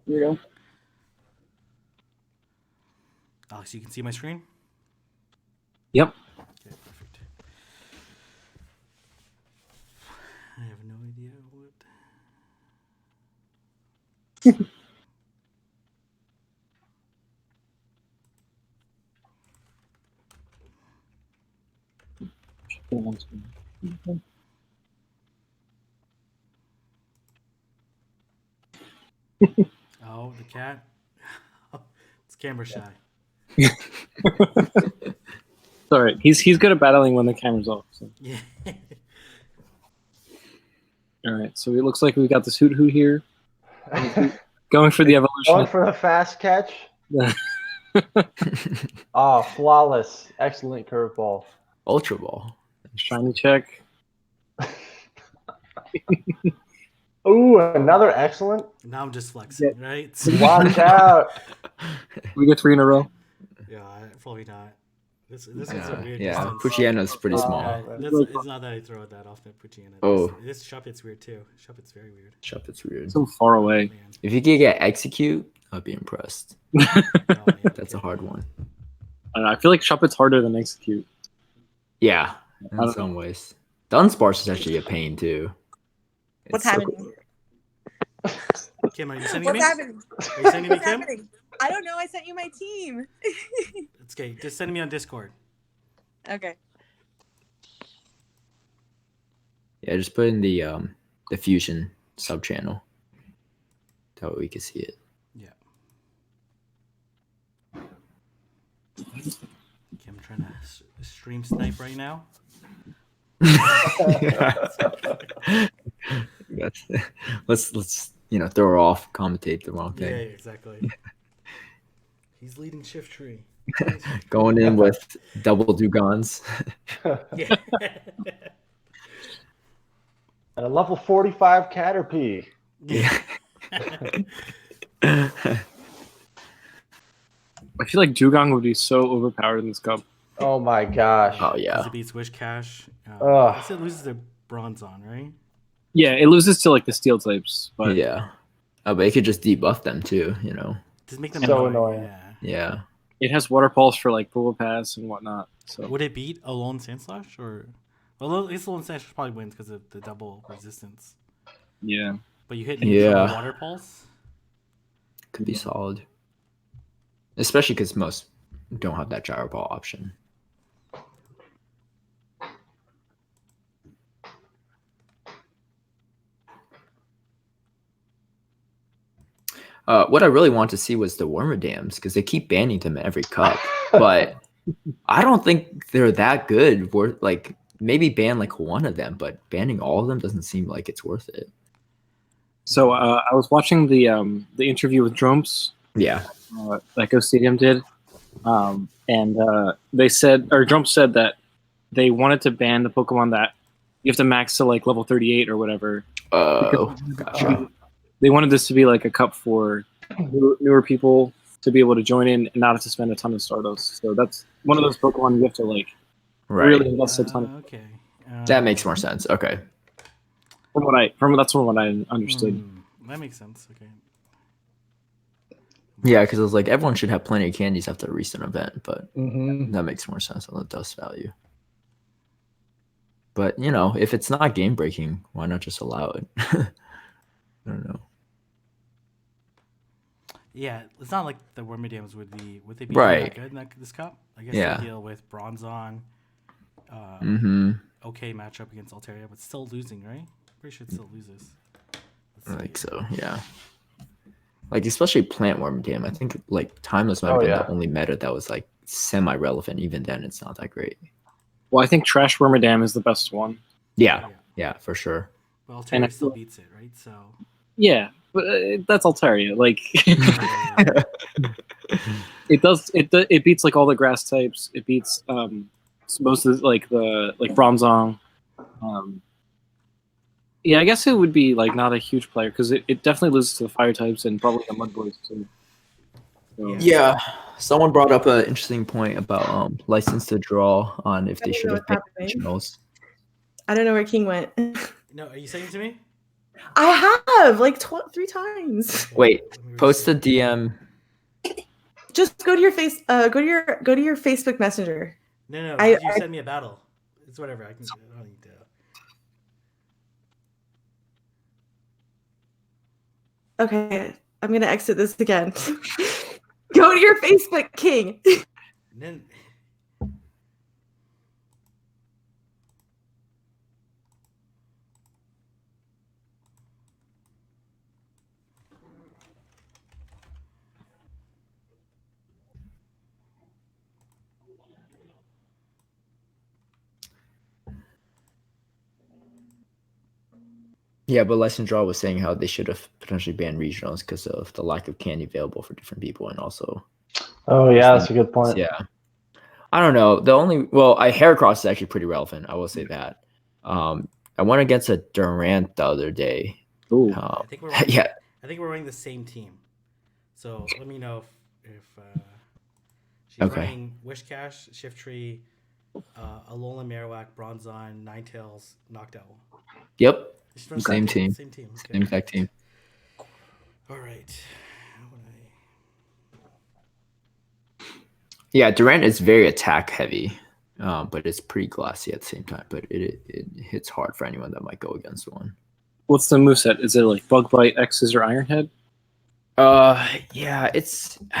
you go. Alex, you can see my screen? Yep. Okay, perfect. I have no idea what... Oh, the cat. It's camera shy. All right. He's good at battling when the camera's off. So. Yeah. All right. So it looks like we got this Hoot here. Going for the evolution. Going for the fast catch. Flawless. Excellent curveball. Ultra Ball. Shiny check. Ooh, another excellent. Now I'm just flexing, right? Watch out. We get 3 in a row. Yeah, probably not. This is a weird Yeah, distance. Puchiana's pretty small. It's not that I throw it that often at Puchiana. Oh. This Shuppet's weird too. Shuppet's very weird. Shuppet's weird. So far away. Man. If you could get execute, I'd be impressed. Oh, man. That's a hard one. I don't know, I feel like Shuppet's harder than execute. Yeah, I in don't some ways. Dunsparce is actually a pain too. What's It's so happening? Kim, are you sending What's me? happening? Are you sending me, What's Kim? happening? I don't know. I sent you my team. It's okay. Just send me on Discord. Okay. Yeah, just put in the fusion sub channel. That way we can see it. Yeah. Okay, I'm trying to stream snipe right now. let's throw her off, commentate the wrong Yeah, thing. exactly. He's leading shift tree. Going in with double Dugons. Yeah. And a level 45 Caterpie. Yeah. I feel like Dugong would be so overpowered in this cup. Oh my gosh. Oh Because yeah. it beats Wish Cash. Ugh. I guess it loses their bronze on, right? Yeah, it loses to like the steel types, but Yeah. Oh, but it could just debuff them too, Just make them So annoying. annoying. Yeah. Yeah. it has water pulse for like Bulba Pass and whatnot. So Would it beat Alone Sandslash or? Well, I guess Alone Sandslash probably wins because of the double resistance. yeah, But you hit Yeah. Water Pulse. Could be solid. Especially because most don't have that gyro ball option. What I really want to see was the Wormadams because they keep banning them every cup, but I don't think they're that good. Worth like maybe ban like one of them, but banning all of them doesn't seem like it's worth it. so I was watching the interview with Drumps Yeah, that Go Stadium did, and they said, or Drumps said that they wanted to ban the Pokemon that you have to max to like level 38 or whatever. gotcha. They wanted this to be like a cup for newer people to be able to join in and not have to spend a ton of Stardust. So that's one of those Pokemon you have to like Right, really invest a ton of. Okay. that makes more sense. Okay, That's from what I understood. That makes sense. Okay. yeah, because it was like everyone should have plenty of candies after a recent event, but Mm-hmm. that makes more sense on the dust value. But if it's not game breaking, why not just allow it? I don't know. Yeah, it's not like the Wormadams would they be Right. that good in this cup? I guess Yeah. they deal with Bronzon. Mm-hmm. Okay matchup against Altaria, but still losing, right? Pretty sure it still loses. Let's I see. think so. Yeah. Like especially Plant Wormadam. I think like Timeless might have Oh, been yeah. the only meta that was like semi-relevant. Even then, it's not that great. Well, I think Trash Wormadam is the best one. Yeah. Yeah, for sure. Well, And Altaria I still feel- beats it, right? So Yeah, but that's Altaria. Like it does. It beats like all the grass types. It beats most of like Bronzong. Yeah, I guess it would be like not a huge player because it definitely loses to the fire types and probably the mud boys too. So, Yeah. Someone brought up an interesting point about license to draw on if they I don't should know have what's been happening. regionals. I don't know where King went. no, are you saying it to me? I have like 3 times. Wait, Let me post see. the DM. Just go to your go to your Facebook Messenger. No, I- you send me a battle. It's whatever. I don't need to. Okay, I'm gonna exit this again. Go to your Facebook, King. And then Yeah, but License Draw was saying how they should have potentially banned regionals because of the lack of candy available for different people, and also Oh yeah, that's a good point. yeah. I don't know. Heracross is actually pretty relevant. I will say that. I went against a Durant the other day. Ooh. I think we're running, yeah. I think we're running the same team. So let me know if she's Okay. running Wishcash, Shift Tree, Alolan Marowak, Bronzong, Ninetales, Noctowl. Yep. She's running Same team. Same team. Okay. Same exact team. All right. Yeah, Durant is very attack heavy, but it's pretty glassy at the same time. But it hits hard for anyone that might go against one. What's the moveset? Is it like Bug Bite, X's, or Iron Head? Yeah, I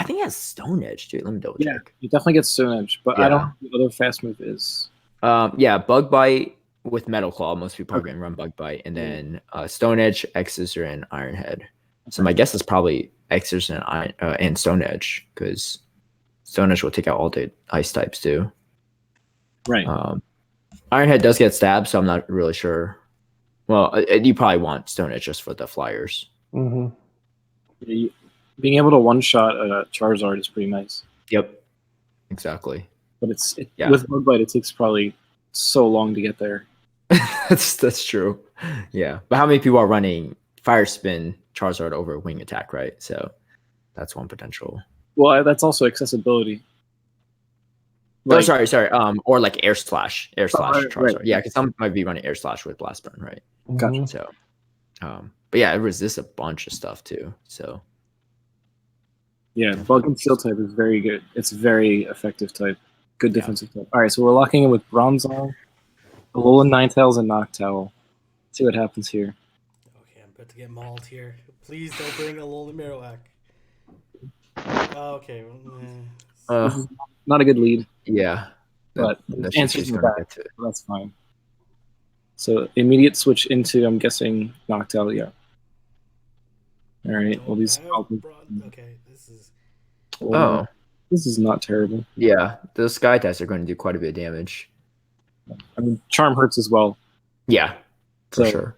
think it has Stone Edge, dude. Let me double check. You definitely get Stone Edge, but I don't know what the other fast move is. Yeah, Bug Bite with Metal Claw. Most people are going to run Bug Bite, and then Stone Edge, X's, and Iron Head. So my guess is probably X's and Stone Edge, because Stone Edge will take out all the ice types too. Right. Iron Head does get stabbed, so I'm not really sure. Well, you probably want Stone Edge just for the flyers. Mm-hmm. Being able to one-shot a Charizard is pretty nice. Yep. Exactly. But with Bug Bite, it takes probably so long to get there. That's true. Yeah. But how many people are running Fire Spin Charizard over Wing Attack, right? So that's one potential. Well, that's also accessibility. Sorry. Or like Air Slash Charizard. Right. Yeah, because some might be running Air Slash with Blast Burn, right? Gotcha. So, but yeah, it resists a bunch of stuff too. So, yeah, Bug and Steel type is very good. It's a very effective type. Good defensive type. All right, so we're locking in with Bronzong, Alolan Ninetales, and Noctowl. See what happens here. Okay, I'm about to get mauled here. Please don't bring Alolan Marowak. Okay. This is not a good lead. Yeah. But answers in the back. So that's fine. So immediate switch into, I'm guessing, Noctowl, yeah. All right. Well, these. Okay, this is. Oh. This is not terrible. Yeah, those Sky Types are going to do quite a bit of damage. I mean, Charm hurts as well. Yeah, for sure.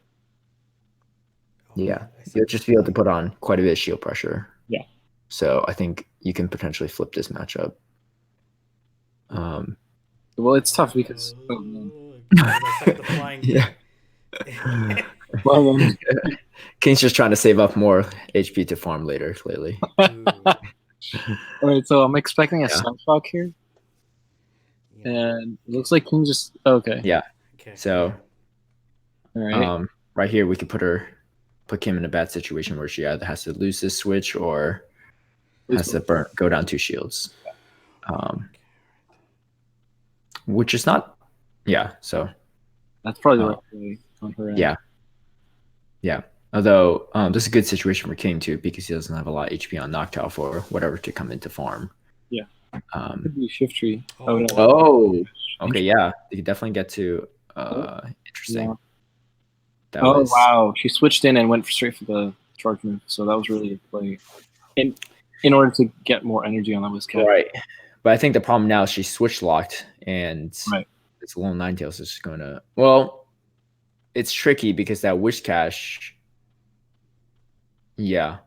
Yeah, you'll just be able to put on quite a bit of shield pressure. Yeah. So I think you can potentially flip this matchup. Well, it's tough because. Yeah. Well, King's just trying to save up more HP to farm later, clearly. All right, so I'm expecting a Sunshock here. And it looks like King just... Okay. Yeah. Okay. So, all right. Right here, we could put Kim in a bad situation where she either has to lose this switch or has to go down 2 shields. Which is not... Yeah, so... That's probably the right way on her end. Yeah. Yeah. Although, this is a good situation for King, too, because he doesn't have a lot of HP on Noctowl for whatever to come into farm. Yeah. Could be Shift Tree. Oh, okay, yeah. You could definitely get to... interesting. Yeah. Wow. She switched in and went straight for the charge move, so that was really a play. In order to get more energy on that Whiscash. Right. But I think the problem now is she's switch locked, and it's Alolan Ninetales is just going to... Well, it's tricky because that Wishcash... Yeah.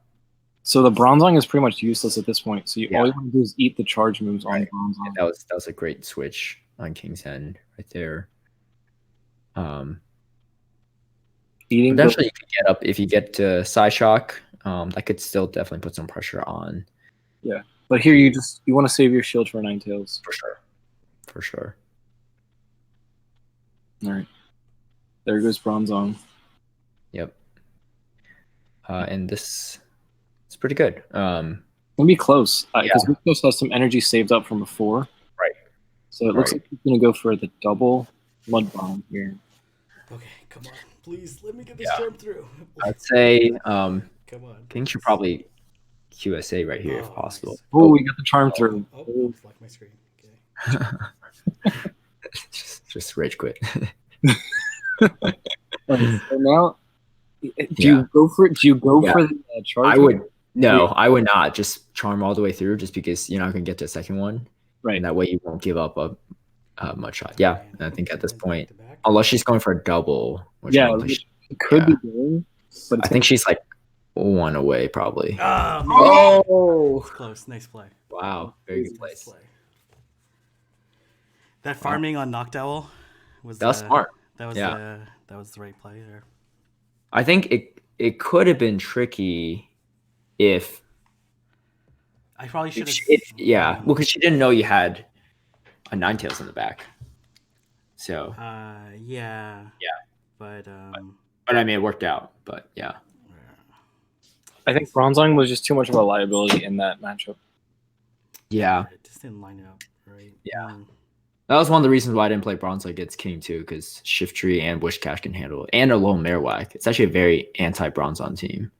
So the Bronzong is pretty much useless at this point. So all you want to do is eat the charge moves on the Bronzong. Yeah, that was a great switch on King's End right there. Eventually, you could get up if you get to Psyshock. That could still definitely put some pressure on. Yeah, but here you want to save your shield for Ninetales. For sure. All right. There goes Bronzong. Yep. And this is pretty good. It'll be close because Whiscash has some energy saved up from before. Right. So it looks like he's going to go for the double Mud Bomb here. Okay, come on. Please, let me get this jump through. I'd say come on. King should probably QSA right here if possible. Nice. Oh, we got the charm through. Lock my screen. Okay. just rage quit. So now, do you go for it? Do you go for the charge? I would. No, I would not. Just charm all the way through, just because you're not going to get to a second one. Right. And that way you won't give up a mud shot. Yeah. And I think at this point, unless she's going for a double. Which it could be doing. But I think she's like 1 away, probably. Oh, close. Nice play. Wow. Very good place. That farming on Noctowl was smart. That that was the right play there. I think it could have been tricky if I probably should have. Yeah, well, because she didn't know you had a Ninetales in the back. So yeah. But I mean, it worked out. But yeah, I think Bronzong was just too much of a liability in that matchup. Yeah, it just didn't line up right. Yeah. That was one of the reasons why I didn't play Bronze against King too, because Shift Tree and Wishcash can handle it, and a low Marowak. It's actually a very anti-Bronzon team.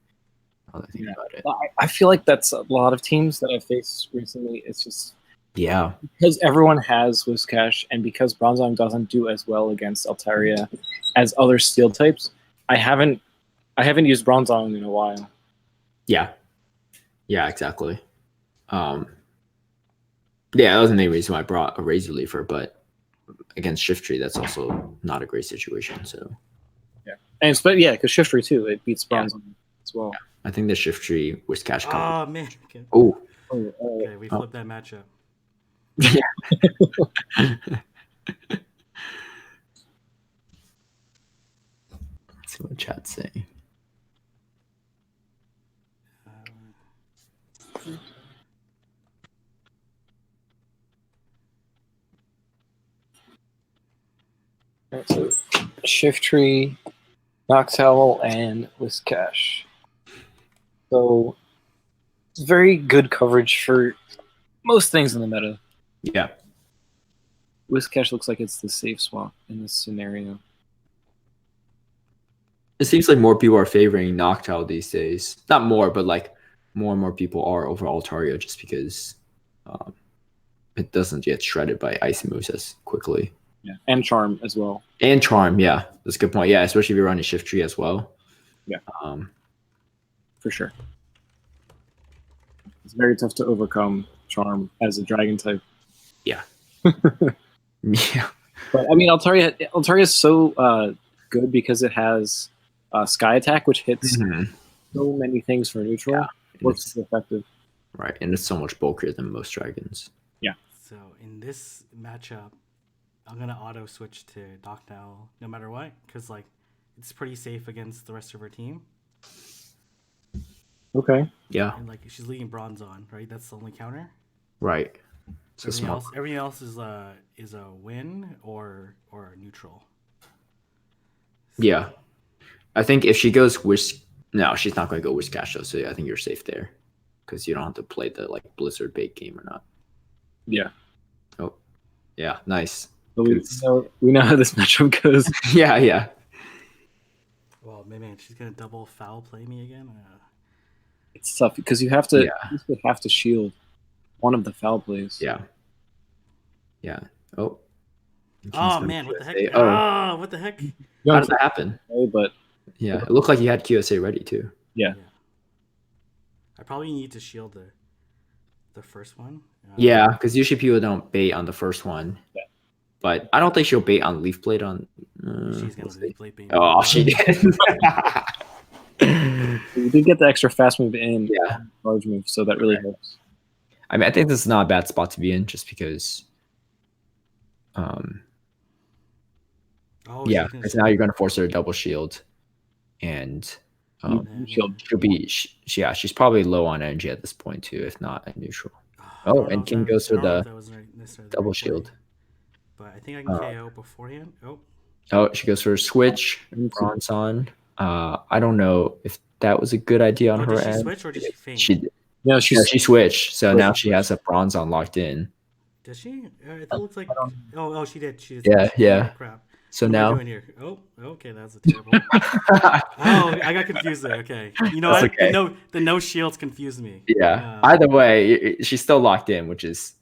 Now that I think about it. I feel like that's a lot of teams that I've faced recently. It's just Yeah, because everyone has Whiscash, and because Bronzong doesn't do as well against Altaria as other steel types, I haven't used Bronzong in a while. yeah, exactly. Yeah, that was the main reason why I brought a Razor Leafer, but against Shift Tree, that's also not a great situation. So Yeah, and because Shift Tree too, it beats Bronzong as well. I think the Shift Tree Wishcash. Oh man. Okay. Oh, Okay, we flipped that matchup. yeah. Let's see what chat's saying. Right, so Shift Tree, Noctowl, and Whiscash. So it's very good coverage for most things in the meta. Yeah, Whiscash looks like it's the safe swap in this scenario. it seems like more people are favoring Noctowl these days. Not more, but like more and more people are over Altaria just because it doesn't get shredded by ice moves as quickly. Yeah, and Charm as well. And Charm, yeah, that's a good point. Yeah, especially if you're running Shift Tree as well. Yeah, for sure. It's very tough to overcome Charm as a Dragon type. Yeah. Yeah. But I mean, Altaria is so good because it has Sky Attack, which hits so many things for neutral. Yeah. Works super effective. Right, and it's so much bulkier than most dragons. Yeah. So in this matchup, I'm gonna auto switch to Noctowl no matter what, because like it's pretty safe against the rest of her team. Okay. Yeah. And like she's leading Bronzon, right? That's the only counter. Right. So Everything else is a win or a neutral. So, yeah. I think if she goes no, she's not going to go Whiscash though. So yeah, I think you're safe there because you don't have to play the like Blizzard bait game or not. Yeah. Oh, yeah, nice. But we know how this matchup goes. Yeah. Well, man, she's gonna double foul play me again. It's tough because you have to shield one of the foul plays. Yeah. Oh. Oh man, what the heck? What the heck? How did that happen? But yeah, it looked like you had QSA ready too. Yeah. I probably need to shield the first one. Yeah, because usually people don't bait on the first one. Yeah. But I don't think she'll bait on Leaf Blade on. She's gonna Leaf Blade bait. Oh, she did. You did get the extra fast move in, large move, so that really helps. I mean, I think this is not a bad spot to be in, just because. Because now you're going to force her to double shield, and she's probably low on energy at this point too, if not at neutral. And King goes for the double shield. But I think I can KO beforehand. She goes for a switch. Bronzon. I don't know if that was a good idea on her end. Did she switch or did she feint? She switched. So now she has a Bronzon locked in. Does she? It looks like. She did. She did. Yeah. Oh, crap. So what now. Am I doing here? Okay, that's a terrible. I got confused there. Okay, you know what? Okay. The no shields confused me. Yeah. Either way, she's still locked in, which is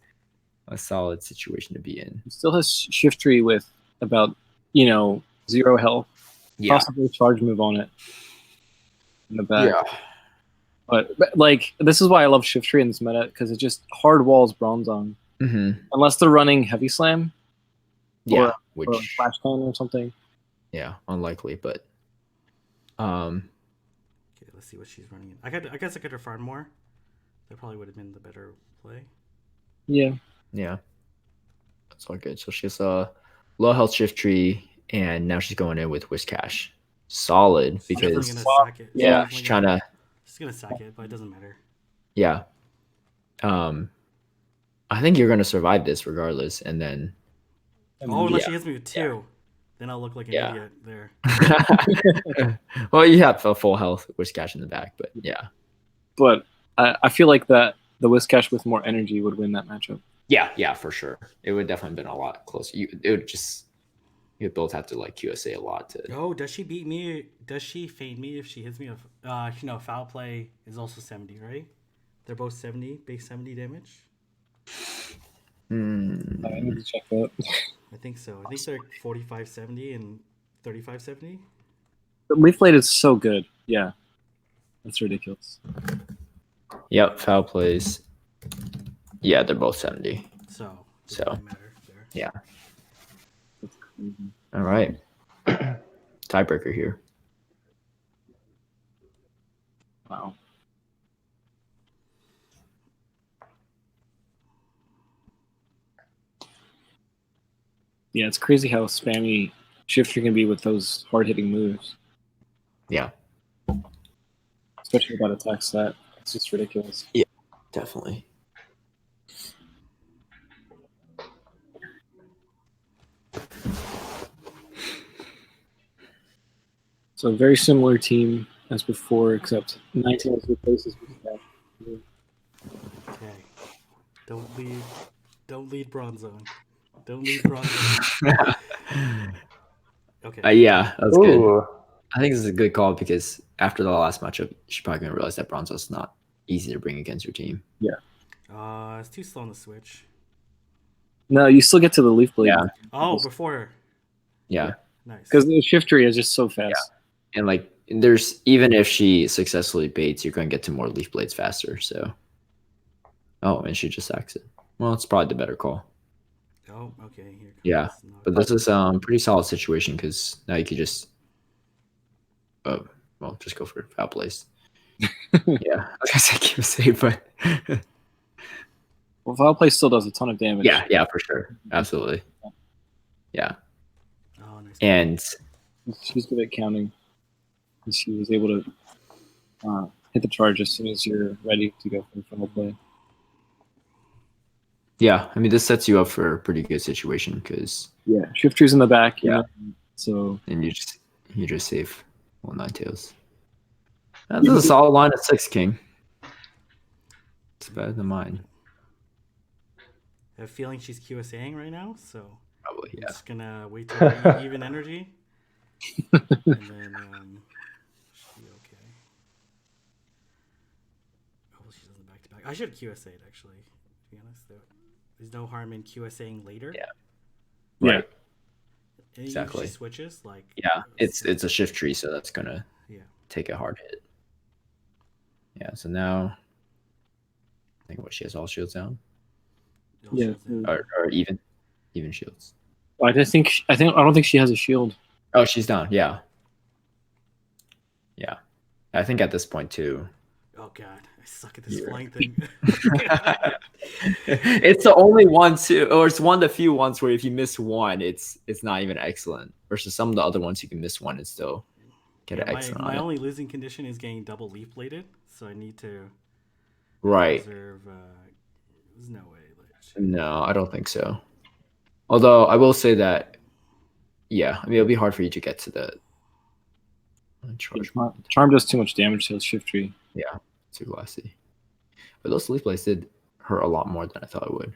a solid situation to be in. He still has Shift Tree with about 0 health. Yeah. Possibly charge move on it in the back. Yeah. But like this is why I love Shift Tree in this meta, because it just hard walls Bronzong. Unless they're running Heavy Slam. Yeah. Or Flash Cannon or something. Yeah, unlikely, but okay, let's see what she's running. I guess I could have farmed more. That probably would have been the better play. Yeah. That's all good. So she has a low health Shift Tree and now she's going in with Whiscash. Solid She's definitely because gonna sack it. yeah, she's trying to. She's gonna sack it, but it doesn't matter. Yeah. I think you're gonna survive this regardless, and then. Unless she hits me with 2, then I'll look like an idiot there. Well, you have a full health Whiscash in the back, but yeah. But I feel like that the Whiscash with more energy would win that matchup. Yeah, for sure. It would definitely been a lot closer. You would both have to like QSA a lot to. Oh, does she beat me? Does she fade me if she hits me with? Foul play is also 70, right? They're both 70, base 70 damage. I need to check that. I think so. I think they're 45-70 and 35-70. But Leaf Blade is so good. Yeah, that's ridiculous. Yep, foul plays. Yeah, they're both 70. So matter there. Yeah. All right. Tiebreaker here. Wow. Yeah, it's crazy how spammy Shifter can be with those hard-hitting moves. Yeah. Especially about attack stat. It's just ridiculous. Yeah, definitely. So a very similar team as before, except 19 was replaces with that. Okay. Don't lead Bronze Zone. Don't lead Bronze Zone. Okay. Yeah, that's good. Ooh. I think this is a good call because after the last matchup, she's probably gonna realize that Bronze is not easy to bring against your team. Yeah. It's too slow on the switch. No, you still get to the Leaf Blade. Yeah. Oh, before her. Yeah. Nice. Because the Shifter is just so fast. Yeah. And like there's even if she successfully baits, you're gonna get to more Leaf Blades faster. So and she just sacks it. Well, it's probably the better call. Oh, okay. Here comes Yeah. But this is pretty solid situation because now you could just just go for foul plays. Yeah. I was gonna say keep it safe, but Well, foul play still does a ton of damage. yeah, for sure. Absolutely. Yeah. Oh, nice. And She's good at counting. And she was able to hit the charge as soon as you're ready to go for foul play. yeah, I mean this sets you up for a pretty good situation because Shifter's in the back. Yeah. So and you just save 9tails. This is a solid line at 6 king. It's better than mine. I have a feeling she's QSAing right now, so Probably, I'm yeah. just gonna wait till even energy. And then should be okay. Oh, she doesn't back to back. I should have QSA'd actually, to be honest. There's no harm in QSAing later. Yeah. Yeah. Right. And Exactly. If she switches, like It's a shift tree, so that's gonna take a hard hit. Yeah, so now I think she has all shields down. Yeah. Or even shields. I don't think she has a shield. Oh, she's down. Yeah. I think at this point too. Oh god, I suck at this flying thing. It's the only one too, or it's one of the few ones where if you miss one, it's not even excellent. Versus some of the other ones you can miss one and still get an excellent. My only losing condition is getting double leaf bladed, so I need to reserve. There's no way. No, I don't think so. Although I will say that, I mean it'll be hard for you to get to the charge. Charm does too much damage to the shift tree. Yeah, too glassy. But those leaf blades did hurt a lot more than I thought it would.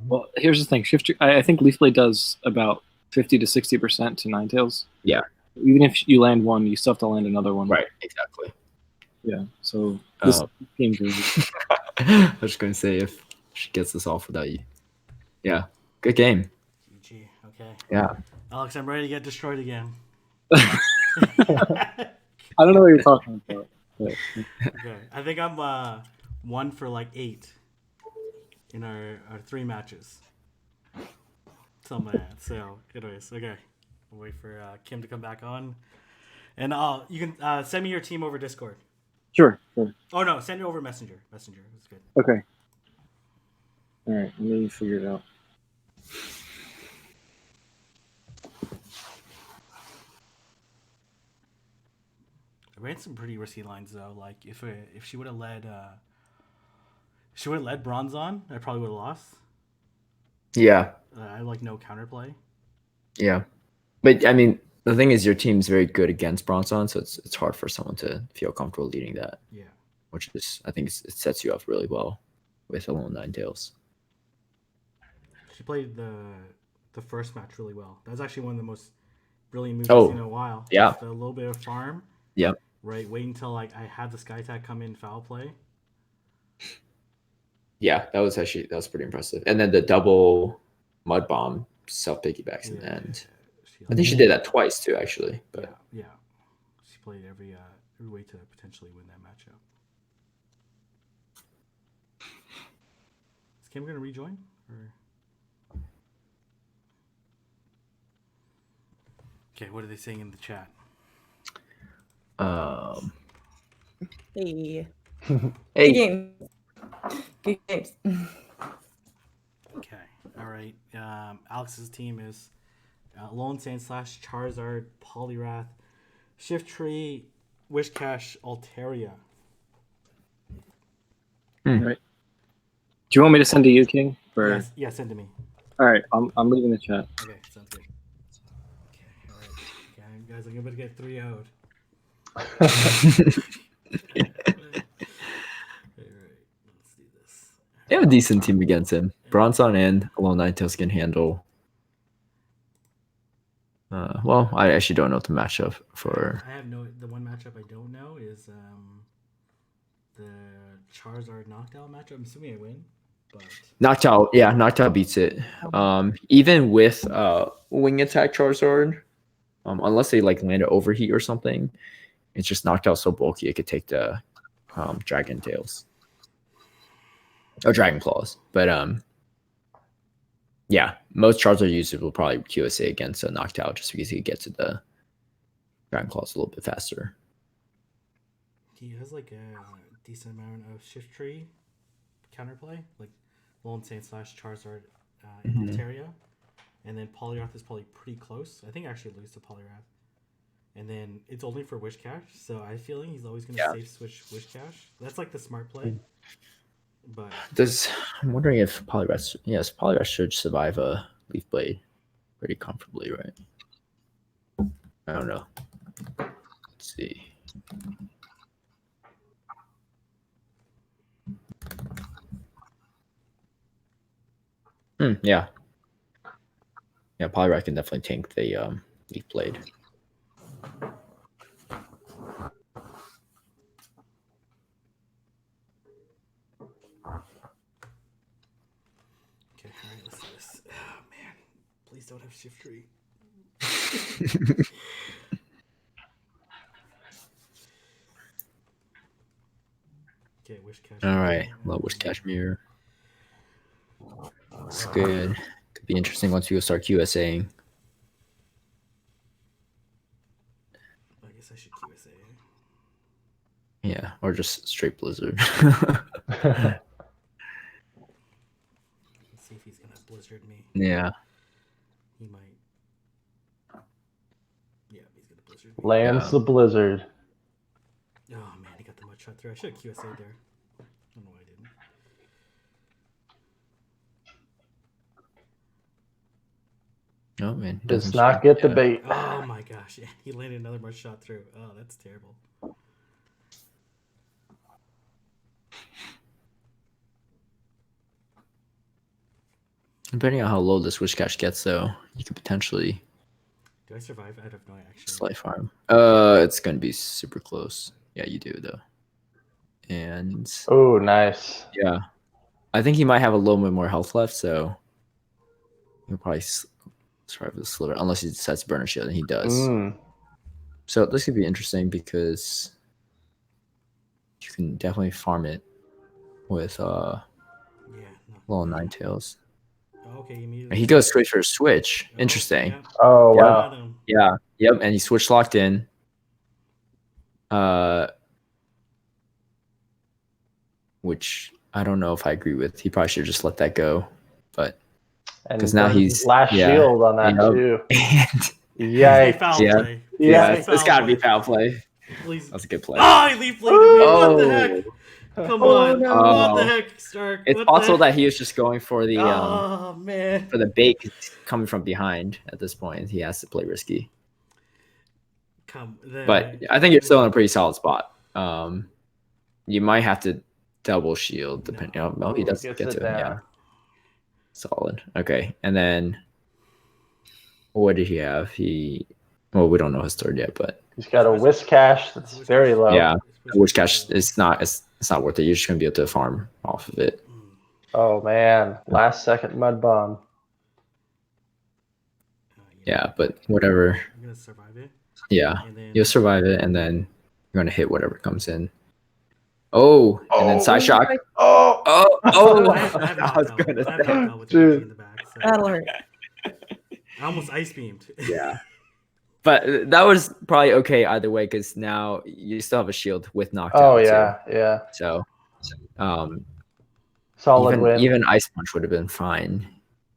Well, here's the thing: shift tree. I think leaf blade does about 50 to 60% to 9tails. Yeah. Even if you land one, you still have to land another one. Right. Exactly. Yeah. So this game's really I was just gonna say if she gets this off without you. Yeah. Good game. GG. Okay. Yeah. Alex, I'm ready to get destroyed again. I don't know what you're talking about. But... Okay. I think I'm 1 for like 8 in our 3 matches. Something like that. So, anyways, okay. We'll wait for Kim to come back on. And you can send me your team over Discord. Sure. Oh, no. Send it over Messenger. Messenger. That's good. Okay. All right. Let me figure it out. ran some pretty risky lines though. Like if she would have led Bronzon, I probably would have lost. Yeah. I have like no counterplay. Yeah. But I mean, the thing is, your team's very good against Bronzon, so it's hard for someone to feel comfortable leading that. Yeah. Which is, I think it sets you up really well with Alone Ninetales. She played the first match really well. That was actually one of the most brilliant moves I've seen in a while. Yeah. Just a little bit of farm. Yep. Right. Wait until like I had the Sky Attack come in foul play. Yeah, that was pretty impressive. And then the double mud bomb self piggybacks in the end. I think she did that twice too, actually. But yeah. She played every way to potentially win that matchup. Is Kim gonna rejoin? Or... Okay, what are they saying in the chat? Hey. Hey. Good games. Good games. Okay. All right. Alex's team is Lone Sand / Charizard, Poliwrath, Shiftry, Wishcash, Altaria. Right. Do you want me to send to you, King? Or... Yes. Yeah, send to me. All right. I'm leaving the chat. Okay, sounds good. Okay. All right. Okay, guys, I'm about to get 3-0'd. All right. Let's do this. They have a decent team against him. Bronzon and Alone Ninetales can handle. Well, I actually don't know what the matchup for. I have the one matchup I don't know is the Charizard Noctowl matchup. I'm assuming I win, but Noctowl beats it. Even with wing attack Charizard, unless they like land an overheat or something, it's just Noctowl so bulky it could take the Dragon Tails or Dragon Claws. But yeah, most Charizard users will probably QSA against a Noctowl just because he can get to the Dragon Claws a little bit faster. He has like a decent amount of Shiftry counterplay, like Lone Saint / Charizard in Altaria. And then Poliwrath is probably pretty close. I think I actually lose to Poliwrath. And then it's only for Wishcash, so I feel like he's always going to safe switch Wishcash. That's like the smart play. But I'm wondering if Poliwrath should survive a Leaf Blade pretty comfortably, right? I don't know. Let's see. Yeah. Yeah, Poliwrath can definitely tank the Leaf Blade. okay, all right, let's do this. Oh man, please don't have Shiftry. Okay, Wishcash. All right, love Wishcash Mirror. It's good. Could be interesting once we start QSAing. I guess I should QSA. Yeah, or just straight Blizzard. Let's see if he's gonna Blizzard me. Yeah. He might. Yeah, he's gonna Blizzard me. Lands the Blizzard. Oh man, he got the mud shot through. I should have QSA'd there. I don't know why I didn't. Oh man, he Does doesn't not shoot. get the Yeah. bait. Oh my gosh, yeah, he landed another mud shot through. Oh, that's terrible. Depending on how low this Wishcash gets, though, you could potentially Do I survive? I don't know actually. slight farm. It's gonna be super close. Yeah, you do though. And Oh, nice. yeah, I think he might have a little bit more health left, so he'll probably survive with a sliver, unless he decides to burn a shield, and he does. So this could be interesting because you can definitely farm it with Little Ninetales. Oh, okay, immediately. He goes straight for a switch. Oh, Interesting. yeah. Oh, Yeah. wow. Got him. Yeah. Yep. And he switch locked in. Which I don't know if I agree with. He probably should just let that go. But And 'cause now burns he's- his last yeah. shield on that Yep. too. And Yeah, Yikes. foul Yeah. play. yeah, Foul it's got to be play. foul play. Please. That's a good play. Oh, he leaf bladed me. What the heck? Come on. no. What the heck, Stark? It's What possible the that he was just going for the Oh man. for the bait 'cause he's coming from behind at this point. He has to play risky. But I think you're still in a pretty solid spot. You might have to double shield depending on he does get to it. Yeah. Solid. Okay. And then what did he have? Well, we don't know his third yet, but he's got a whisk cash that's very low. Yeah. Which cash it's not worth it. You're just gonna be able to farm off of it. Oh man. Last second mud bomb. Yeah, but whatever. I'm gonna survive it. Yeah. And then, You'll survive it and then you're gonna hit whatever comes in. Oh, and then side shock. Oh, I have I was knocked gonna out. I have knocked out with the Dude. in the back. So. That'll hurt. I almost ice beamed. Yeah. But that was probably okay either way because now you still have a shield with knockdown. Oh too. yeah. So Solid win. even ice punch would have been fine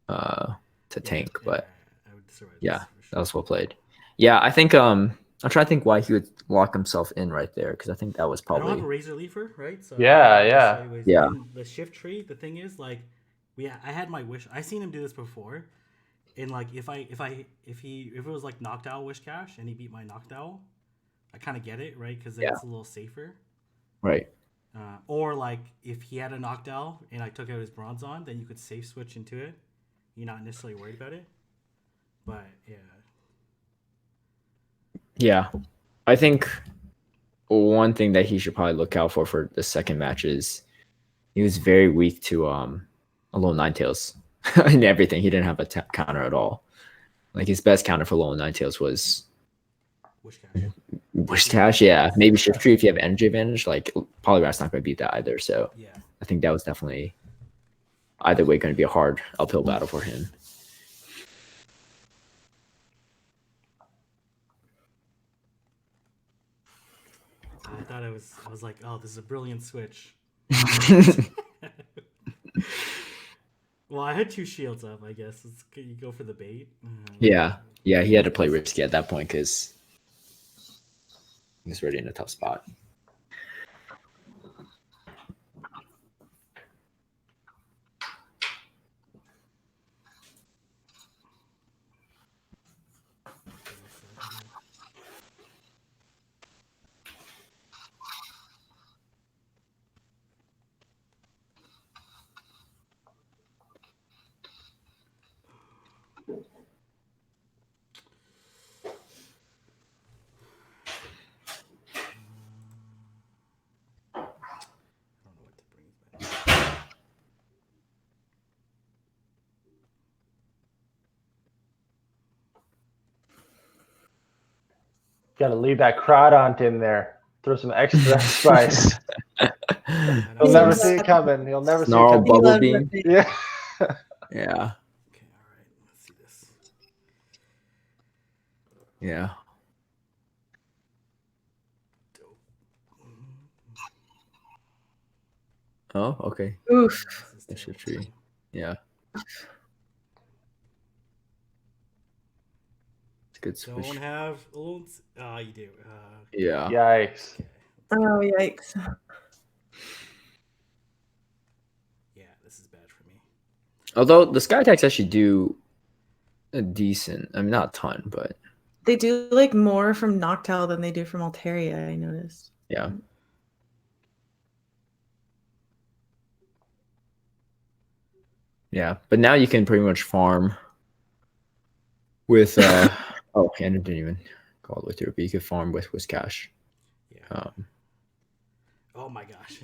to tank, but I would survive yeah, this for sure. that was well played. Yeah, I think I'm trying to think why he would lock himself in right there because I think that was I don't probably have a razor leafer, right? So Yeah. anyways, Yeah. and the shift tree. The thing is, like, I had my wish. I seen him do this before, and like if it was like knocked out wish cash and he beat my knocked out, I kind of get it, right? Because Yeah. it's a little safer. right. Or like if he had a knocked out and I took out his bronze on, then you could safe switch into it. You're not necessarily worried about it. But yeah. Yeah, I think one thing that he should probably look out for the second match is he was very weak to a low Ninetales and everything. He didn't have a counter at all. Like his best counter for low Ninetales was Wish Cash. Yeah, maybe Shift Tree if you have energy advantage. Like Polygraph's not going to beat that either. So Yeah. I think that was definitely either way going to be a hard uphill battle for him. I thought I was like, oh, this is a brilliant switch. Well, I had 2 shields up, I guess. You go for the bait. Yeah, he had to play risky at that point because he was already in a tough spot. Got to leave that crawdont in there. Throw some extra spice. He'll never see it coming. He'll never see it Snarl coming. bubble beam. Yeah. Yeah. Okay, all right. Let's see this. Yeah. Oh, okay. Oof. The shift tree. Yeah. It's a good switch. Don't have loans. You do. Yeah. Yikes. Oh, yikes. Yeah, this is bad for me. Although the sky attacks actually do a decent. I mean, not a ton, but They do like more from Noctowl than they do from Altaria, I noticed. yeah. Yeah, but now you can pretty much farm with oh, and it didn't even go all the way through, but you can farm with Cash. Yeah. Oh my gosh.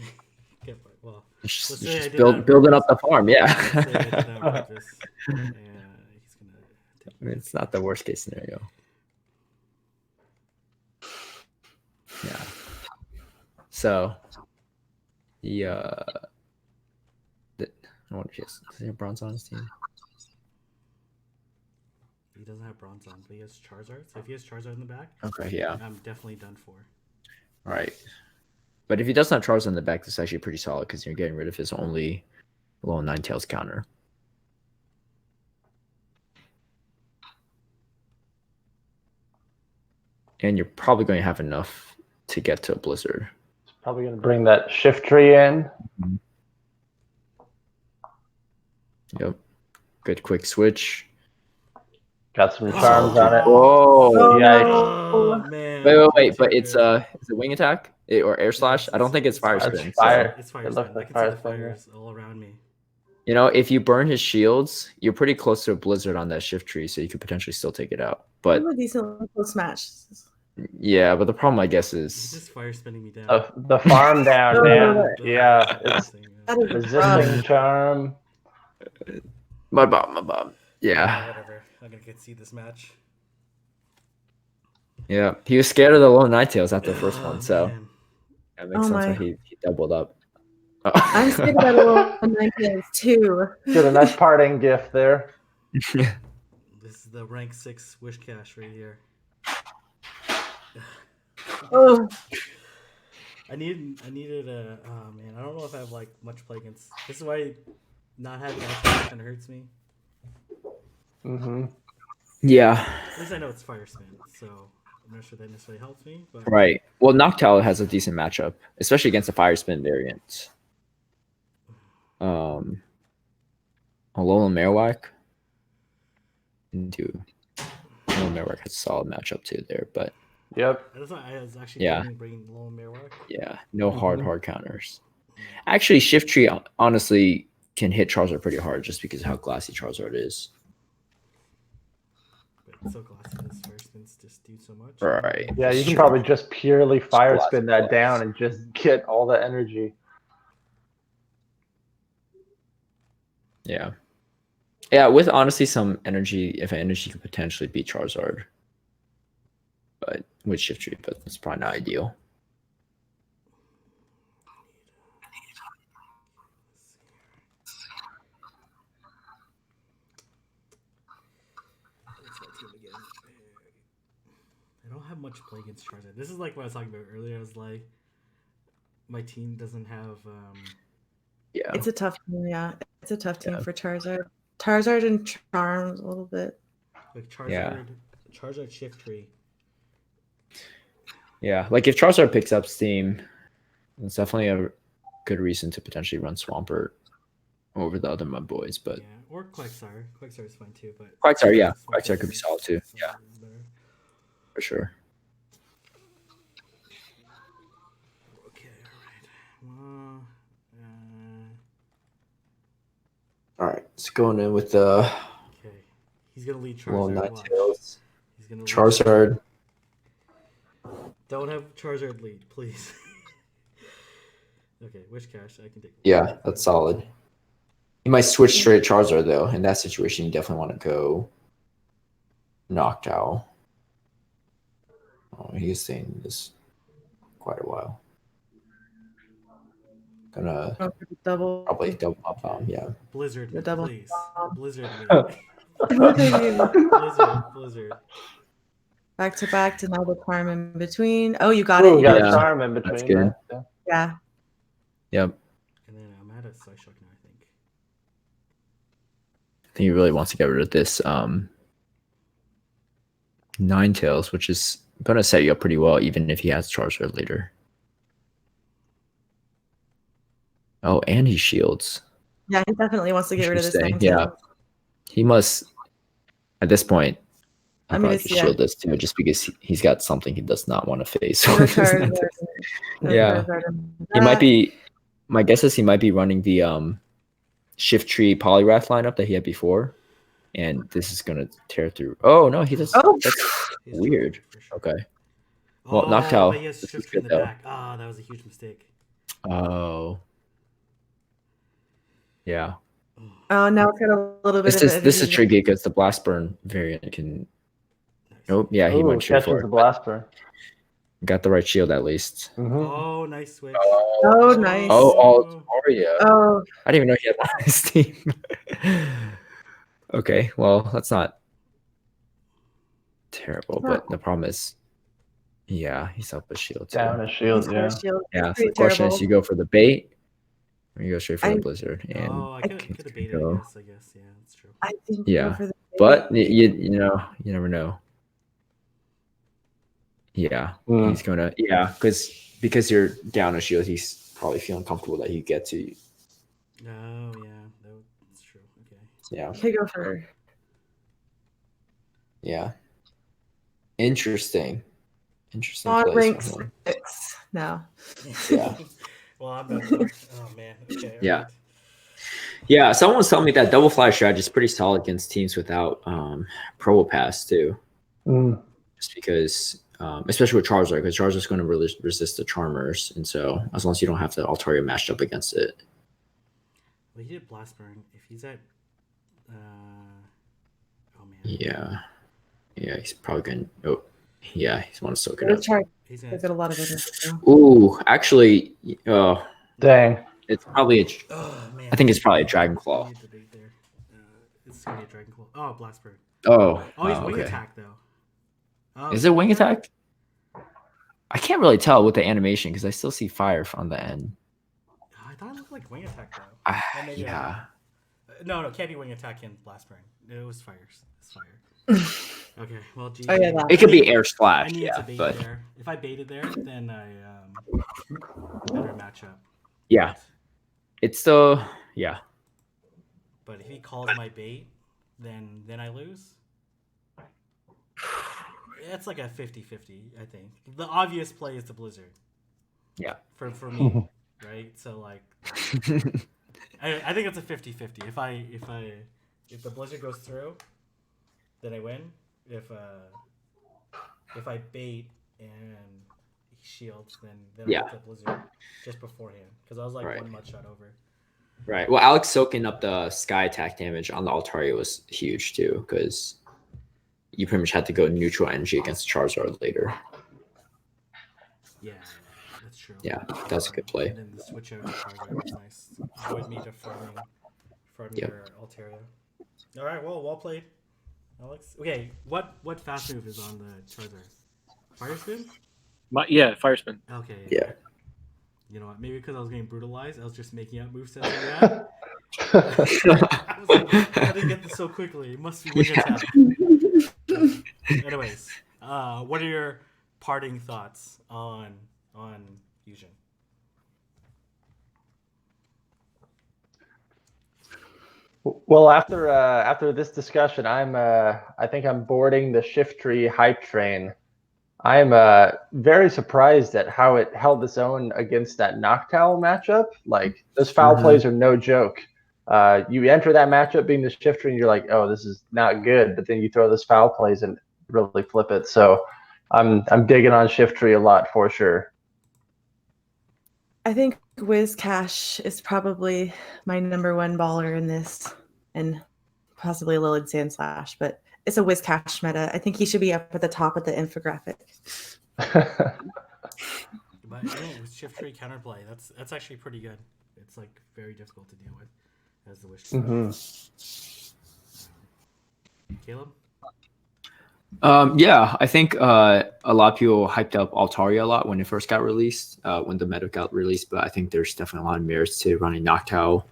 Okay, well, It's let's just, say it's I just did that building on up the farm, yeah. let's say I did that on purpose. Yeah, he's gonna take I mean, it's not the worst case scenario. Yeah. So, I wonder if does he have bronze on his team? He doesn't have bronze on, but he has Charizard. So if he has Charizard in the back, Okay, yeah. I'm definitely done for. Right. But if he doesn't have Charizard in the back, that's actually pretty solid because you're getting rid of his only low Ninetales counter. And you're probably going to have enough to get to a Blizzard. It's probably going to bring that shift tree in. Yep. Good quick switch. Got some charms on it. Whoa. Oh, Yikes. Oh, no. man. Wait. But Too it's good. is it wing attack or air slash? I don't think it's fire It's spin. fire. It's fire It spin. looks I like can see fire the spin, yeah. fires all around me. You know, if you burn his shields, you're pretty close to a Blizzard on that shift tree, so you could potentially still take it out. But A decent close match. yeah, but the problem, I guess, He's is just fire spinning me down. The farm down, Oh, man. no. Yeah, it's That is resisting rough. charm. my bomb. Yeah. Whatever. I'm gonna get see this match. Yeah. He was scared of the low Ninetales after the first one, so Man. that makes Oh, sense my. why he doubled up. I'm scared about a little Ninetales too. Get a nice parting gift there. This is the rank 6 wish cash right here. Oh, I needed a. Oh man, I don't know if I have like much play against. This is why not having that kind of hurts me. Mm-hmm. Yeah. At least I know it's fire spin, so I'm not sure that necessarily helps me. But Right. Well, Noctowl has a decent matchup, especially against the fire spin variant. Alolan Marowak. Alolan Marowak has a solid matchup too there, but Yep. I was actually Yeah. bringing Lone Marowak. yeah, no hard counters. Actually, Shift Tree honestly can hit Charizard pretty hard just because of how glassy Charizard is. But so glassy, those fire spins just do so much. Right. Yeah, you That's can true. probably just purely fire Blast, spin that blast. down and just get all the energy. Yeah. Yeah, with honestly some energy, if energy could potentially beat Charizard. But with Shift Tree, but it's probably not ideal. What's my team again? I don't have much play against Charizard. This is like what I was talking about earlier. I was like, my team doesn't have. Yeah. it's a tough team. Yeah, it's a tough team Yeah. for Charizard. Charizard and Charms a little bit. Like Charizard, Yeah. Charizard Shift Tree. Yeah, like if Charizard picks up steam, it's definitely a good reason to potentially run Swampert over the other Mud Boys. But Yeah, or Quagsire. Quagsire is fine too, but Quagsire, yeah, Swampert Quagsire could be is- solid too. is Yeah, better. for sure. Okay, all right. All right, let's go in with the Okay, he's gonna lead little Charizard. Watch. Ninetales. He's gonna lead Charizard. Don't have Charizard lead, please. Okay, Wish Cash. I can take. Yeah, that's solid. You might switch straight Charizard though. In that situation, you definitely want to go Noctowl. Oh, he's staying this quite a while. Gonna Double. probably double up on yeah. Blizzard, The double. please. Blizzard lead. Blizzard. Back to back, deny the charm in between. Oh, you got Ooh, it. we got Yeah, a charm in that's between. good. Yeah. Yeah. Yep. And then I'm at a Psyshock now, I think. I think he really wants to get rid of this Ninetales, which is gonna set you up pretty well, even if he has Charizard later. Oh, and he shields. Yeah, he definitely wants to get rid of this Interesting. thing. Yeah. He must at this point. I I mean, probably it's- could yeah. shield this too, just because he's got something he does not want to face. No with his Charizard, Ninetales. no Yeah. Charizard in He might that. be. My guess is he might be running the Shift Tree Poliwrath lineup that he had before, and this is gonna tear through. Oh no, he does. Oh. That's He's weird. Charizard, for sure. Okay. Well, Oh, Noctowl, but he has this is Shift in good, the though. back. Ah, that was a huge mistake. Oh. Yeah. Oh, now it's got a little bit This of is this is advantage. tricky because the Blast Burn variant can. Nope. Yeah, he Ooh, went straight catches for the it. blaster. Got the right shield at least. Mm-hmm. Oh, nice switch. Oh, nice. Oh, Altaria. Oh, I didn't even know he had one on his team. Okay, well, that's not terrible, but the problem is, yeah, he's up with shield too. Down his shield, he's got yeah. a shield. Yeah, so Pretty the question terrible. is, you go for the bait, or you go straight for I- the Blizzard, and Oh, I could have baited, go. I guess. Yeah, that's true. I think Yeah, go for the but you know, you never know. Yeah, Mm. he's gonna because you're down a shield. He's probably feeling comfortable that he get to you. Oh yeah, that's true. Okay. Yeah, Could go for yeah. Interesting on place rank for him. 6. No. Yeah. Well, I'm done for. Oh man. Okay. All Yeah. right. Yeah, someone was telling me that double flash strategy is pretty solid against teams without Probo Pass too. Mm. Just because, especially with Charizard, because Charizard's going to really resist the Charmers, and so as long as you don't have the Altaria matched up against it. Well, he did Blast Burn. If he's at, oh man. Yeah, he's probably going. Oh, yeah, he's want to soak it Let's up. try. He's I've gonna. got a lot of it. Ooh, actually, Dang. it's probably. Oh man. I think it's probably a Dragon We Claw. need the bait there. It's gonna be a Dragon Claw. Oh, Blast Burn. Oh, Oh, he's Wing okay. Attack though. Oh, Is it Wing Attack? I can't really tell with the animation because I still see fire on the end. I thought it looked like Wing Attack though. Or maybe Yeah. No, can't be Wing Attack and Blast Burn. It was fire. It's fire. Okay, well, geez. Oh, yeah, that. It could be Air I Splash, needed to bait but there. If I baited there, then I better match up. yeah, it's still But if he calls my bait, then I lose. It's like a 50-50, I think. The obvious play is the Blizzard. Yeah. For me, right? So like, I think it's a 50-50. If the Blizzard goes through, then I win. If I bait and he shields, then I get the Blizzard just beforehand because I was like one mud shot over. Right. Well, Alex soaking up the sky attack damage on the Altaria was huge too, because you pretty much had to go neutral energy against Charizard later. Yeah, that's true. Yeah, that's a good play. And then the switch out to Charizard was nice. Avoid me to farming your Altaria. All right, well played, Alex. Okay, what fast move is on the Charizard? Fire Spin? Fire Spin. Okay. Yeah. You know what? Maybe because I was getting brutalized, I was just making up movesets like that. I was like, how did I get this so quickly? It must be Wing Attack. Anyways, what are your parting thoughts on Fusion? Well, after this discussion, I think I'm boarding the Shiftry hype train. I'm very surprised at how it held its own against that Noctowl matchup. Like, those foul plays are no joke. You enter that matchup being the Shiftry, and you're like, oh, this is not good. But then you throw those foul plays and really flip it. So I'm digging on Shiftry a lot for sure. I think Wizcash is probably my number one baller in this, and possibly a Lillard Sandslash, but it's a Wizcash meta. I think he should be up at the top of the infographic. But with Shiftry counterplay, that's actually pretty good. It's like very difficult to deal with as the wish. Caleb? Yeah, I think a lot of people hyped up Altaria a lot when it first got released, when the meta got released, but I think there's definitely a lot of merits to running Noctowl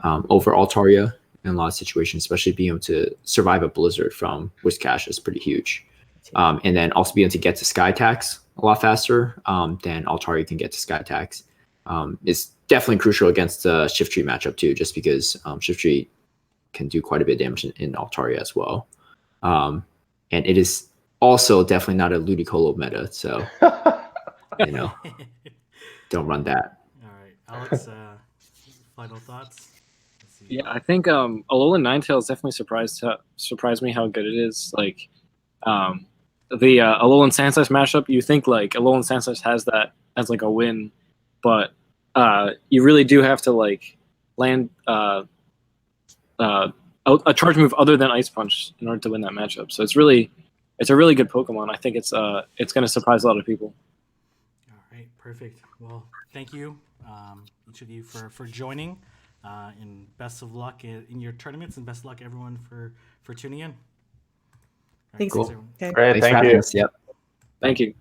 over Altaria in a lot of situations, especially being able to survive a Blizzard from Whiscash is pretty huge. And then also being able to get to Sky Attacks a lot faster than Altaria can get to Sky Attacks. It's definitely crucial against the Shiftry matchup too, just because Shiftry can do quite a bit of damage in Altaria as well. And it is also definitely not a Ludicolo meta, so don't run that. All right, Alex. Final thoughts. Yeah, I think Alolan Ninetales definitely surprised me how good it is. Like the Alolan Sandslash mashup, you think like Alolan Sandslash has that as like a win, but you really do have to like land a charge move other than Ice Punch in order to win that matchup. So it's a really good Pokemon. I think it's going to surprise a lot of people. All right, perfect. Well, thank you, each of you, for joining. And best of luck in your tournaments, and best of luck everyone for tuning in. All right, Thanks. Cool. Okay. Great, thank you. Yep. Thank you.